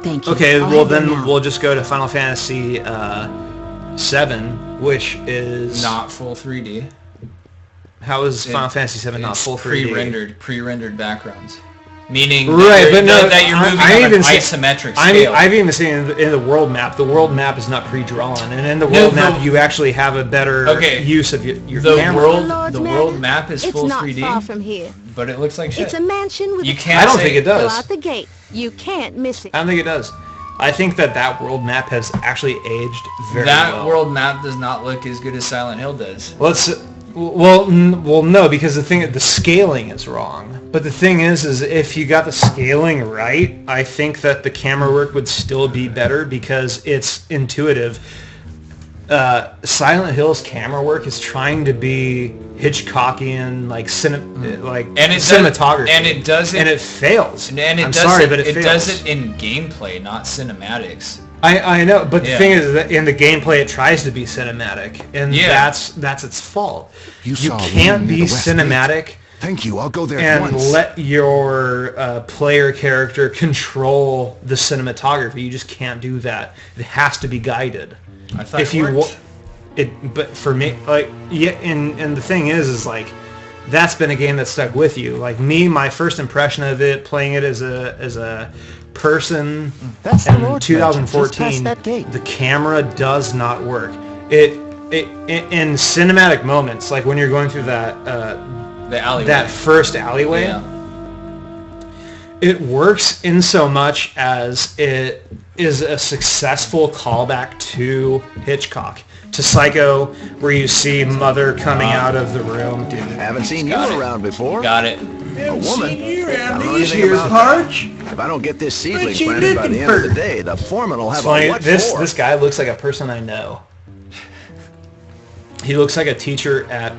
Thank you. Okay, well then we'll just go to Final Fantasy 7, which is not full 3D. How is Final Fantasy 7 not full 3D? Pre-rendered backgrounds. Meaning that you're moving on an isometric scale. I've even seen in the world map. The world map is not pre-drawn, and in the world map you actually have a better use of your camera. The world map is full 3D. It's not far from here. But it looks like shit. It's a mansion with I don't think it does. Go out the gate. You can't miss it. I don't think it does. I think that world map has actually aged very well. That world map does not look as good as Silent Hill does. Well, no, because the scaling is wrong. But the thing is if you got the scaling right, I think that the camera work would still be better because it's intuitive. Silent Hill's camera work is trying to be Hitchcockian, cinematography, and it doesn't, and it fails. And it does it in gameplay, not cinematics. I know, but the thing is that in the gameplay it tries to be cinematic, and that's its fault. You can't be cinematic. Thank you. I'll go there and let your player character control the cinematography. You just can't do that. It has to be guided. I thought but for me, and the thing is like that's been a game that stuck with you. Like me, my first impression of it, playing it as a person in 2014, the camera does not work. It in cinematic moments, like when you're going through that first alleyway, it works in so much as it is a successful callback to Hitchcock, to Psycho, where you see Mother coming out of the room. Dude, haven't seen you around before. Got it. A woman. I don't know these anything years, about Parch. that. If I don't get this seedling planted by the end of the day, the foreman will have a what for? This guy looks like a person I know. He looks like a teacher at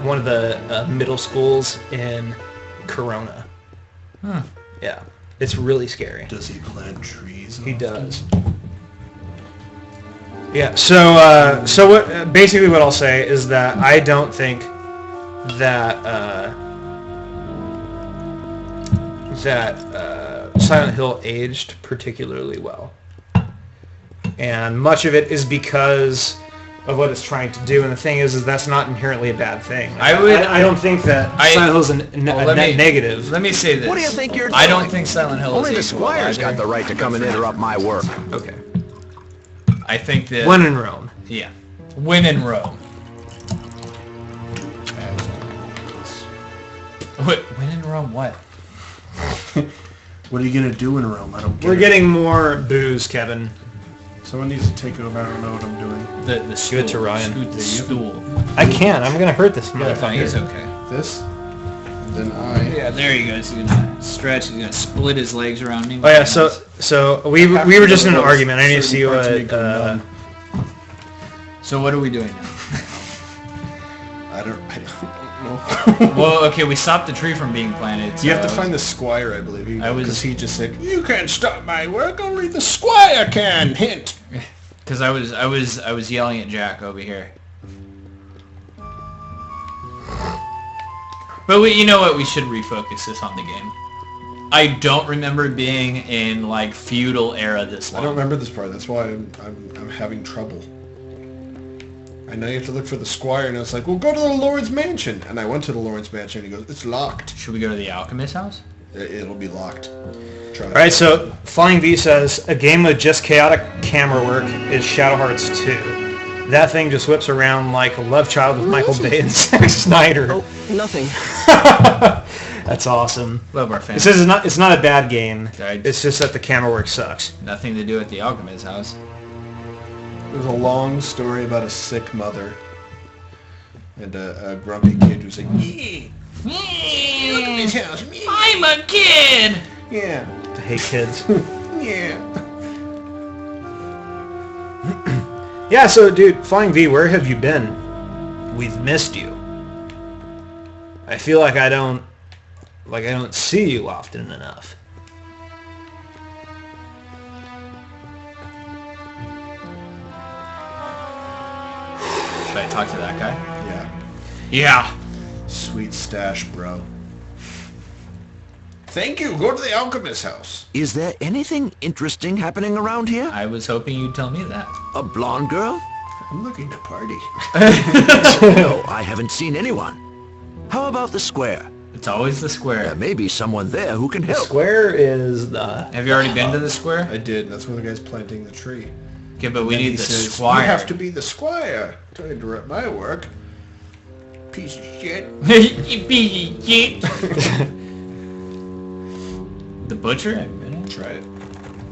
one of the middle schools in Corona. Huh. Yeah, it's really scary. Does he plant trees? He does. Yeah. So what? Basically, what I'll say is that I don't think that Silent Hill aged particularly well, and much of it is because of what it's trying to do. And the thing is that's not inherently a bad thing. I don't think that Silent Hill's a net negative. Let me say this. What do you think you're doing? I don't think Silent Hill Only is the Squire's got the right to come and interrupt my work. Okay. I think that... When in Rome. Yeah. When in Rome. What? When in Rome what? What are you going to do in Rome? I don't get We're it. getting more booze, Kevin. Someone needs to take over. I don't know what I'm doing. The stool. Give it to Ryan. Scoot the stool. I can't. I'm going to hurt this motherfucker. He's okay. This? And then I... Yeah, there he goes. He's going to stretch. He's going to split his legs around me. Oh yeah, so we were just in an argument. I need to see what... So what are we doing now? I don't know. Well, okay, we stopped the tree from being planted. You have to find the Squire, I believe. Because he just said, "You can't stop my work. Only the Squire can." Hint. Because I was yelling at Jack over here. But you know what? We should refocus this on the game. I don't remember being in like feudal era this long. I don't remember this part. That's why I'm having trouble. I know you have to look for the Squire, and I was like, well, go to the Lord's Mansion. And I went to the Lord's Mansion, and he goes, it's locked. Should we go to the Alchemist's house? It'll be locked. All right, so Flying V says, a game with just chaotic camera work is Shadow Hearts 2. That thing just whips around like a love child with Michael Bay and Zack Snyder. Oh, nothing. That's awesome. Love our fans. It says it's not a bad game. It's just that the camera work sucks. Nothing to do at the Alchemist's house. There's a long story about a sick mother and a grumpy kid who's like, Alchemist's house. I'm a kid. Yeah. I hate kids. Yeah. Yeah, so dude, Flying V, where have you been? We've missed you. I feel like I don't see you often enough. Should I talk to that guy? Yeah. Yeah. Sweet stash, bro. Thank you. Go to the Alchemist's house. Is there anything interesting happening around here? I was hoping you'd tell me that. A blonde girl? I'm looking to party. No, I haven't seen anyone. How about the Square? It's always the Square. There may be someone there who can help. Square is the... Have you already been to the Square? I did. That's where the guy's planting the tree. Okay, but we need the says, Squire. You have to be the Squire. Don't interrupt my work. Piece of shit. You piece of shit. The butcher? Try it.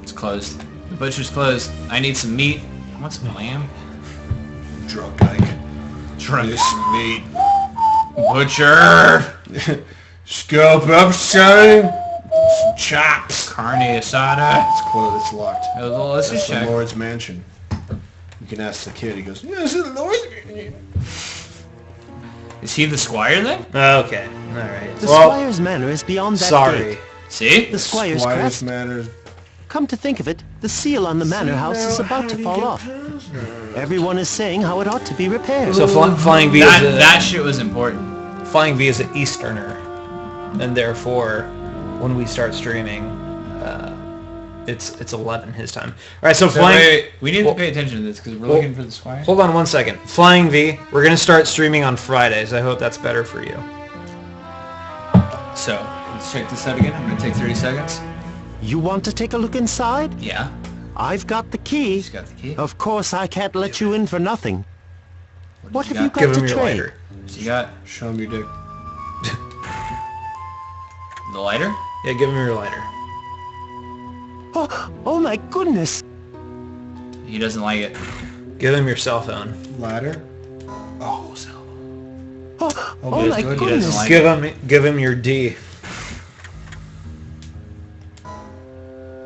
It's closed. The butcher's closed. I need some meat. I want some lamb. Drunk Ike. Drunk. This meat. Butcher. Scope up, son. Some chops. Carne asada. It's closed. It's locked. Well, let's That's just the check. Lord's Mansion. You can ask the kid. He goes, yeah, this is the Lord's Mansion. Is he the Squire then? Okay. All right. The Squire's manor is beyond that sorry. gate. See? The Squire's crest. Manor. Come to think of it, the seal on the manor house is about to fall off. Everyone is saying how it ought to be repaired. So Flying V that shit was important. Flying V is an Easterner, and therefore, when we start streaming, it's 11 his time. All right, so Flying. Wait, we need to pay attention to this because we're looking for the Squire. Hold on one second. Flying V, we're gonna start streaming on Fridays. I hope that's better for you. So, let's check this out again. I'm going to take 30 seconds. You want to take a look inside? Yeah. I've got the key. He's got the key. Of course, I can't let you in for nothing. What have you got Give to him your trade? lighter. So you got Show him your dick. the lighter? Yeah, give him your lighter. Oh my goodness! He doesn't like it. Give him your cell phone. Ladder? Oh, cell phone. Oh my good. He goodness! doesn't like Give him your D.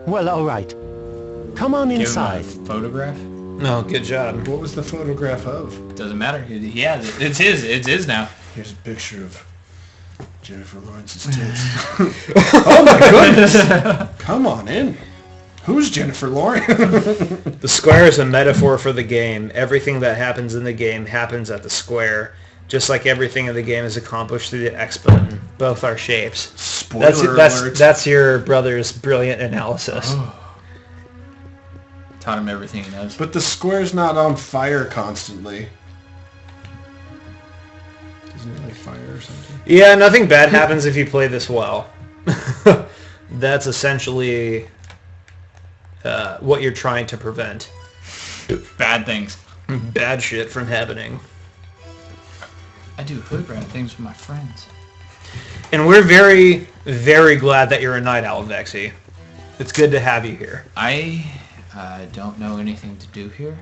Well, all right. Come on Give inside. him a photograph? No, good job. What was the photograph of? Doesn't matter. He has it. It's his. It's his now. Here's a picture of Jennifer Lawrence's tits. Oh my goodness! Come on in. Who's Jennifer Lawrence? The square is a metaphor for the game. Everything that happens in the game happens at the square. Just like everything in the game is accomplished through the X button. Both are shapes. Spoiler alert. That's your brother's brilliant analysis. Oh. Taught him everything he knows. But the square's not on fire constantly. Isn't it like fire or something? Yeah, nothing bad happens if you play this well. That's essentially what you're trying to prevent. Bad things. Bad shit from happening. I do hood rat things with my friends. And we're very, very glad that you're a night owl, Vexy. It's good to have you here. I don't know anything to do here.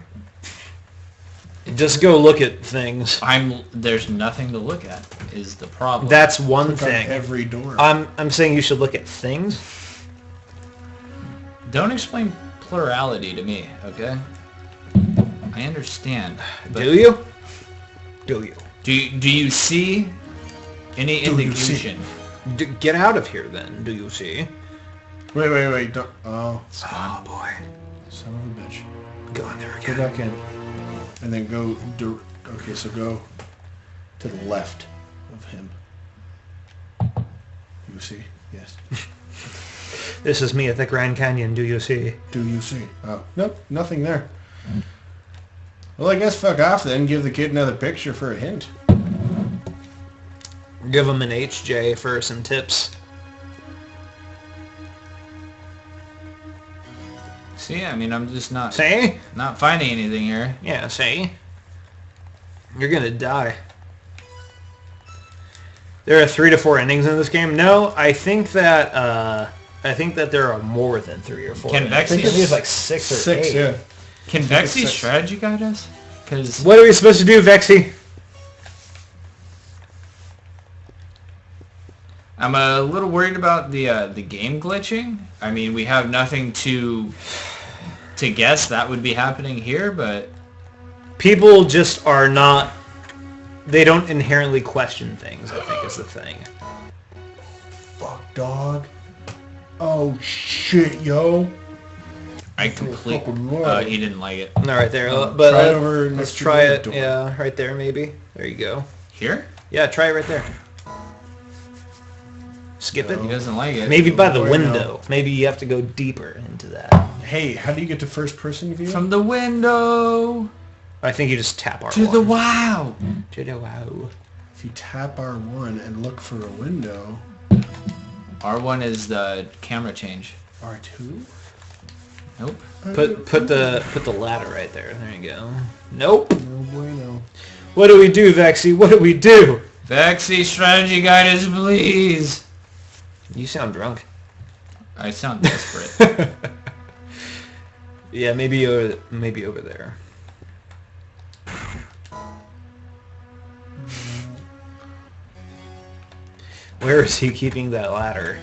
Just go look at things. There's nothing to look at is the problem. That's one Click on thing. every door. I'm saying you should look at things. Don't explain plurality to me, okay? I understand. But Do you? Do you? Do you see any indication? Get out of here then, do you see? Wait. Don't. Oh. Oh boy. Son of a bitch. Go in there Go again. back in. And then go... Okay, so go to the left of him. You see? Yes. This is me at the Grand Canyon, do you see? Do you see? Oh. Nope, nothing there. Well, I guess fuck off then. Give the kid another picture for a hint. Give him an HJ for some tips. See, I mean, I'm just not finding anything here. Yeah, see? You're gonna die. There are 3 to 4 endings in this game. No, I think that there are more than 3 or 4. Can I think Vexy- there's like 6 or 8. Yeah. Can Vexy strategy guide us? Because What are we supposed to do, Vexy? I'm a little worried about the game glitching. I mean, we have nothing to guess that would be happening here, but People just are not... They don't inherently question things, I think is the thing. Fuck, dog. Oh, shit, yo. I completely... he didn't like it. Not right there. But try it over let's next to try the it. door. Yeah, right there maybe. There you go. Here? Yeah, try it right there. Skip it. He doesn't like it. Maybe by the Where window. Maybe you have to go deeper into that. Hey, how do you get to first person view? From the window. I think you just tap R1. To the wow. To the wow. If you tap R1 and look for a window... R1 is the camera change. R2? Nope. Put the ladder right there. There you go. Nope. No bueno. What do we do, Vexy? What do we do? Vexy strategy guidance, please. You sound drunk. I sound desperate. Yeah, maybe over there. Where is he keeping that ladder?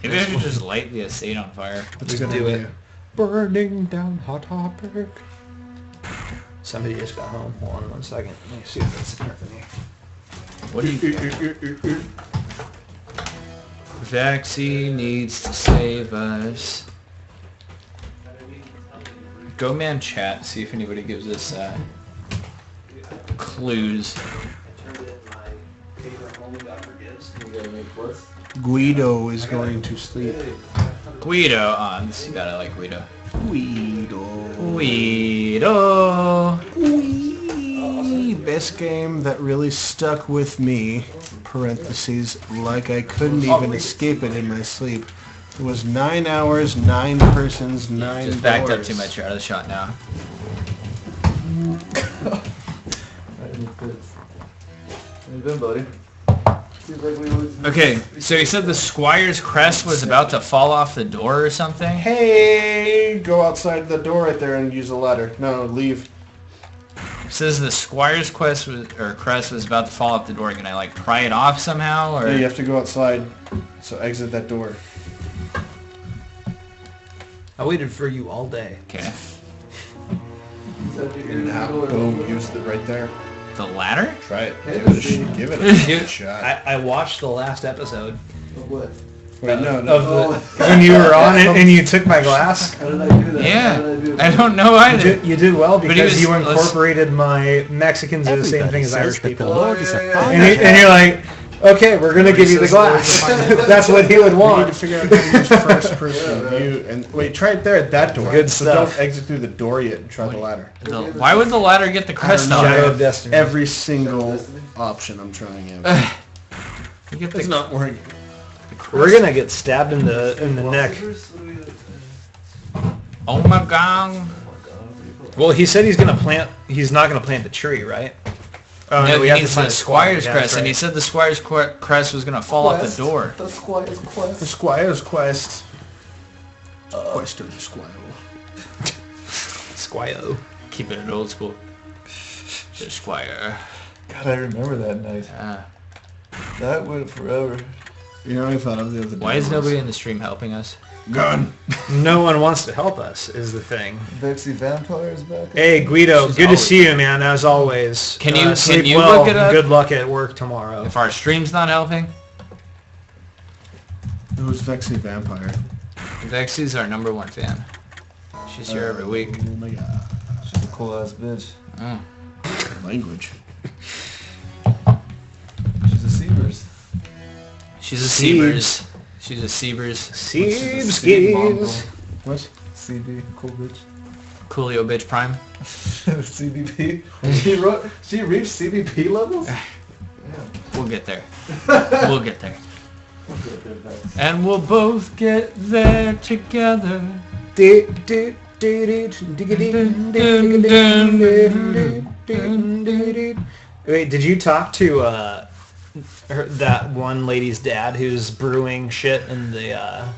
Maybe I should just light the estate on fire. Let's do it. Burning down hot topic. Somebody just got home. Hold on 1 second. Let me see if that's happening. What do you... Vexy needs to save us. Go man chat, see if anybody gives us clues. Guido is going to sleep. Guido on. You gotta like Guido. Best game that really stuck with me parentheses, like I couldn't even escape it in my sleep. It was 9 hours, 9 persons, 9 Just backed up too much. You're out of the shot now. How you been, buddy? Okay, so you said the Squire's crest was about to fall off the door or something? Hey, go outside the door right there and use a ladder. No, leave. It says the Squire's crest was about to fall off the door. Can I like pry it off somehow? Or Yeah, you have to go outside. So exit that door. I waited for you all day. Okay. Now, boom, use it right there. The ladder? Try it. Give it a shot. I watched the last episode. Of what? Wait, no. When you were on it and you took my glass. How did I do that? Yeah. I don't know either. You did well because you let's- incorporated my Mexicans are the same thing as Everybody Irish says that people. the Lord is a And you're like, okay, we're going to give you the glass. That's what he would We want. need to figure out how to use first person view. And wait, try it there at that door. Good so stuff. don't exit through the door yet and try the ladder. Why would the ladder get the crest on Shadow it? of Destiny. Every single option I'm trying in. You get It's the, not working. We're going to get stabbed in the neck. oh my god. Well, he said he's not going to plant the tree, right? Oh, No, we he have to needs find the a Squire. Squire's Yeah, crest, that's and he right. said the Squire's crest was going to fall off the door. The Squire's quest. The Squire's quest. Quest of the Squire. Squire. Keep it old school. The Squire. God, I remember that night. That went forever. You know what I thought of the other day? Why is nobody in the stream helping us? Gun. No one wants to help us, is the thing. Vexy Vampire is back. Hey, Guido, She's good to always- see you, man, as always. Can you sleep can you well, look it up? Good luck at work tomorrow. If our stream's not helping, Who's Vexy Vampire? Vexy's our #1 fan. She's here every week. Oh my god. She's a cool ass bitch. Mm. Language. She's a Seavers. She's a Seavers. She's a Seavers. Seebskis. What? CB, cool bitch. Coolio bitch prime. CBP. She reached CBP levels? We'll get there. We'll get there. And we'll both get there together. Wait, did you talk to that one lady's dad who's brewing shit in the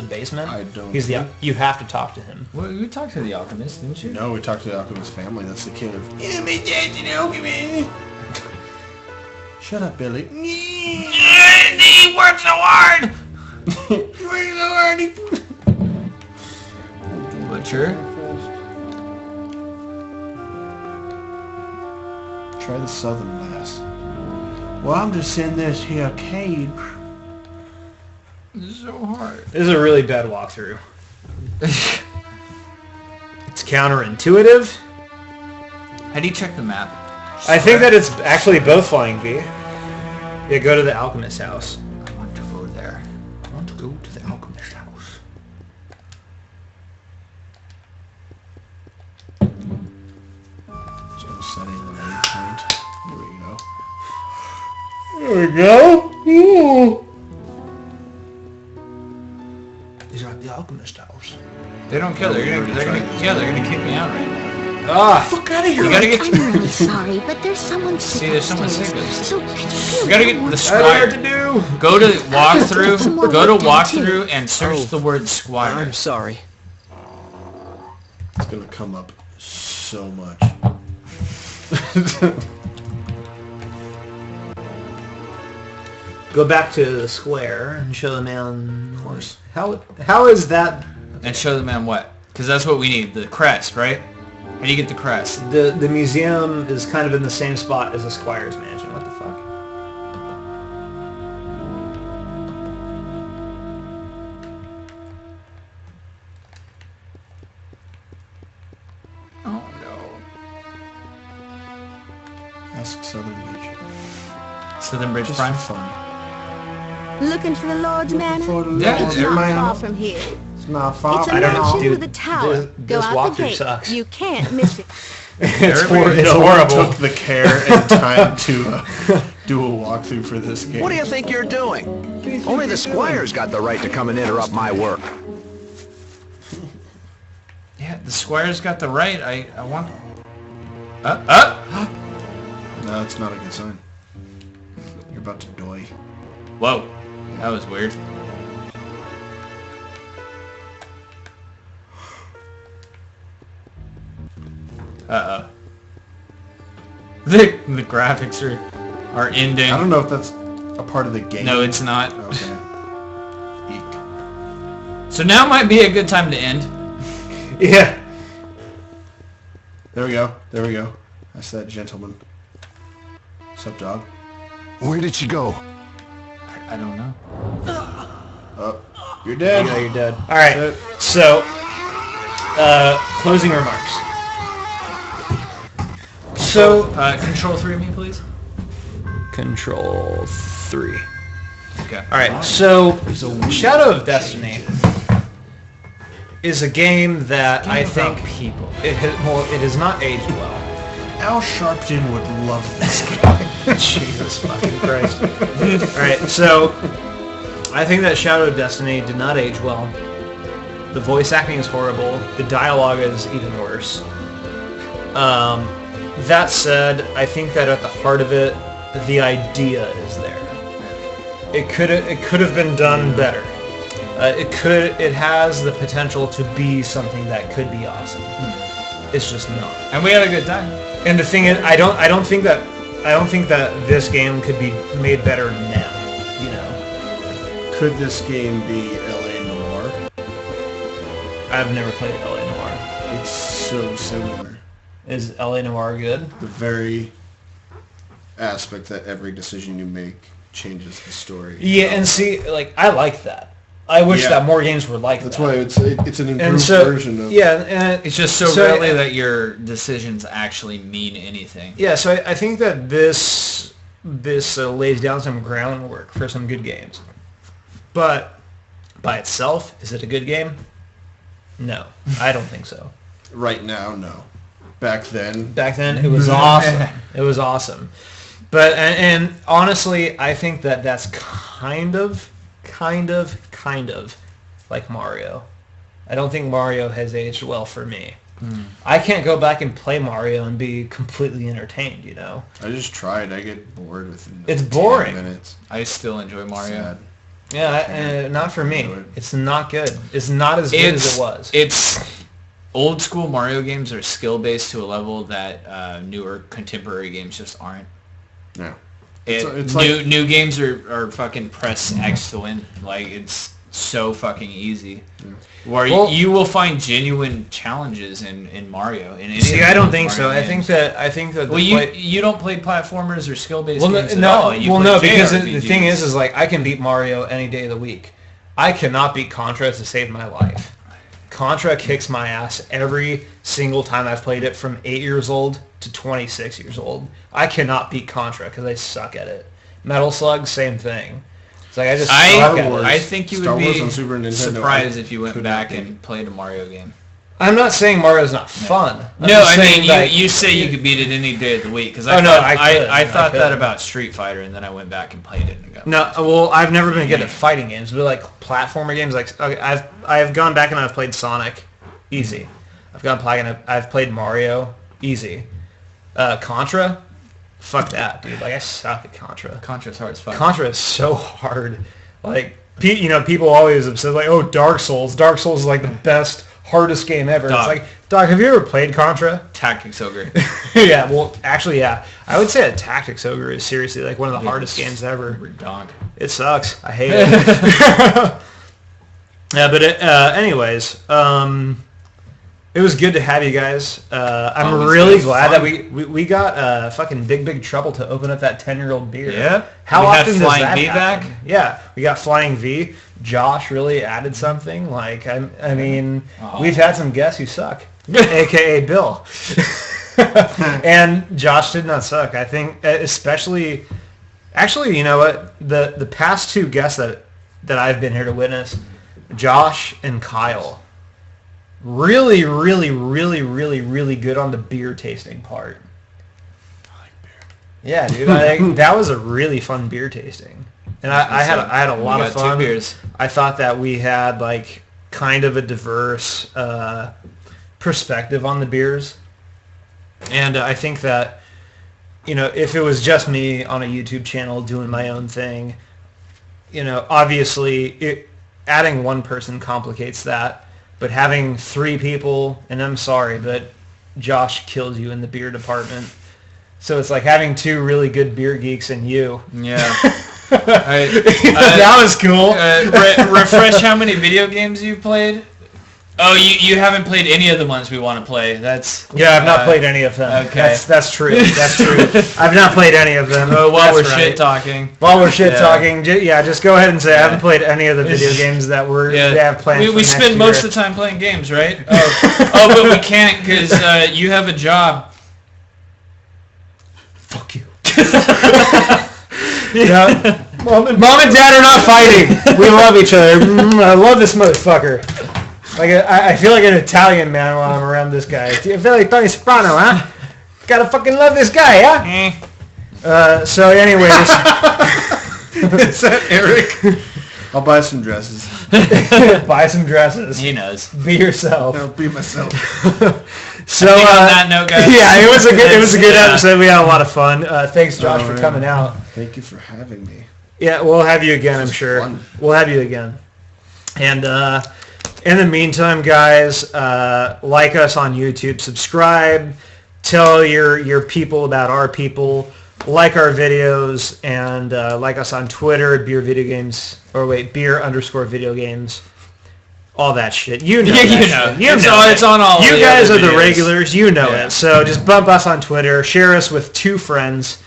basement? I don't. He's the. You have to talk to him. Well, you talked to the alchemist, didn't you? No, we talked to the Alchemist family. That's the kid of... Yeah, my dad's an alchemist. Shut up, Billy. He worked so hard. Butcher. Try the southern lass. Well, I'm just in this here cage. This is so hard. This is a really bad walkthrough. It's counterintuitive. How do you check the map? I think that it's actually both flying V. Yeah, go to the alchemist's house. I want to go there. I want to go to the alchemist's house. Just setting the waypoint. Here we go. There we go. Ooh. These are at the Alchemist house. They don't care. They're gonna kick me out right now. Ah, fuck out of here! You gotta get. I'm really sorry, but there's someone sick. See, there's someone upstairs. sick. So could you You gotta get the I don't know Squire. what to do. Go to walkthrough. Go to Tomorrow, walkthrough and search the word Squire. I'm sorry. It's gonna come up so much. Go back to the square and show the man. Of course. How is that? And show the man what? Because that's what we need. The crest, right? How do you get the crest? The museum is kind of in the same spot as the Squire's mansion. What the fuck? Oh no. Ask Southern Beach. Southern Bridge Just Prime. for fun. Looking for the Lord's Manor? Yeah, It's it's not my far own. from here. It's not far. It's a I don't know, mansion dude. with a tower. This Go out walkthrough the gate. sucks. You can't miss it. It's No one horrible. took the care and time to do a walkthrough for this game. What do you think you're doing? Only the Squire's got the right to come and interrupt my work. Yeah, the Squire's got the right. I want... No, it's not a good sign. You're about to die. Whoa, that was weird. Uh-oh. The graphics are ending. I don't know if that's a part of the game. No, it's not. Okay. So now might be a good time to end. Yeah. There we go. There we go. That's that gentleman. What's up, dog? Where did she go? I don't know. Oh, you're dead. Yeah, you're dead. All right. So, closing remarks. So, Control 3 me, please. Control 3. Okay. All right. So, Shadow of Destiny is a game that I think it has not aged well. Al Sharpton would love this game. Jesus fucking Christ. Alright, so I think that Shadow of Destiny did not age well. The voice acting is horrible. The dialogue is even worse. That said, I think that at the heart of it, the idea is there. It could have been done better. It has the potential to be something that could be awesome. It's just not. And we had a good time. And the thing is, I don't think that this game could be made better now. You know. Could this game be LA Noire? I've never played LA Noire. It's so similar. Is LA Noire good? The very aspect that every decision you make changes the story. Yeah, and see, like, I like that. I wish that more games were like That's that. why it's an improved version of... Yeah, and it's just so rarely that your decisions actually mean anything. Yeah, so I think that this lays down some groundwork for some good games. But by itself, is it a good game? No, I don't think so. Right now, no. Back then, it was awesome. It was awesome. But and honestly, I think that that's kind of like Mario. I don't think Mario has aged well for me. I can't go back and play Mario and be completely entertained, you know? I just tried. I get bored within It's boring. 10 minutes. I still enjoy Mario. Sad. Yeah, not for me. It's not good. It's not as good as it was. It's old school Mario games are skill based to a level that newer contemporary games just aren't. No. It's new games are fucking press X to win. Like, it's so fucking easy. Yeah. Where you will find genuine challenges in Mario. See, I don't think so. I think that. Well, you don't play platformers or skill based games at all. Because the thing is like I can beat Mario any day of the week. I cannot beat Contra to save my life. Contra kicks my ass every single time I've played it from 8 years old to 26 years old. I cannot beat Contra because I suck at it. Metal Slug, same thing. It's like I just suck at it. I think you would be surprised if you went back and played a Mario game. I'm not saying Mario's not fun. No, I mean, you say you could beat it any day of the week. Because I thought that about Street Fighter, and then I went back and played it. And got well, I've never been good at fighting games, but like platformer games, like I've gone back and I've played Sonic, easy. I've played Mario, easy. Contra, fuck that, dude. Like I suck at Contra. Contra's hard as fuck. Contra is so hard. Like people always have said like, oh, Dark Souls. Dark Souls is like the best, hardest game ever. It's like, Doc, have you ever played Contra? Tactics Ogre. Yeah, well, actually, yeah. I would say that Tactics Ogre is seriously like one of the hardest games ever. Dog. It sucks. I hate it. Yeah, but anyways, it was good to have you guys. I'm really glad that we got fucking Big Trouble to open up that 10-year-old beer. Yeah. How often does Flying that V happen? back? Yeah, we got Flying V. Josh really added something. Like I mean, we've had some guests who suck, aka Bill. And Josh did not suck. I think especially, actually, you know what? The past two guests that I've been here to witness, Josh and Kyle, really good on the beer tasting part. Yeah, dude. That was a really fun beer tasting. And I had a lot of fun. 2 beers. I thought that we had like kind of a diverse perspective on the beers. And I think that, if it was just me on a YouTube channel doing my own thing, obviously adding one person complicates that. But having 3 people, and I'm sorry, but Josh kills you in the beer department. So it's like having 2 really good beer geeks and you. Yeah. That was cool. Refresh how many video games you've played? Oh, you haven't played any of the ones we want to play. Yeah, I've not played any of them. Okay. That's true. That's true. I've not played any of them. While we're shit talking. While we're shit talking, just go ahead and say I haven't played any of the video games that we have planned. We spend most of the time playing games, right? But we can't because you have a job. Fuck you. Yeah. Mom and Dad are not fighting. We love each other. I love this motherfucker. Like I feel like an Italian man when I'm around this guy. I feel like Tony Soprano, huh? Gotta fucking love this guy, huh? So anyways. Is that Eric? I'll buy some dresses. Buy some dresses. He knows. Be yourself. I'll be myself. So on that note, guys. Yeah, it was a good episode. We had a lot of fun. Thanks, Josh, for coming out. Thank you for having me. Yeah, we'll have you again. I'm sure. Fun. We'll have you again. And in the meantime, guys, like us on YouTube, subscribe, tell your people about our people, like our videos, and like us on Twitter, beer _video games. All that shit. You know. It's on all. You guys are the regulars. You know Yeah. it. So just bump us on Twitter. Share us with 2 friends.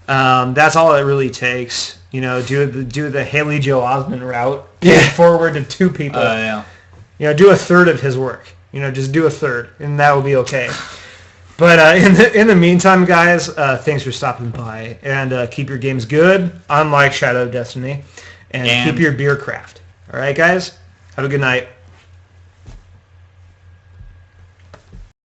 That's all it really takes. Do the Haley Joel Osment route. Forward to 2 people. Do a third of his work. Just do a third, and that will be okay. But in the meantime, guys, thanks for stopping by, and keep your games good, unlike Shadow of Destiny, and keep your beer craft. All right, guys? Have a good night.